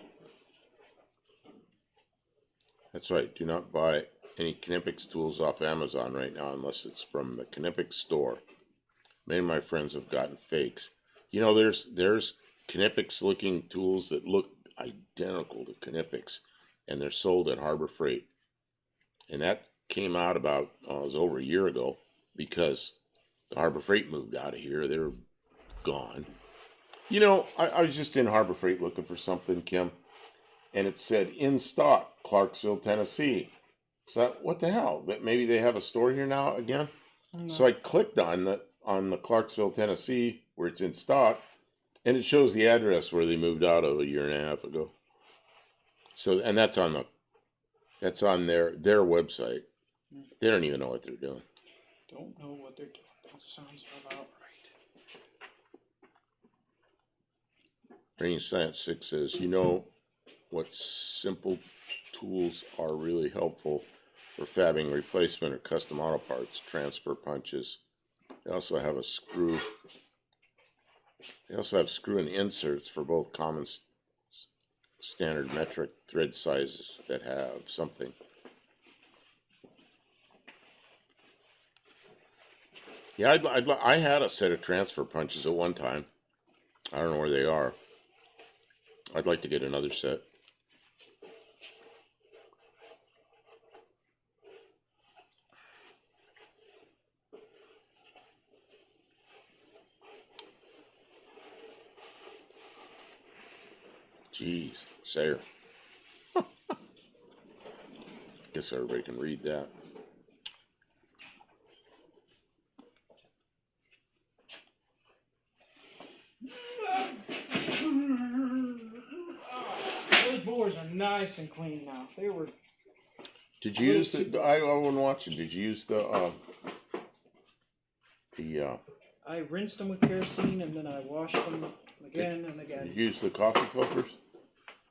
That's right. Do not buy any Knipex tools off Amazon right now unless it's from the Knipex store. Many of my friends have gotten fakes. You know, there's Knipex looking tools that look identical to Knipex, and they're sold at Harbor Freight. And that came out about, it was over a year ago, because the Harbor Freight moved out of here. They're gone. You know, I was just in Harbor Freight looking for something, Kim, and it said in stock, Clarksville, Tennessee. So what the hell? That maybe they have a store here now again? No. So I clicked on the Clarksville, Tennessee, where it's in stock, and it shows the address where they moved out of a year and a half ago. So, and that's on their website. They don't even know what they're doing. Don't know what they're doing. That sounds about right. Rain Science 6 says, you know what simple tools are really helpful for fabbing replacement or custom auto parts, transfer punches. They also have screw and inserts for both common standard metric thread sizes that have something. Yeah, I had a set of transfer punches at one time. I don't know where they are. I'd like to get another set. Jeez, Sayer. Guess everybody can read that. Those boards are nice and clean now. They were. Did you use the? I wasn't watching. Did you use the? I rinsed them with kerosene and then I washed them again and again. Did you use the coffee filters?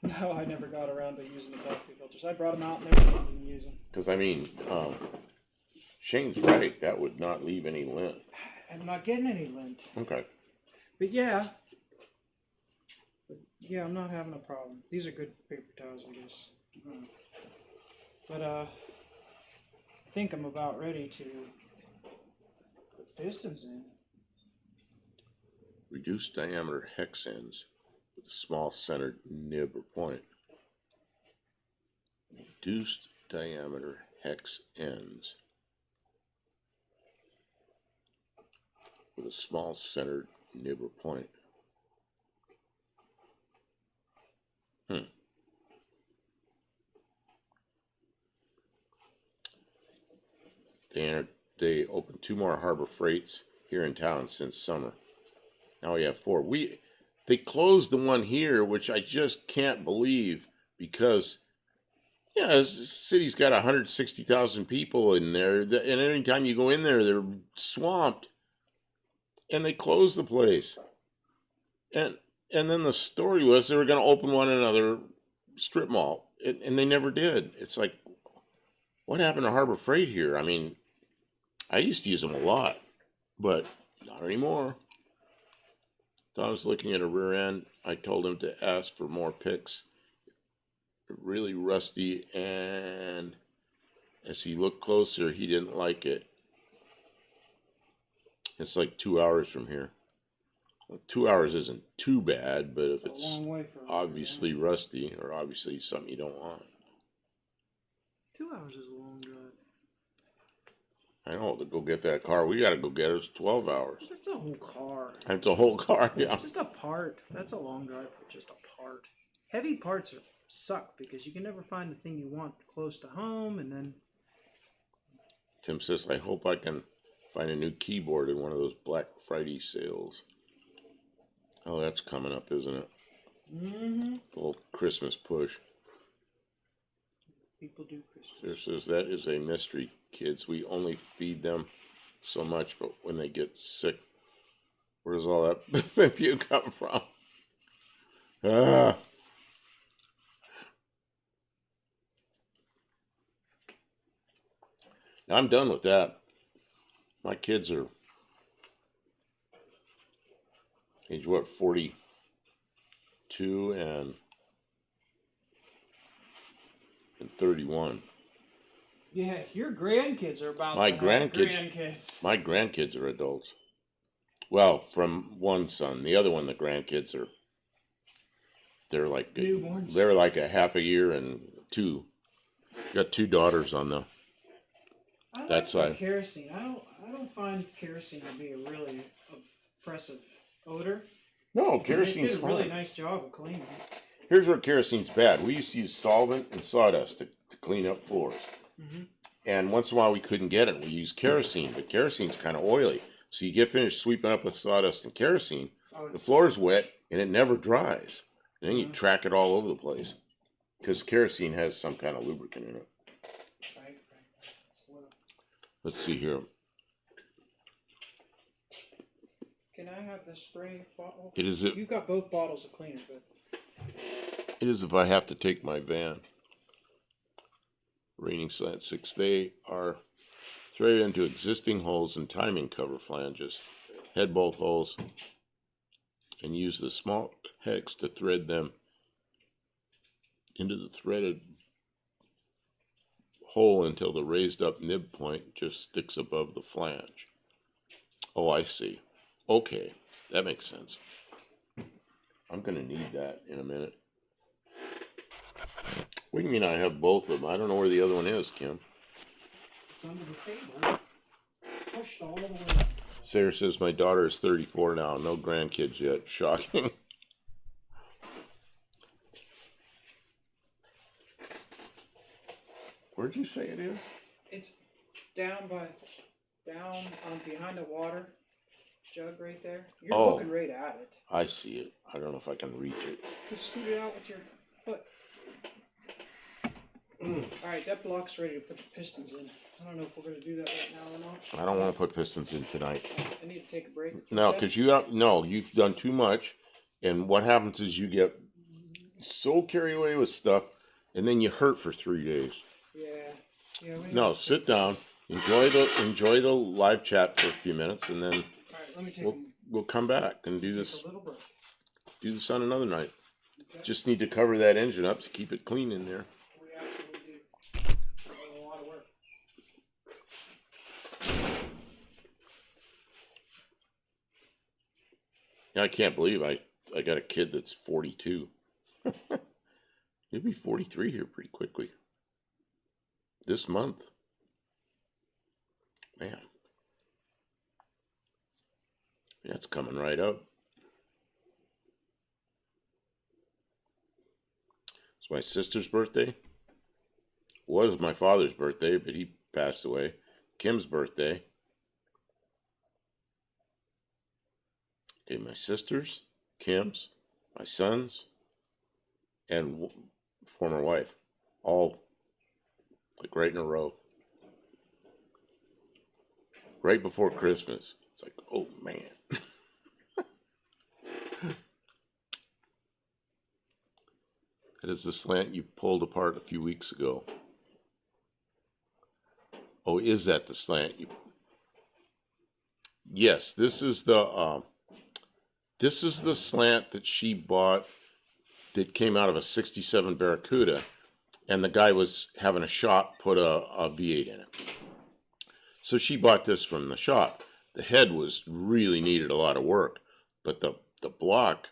No, I never got around to using the coffee filters. I brought them out and never didn't use them. Because I mean, Shane's right. That would not leave any lint. I'm not getting any lint. Okay. But yeah. I'm not having a problem. These are good paper towels, I guess. But I think I'm about ready to put pistons in. Reduced diameter hex ends with a small centered nib or point. Reduced diameter hex ends with a small centered nib or point. They opened 2 more Harbor Freights here in town since summer. Now we have 4. They closed the one here, which I just can't believe because, this city's got 160,000 people in there, and anytime you go in there, they're swamped, and they closed the place. And then the story was they were going to open one in another strip mall, and they never did. It's like, what happened to Harbor Freight here? I mean, I used to use them a lot, but not anymore. I was looking at a rear end. I told him to ask for more picks. Really rusty, and as he looked closer, he didn't like it. It's like 2 hours from here. Well, 2 hours isn't too bad, but if it's obviously rusty or obviously something you don't want. 2 hours is a long drive. I know, to go get that car, we got to go get it. It's 12 hours. That's a whole car. That's a whole car, yeah. Just a part. That's a long drive for just a part. Heavy parts suck because you can never find the thing you want close to home, and then... Tim says, I hope I can find a new keyboard in one of those Black Friday sales. Oh, that's coming up, isn't it? Mm-hmm. A little Christmas push. People do Christmas. There says that is a mystery, kids. We only feed them so much, but when they get sick, where does all that puke come from? Ah. I'm done with that. My kids are age what, 42 and 31. Yeah, your grandkids are about My to have grandkids- grandkids. My grandkids are adults. Well, from one son. The other one, the grandkids are, they're like Newborns. they're like a half a year and two. Got two daughters on the I like that side. kerosene. I don't find kerosene to be a really oppressive odor. No, They kerosene's did a really fine. nice job of cleaning it. Here's where kerosene's bad. We used to use solvent and sawdust to clean up floors. Mm-hmm. And once in a while we couldn't get it. We used kerosene, but kerosene's kind of oily. So you get finished sweeping up with sawdust and kerosene, the floor's wet and it never dries. And then you track it all over the place because kerosene has some kind of lubricant in it. Right. Let's see here. Can I have the spray bottle? It is You've got both bottles of cleaner, but It is if I have to take my van. Raining slant 6. They are threaded into existing holes and timing cover flanges. Head bolt holes and use the small hex to thread them into the threaded hole until the raised up nib point just sticks above the flange. Oh, I see. Okay, that makes sense. I'm going to need that in a minute. What do you mean I have both of them? I don't know where the other one is, Kim. it's under the table. Pushed all the way up. Sarah says my daughter is 34 now. No grandkids yet. Shocking. Where'd you say it is? It's down behind the water jug right there. You're Oh. looking right at it. I see it. I don't know if I can reach it. Just scoot it out with your foot. Alright, that block's ready to put the pistons in. I don't know if we're going to do that right now or not. I don't want to put pistons in tonight. I need to take a break. No, What's that? because you've done too much, and what happens is you get so carried away with stuff, and then you hurt for 3 days. Yeah. No, sit down, enjoy the live chat for a few minutes, and then Alright, let me take we'll come back and do a this little break. on another night. Okay. Just need to cover that engine up to keep it clean in there. We absolutely do. That was a lot of work. I can't believe I got a kid that's 42. He'll be 43 here pretty quickly. This month. Man. Yeah, it's coming right up. It's my sister's birthday. Was my father's birthday, but he passed away. Kim's birthday. Okay, my sister's, Kim's, my son's, and former wife. All like right in a row. Right before Christmas. It's like, oh man. That is the slant you pulled apart a few weeks ago. Oh, is that the slant you? Yes, this is the slant that she bought that came out of a 67 Barracuda, and the guy was having a shop put a V8 in it. So she bought this from the shop. The head was really needed a lot of work, but the block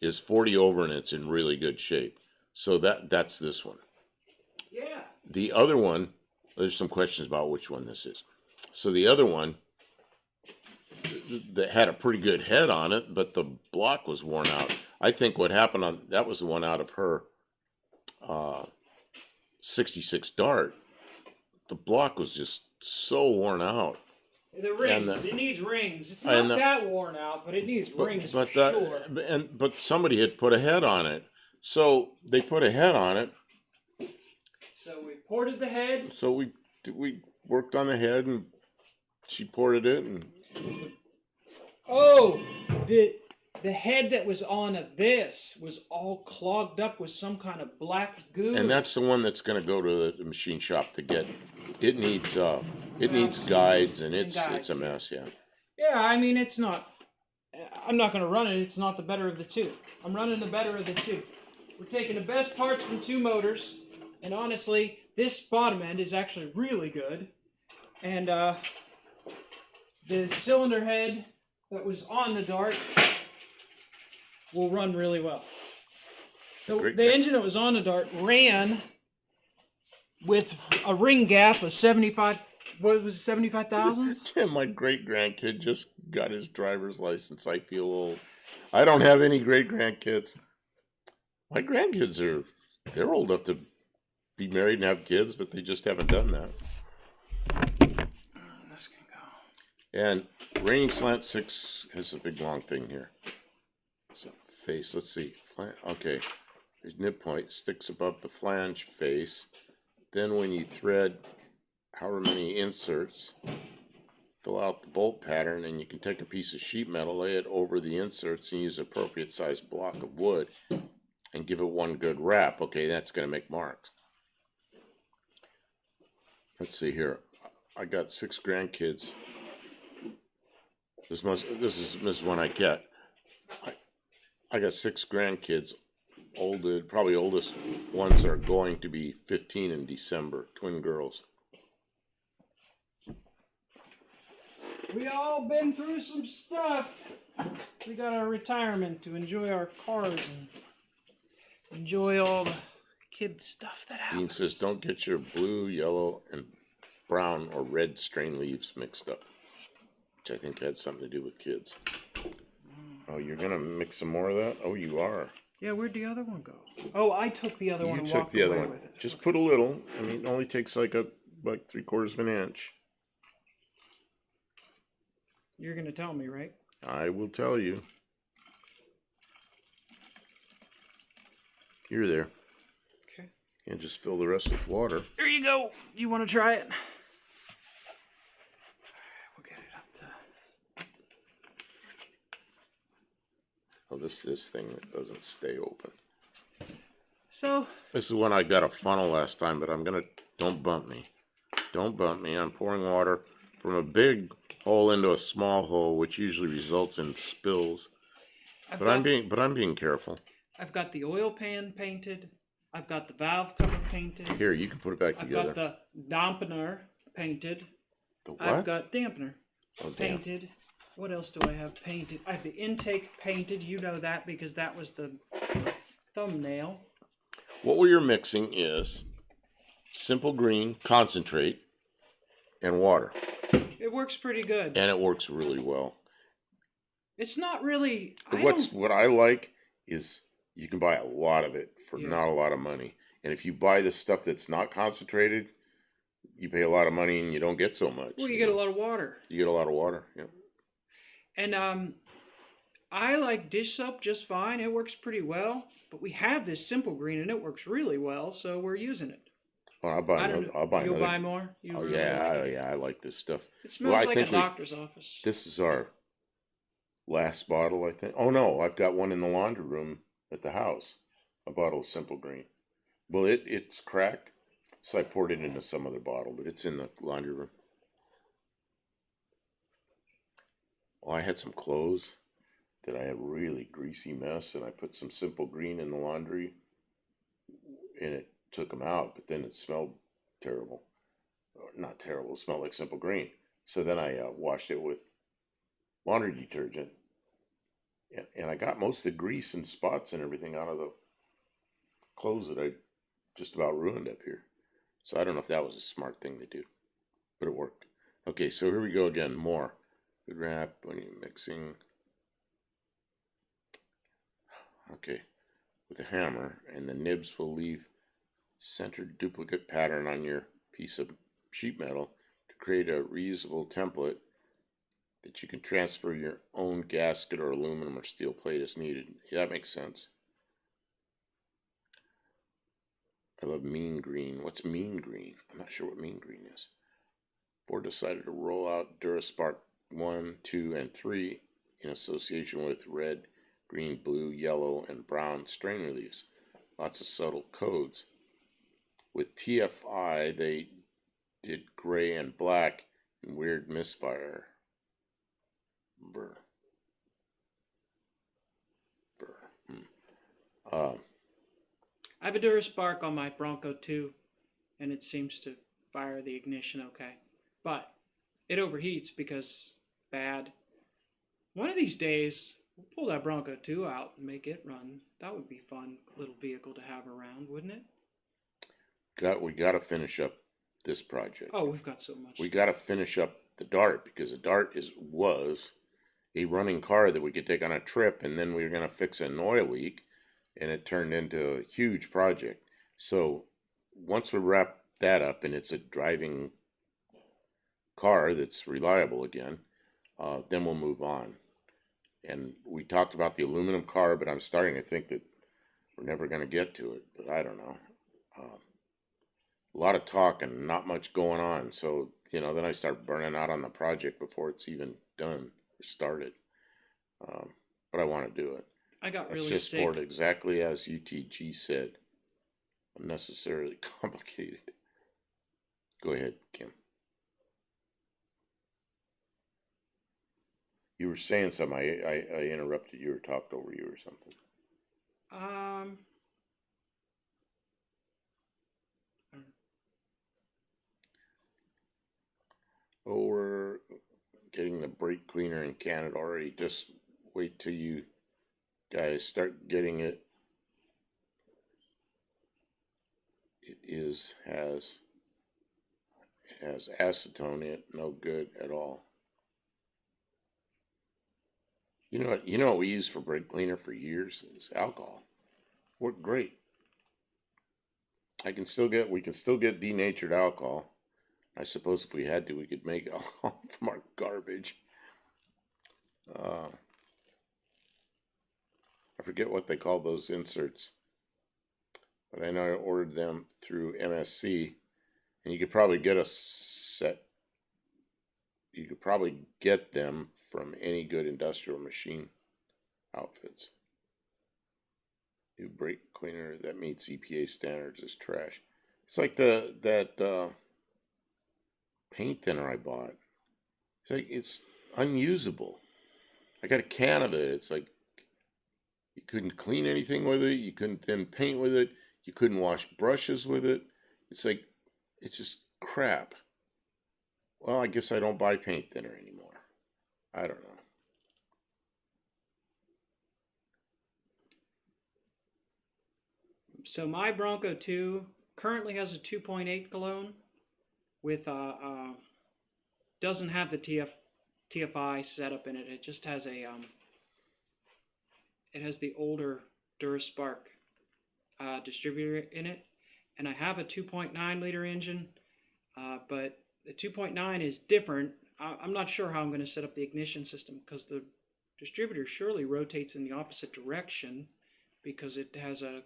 is 40 over and it's in really good shape. So that's this one. Yeah. The other one, there's some questions about which one this is. So the other one that had a pretty good head on it, but the block was worn out. I think what happened on that was the one out of her 66 Dart. The block was just so worn out. The rings. It needs rings. It's not that worn out, but it needs rings for sure. But somebody had put a head on it. So they put a head on it. So we ported the head. So we worked on the head, and she ported it, and Oh, the head that was on this was all clogged up with some kind of black goo. and that's the one that's going to go to the machine shop to get. It needs guides, and it's a mess. Yeah. Yeah, I mean it's not. I'm not going to run it. It's not the better of the two. I'm running the better of the two. We're taking the best parts from two motors, and honestly, this bottom end is actually really good. And the cylinder head that was on the Dart will run really well. The engine that was on the Dart ran with a ring gap of 75. What was it, 75 thousandths? My great grandkid just got his driver's license. I feel old. I don't have any great grandkids. My grandkids they're old enough to be married and have kids, but they just haven't done that. This can go. And Raining Slant 6 has a big long thing here. So face, let's see. Okay, there's nib point, sticks above the flange face. Then when you thread however many inserts, fill out the bolt pattern, and you can take a piece of sheet metal, lay it over the inserts, and use an appropriate sized block of wood and give it one good wrap. Okay, that's going to make marks. Let's see here. I got 6 grandkids. This is one I get. I got 6 grandkids. Probably oldest ones are going to be 15 in December. Twin girls. We all been through some stuff. We got our retirement to enjoy our cars and enjoy all the kid stuff that happens. Dean says, don't get your blue, yellow, and brown or red strain leaves mixed up, which I think had something to do with kids. Oh, you're going to mix some more of that? Oh, you are. Yeah, where'd the other one go? Oh, I took the other one and You took walked the other away one. with it. Just put a little. I mean, it only takes like 3/4 of an inch. You're going to tell me, right? I will tell you. You're there. Okay. And just fill the rest with water. There you go. You want to try it? We'll get it up to... Oh, this thing that doesn't stay open. So... This is when I got a funnel last time, but don't bump me. Don't bump me. I'm pouring water from a big hole into a small hole, which usually results in spills. I'm being careful. I've got the oil pan painted. I've got the valve cover painted. Here, you can put it back together. I've got the dampener painted. The what? I've got dampener damn. painted. What else do I have painted? I have the intake painted. You know that because that was the thumbnail. What you're mixing is simple green, concentrate, and water. It works pretty good. And it works really well. It's not really... What I like is you can buy a lot of it for not a lot of money. And if you buy the stuff that's not concentrated, you pay a lot of money and you don't get so much. Well, you get a lot of water. You get a lot of water, yeah. And I like dish soap just fine. It works pretty well. But we have this simple green and it works really well, so we're using it. Well, I'll buy You'll buy more? I like this stuff. It smells like a doctor's office. This is our last bottle, I think. Oh, no, I've got one in the laundry room at the house. A bottle of Simple Green. Well, it's cracked, so I poured it into some other bottle, but it's in the laundry room. Well, I had some clothes that I had a really greasy mess, and I put some Simple Green in the laundry, and it took them out, but then it smelled terrible. Not terrible, it smelled like Simple Green. So then I washed it with laundry detergent, and I got most of the grease and spots and everything out of the clothes that I just about ruined up here. So I don't know if that was a smart thing to do, but it worked. Okay, so here we go again, more. Good wrap when you're mixing. Okay, with a hammer, and the nibs will leave centered duplicate pattern on your piece of sheet metal to create a reusable template that you can transfer your own gasket or aluminum or steel plate as needed. Yeah, that makes sense. I love mean green. What's mean green? I'm not sure what mean green is. Ford decided to roll out DuraSpark 1, 2, and 3 in association with red, green, blue, yellow, and brown strain reliefs. Lots of subtle codes. With TFI, they did gray and black and weird misfire. Ver. I have a DuraSpark on my Bronco too, and it seems to fire the ignition okay. But it overheats because bad. One of these days, we'll pull that Bronco 2 out and make it run. That would be a fun little vehicle to have around, wouldn't it? We got to finish up this project. Oh, we've got so much. We got to finish up the Dart, because the Dart was a running car that we could take on a trip, and then we were going to fix an oil leak, and it turned into a huge project. So once we wrap that up and it's a driving car that's reliable again, then we'll move on. And we talked about the aluminum car, but I'm starting to think that we're never going to get to it. But I don't know. A lot of talk and not much going on. So, then I start burning out on the project before it's even done or started. But I want to do it. I got really It's just sick. Ford, exactly as UTG said. Unnecessarily complicated. Go ahead, Kim. You were saying something. I interrupted you or talked over you or something. Oh, we're getting the brake cleaner in Canada already. Just wait till you guys start getting it. It has acetone in it. No good at all. You know what we used for brake cleaner for years is alcohol. Worked great. We can still get denatured alcohol. I suppose if we had to, we could make alcohol from our garbage. I forget what they call those inserts, but I know I ordered them through MSC, and you could probably get a set. You could probably get them from any good industrial machine outfits. New brake cleaner that meets EPA standards is trash. It's like that paint thinner I bought. It's unusable. I got a can of it. It's like you couldn't clean anything with it. You couldn't thin paint with it. You couldn't wash brushes with it. It's just crap. Well, I guess I don't buy paint thinner anymore. I don't know. So my Bronco 2 currently has a 2.8 cologne with doesn't have the TFI setup in it. It just has it has the older DuraSpark distributor in it, and I have a 2.9 liter engine, but the 2.9 is different. I'm not sure how I'm going to set up the ignition system because the distributor surely rotates in the opposite direction because it has a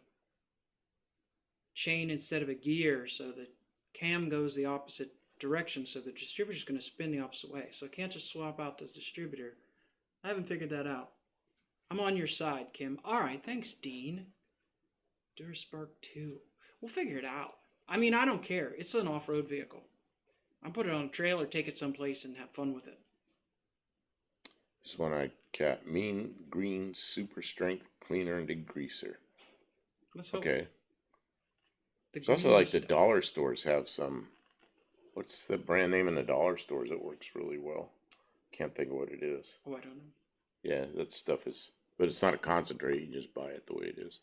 chain instead of a gear, so the cam goes the opposite direction, so the distributor is going to spin the opposite way. So I can't just swap out the distributor. I haven't figured that out. I'm on your side, Kim. All right, thanks, Dean. DuraSpark 2. We'll figure it out. I mean, I don't care. It's an off-road vehicle. I'll put it on a trailer, take it someplace, and have fun with it. This one I got mean green super strength cleaner and degreaser. Let's hope. Okay. It's also like the dollar stores have some. What's the brand name in the dollar stores that works really well? Can't think of what it is. Oh, I don't know. Yeah, that stuff is, but it's not a concentrate. You just buy it the way it is.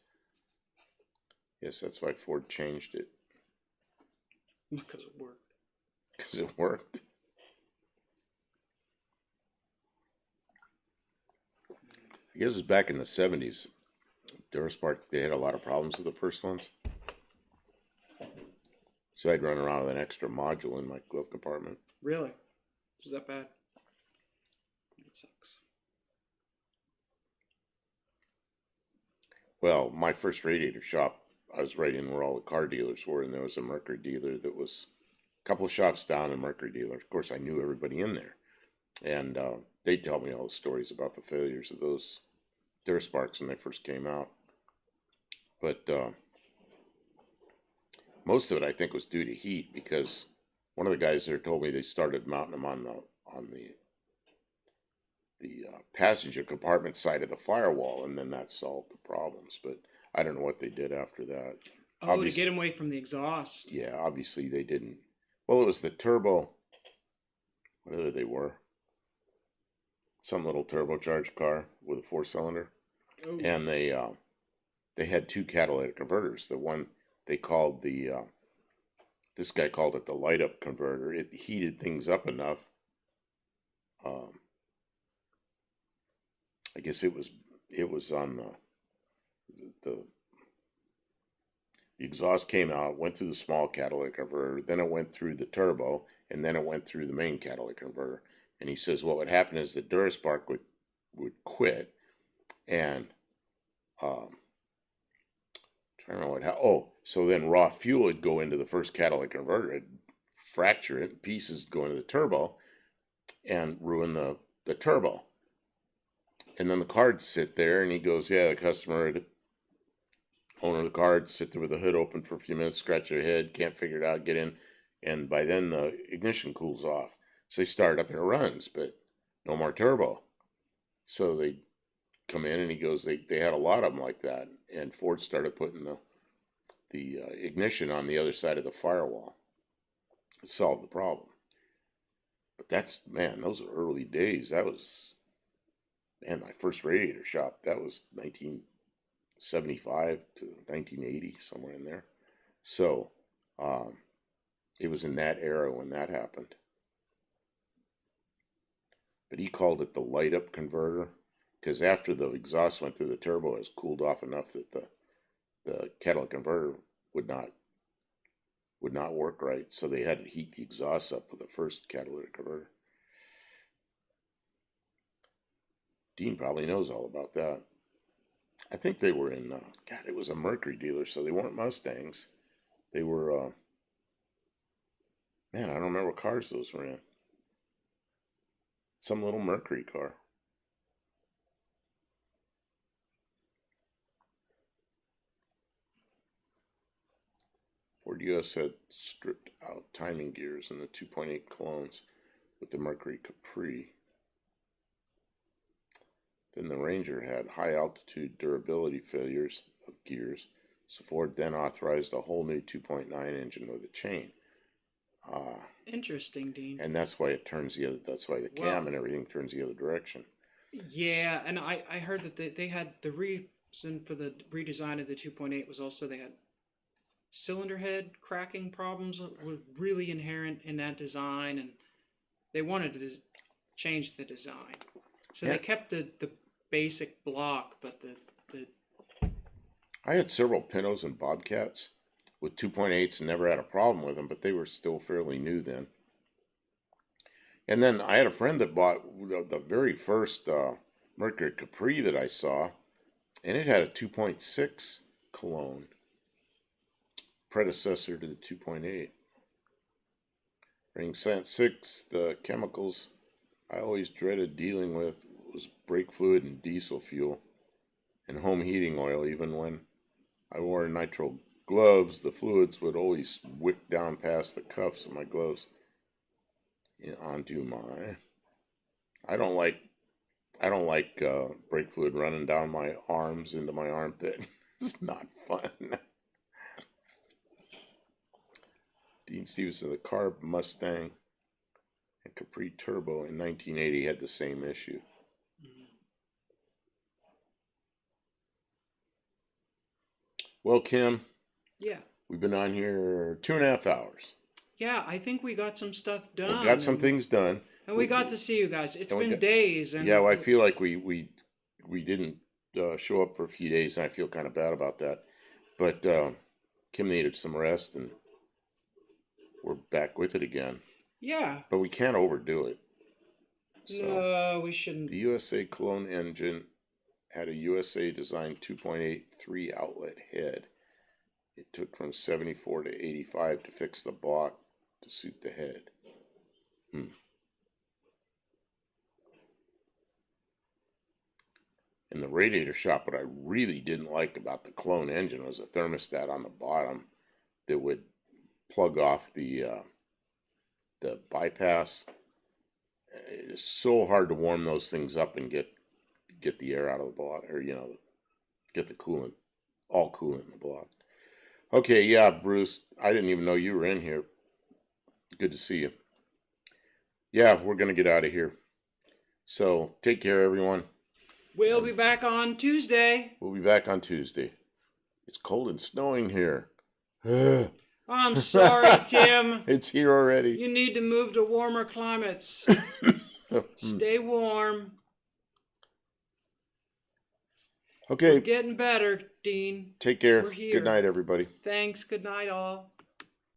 Yes, that's why Ford changed it. Because it worked. Because it worked. I guess it's back in the 70s. DuraSpark, they had a lot of problems with the first ones. So I'd run around with an extra module in my glove compartment. Really? Is that bad? That sucks. Well, my first radiator shop I was right in where all the car dealers were, and there was a Mercury dealer that was a couple of shops down, a Mercury dealer. Of course, I knew everybody in there, and they'd tell me all the stories about the failures of those Dursparks when they first came out. But most of it, I think, was due to heat, because one of the guys there told me they started mounting them on the passenger compartment side of the firewall, and then that solved the problems. But I don't know what they did after that. Oh, to get him away from the exhaust. Yeah, obviously they didn't. Well, it was the turbo, whatever they were. Some little turbocharged car with a 4-cylinder. Oh. And they had 2 catalytic converters. The one they called this guy called it the light up converter. It heated things up enough. I guess it was on the exhaust came out, went through the small catalytic converter, then it went through the turbo, and then it went through the main catalytic converter. And he says what would happen is the Duraspark would quit, and trying to remember so then raw fuel would go into the first catalytic converter, it'd fracture it, pieces go into the turbo, and ruin the turbo. And then the car'd sit there, and he goes, yeah, the customer, owner of the car, sit there with the hood open for a few minutes, scratch their head, can't figure it out, get in, and by then the ignition cools off. So they start up and it runs, but no more turbo. So they come in, and he goes, they had a lot of them like that, and Ford started putting the ignition on the other side of the firewall. It solved the problem. But those are early days. That was, my first radiator shop. That was 1975 to 1980, somewhere in there. So it was in that era when that happened. But he called it the light up converter, because after the exhaust went through the turbo, it was cooled off enough that the catalytic converter would not work right. So they had to heat the exhaust up with the first catalytic converter. Dean probably knows all about that. I think they were in, it was a Mercury dealer, so they weren't Mustangs. They were, I don't remember what cars those were in. Some little Mercury car. Ford US had stripped out timing gears in the 2.8 clones with the Mercury Capri. Then the Ranger had high altitude durability failures of gears, so Ford then authorized a whole new 2.9 engine with a chain. Interesting, Dean. And that's why it turns the other. That's why the cam and everything turns the other direction. Yeah, and I heard that they had the reason for the redesign of the 2.8 was also they had cylinder head cracking problems that were really inherent in that design, and they wanted to change the design. So they kept the basic block, but the I had several Pintos and Bobcats with 2.8s and never had a problem with them, but they were still fairly new then. And then I had a friend that bought the very first Mercury Capri that I saw, and it had a 2.6 cologne, predecessor to the 2.8. Ring Scent 6, the chemicals I always dreaded dealing with was brake fluid and diesel fuel and home heating oil. Even when I wore nitrile gloves, the fluids would always wick down past the cuffs of my gloves onto my. I don't like brake fluid running down my arms into my armpit. It's not fun. Dean Stevenson, the Carb Mustang and Capri Turbo in 1980 had the same issue. Well, Kim. Yeah. We've been on here 2.5 hours. Yeah, I think we got some stuff done. We got some things done. And we got to see you guys. It's been days. And yeah, well, I feel like we didn't show up for a few days, and I feel kind of bad about that. But Kim needed some rest, and we're back with it again. Yeah. But we can't overdo it. So, no, we shouldn't. The USA Cologne engine had a USA designed 2.8 3 outlet head. It took from 74 to 85 to fix the block to suit the head. In the radiator shop, what I really didn't like about the clone engine was a thermostat on the bottom that would plug off the bypass. It's so hard to warm those things up and get the air out of the block, or get the coolant, all coolant in the block. Okay, yeah, Bruce, I didn't even know you were in here. Good to see you. Yeah, we're gonna get out of here. So take care, everyone. We'll be back on Tuesday. We'll be back on Tuesday. It's cold and snowing here. I'm sorry, Tim. It's here already. You need to move to warmer climates. Stay warm. Okay. We're getting better, Dean. Take care. We're here. Good night, everybody. Thanks. Good night, all.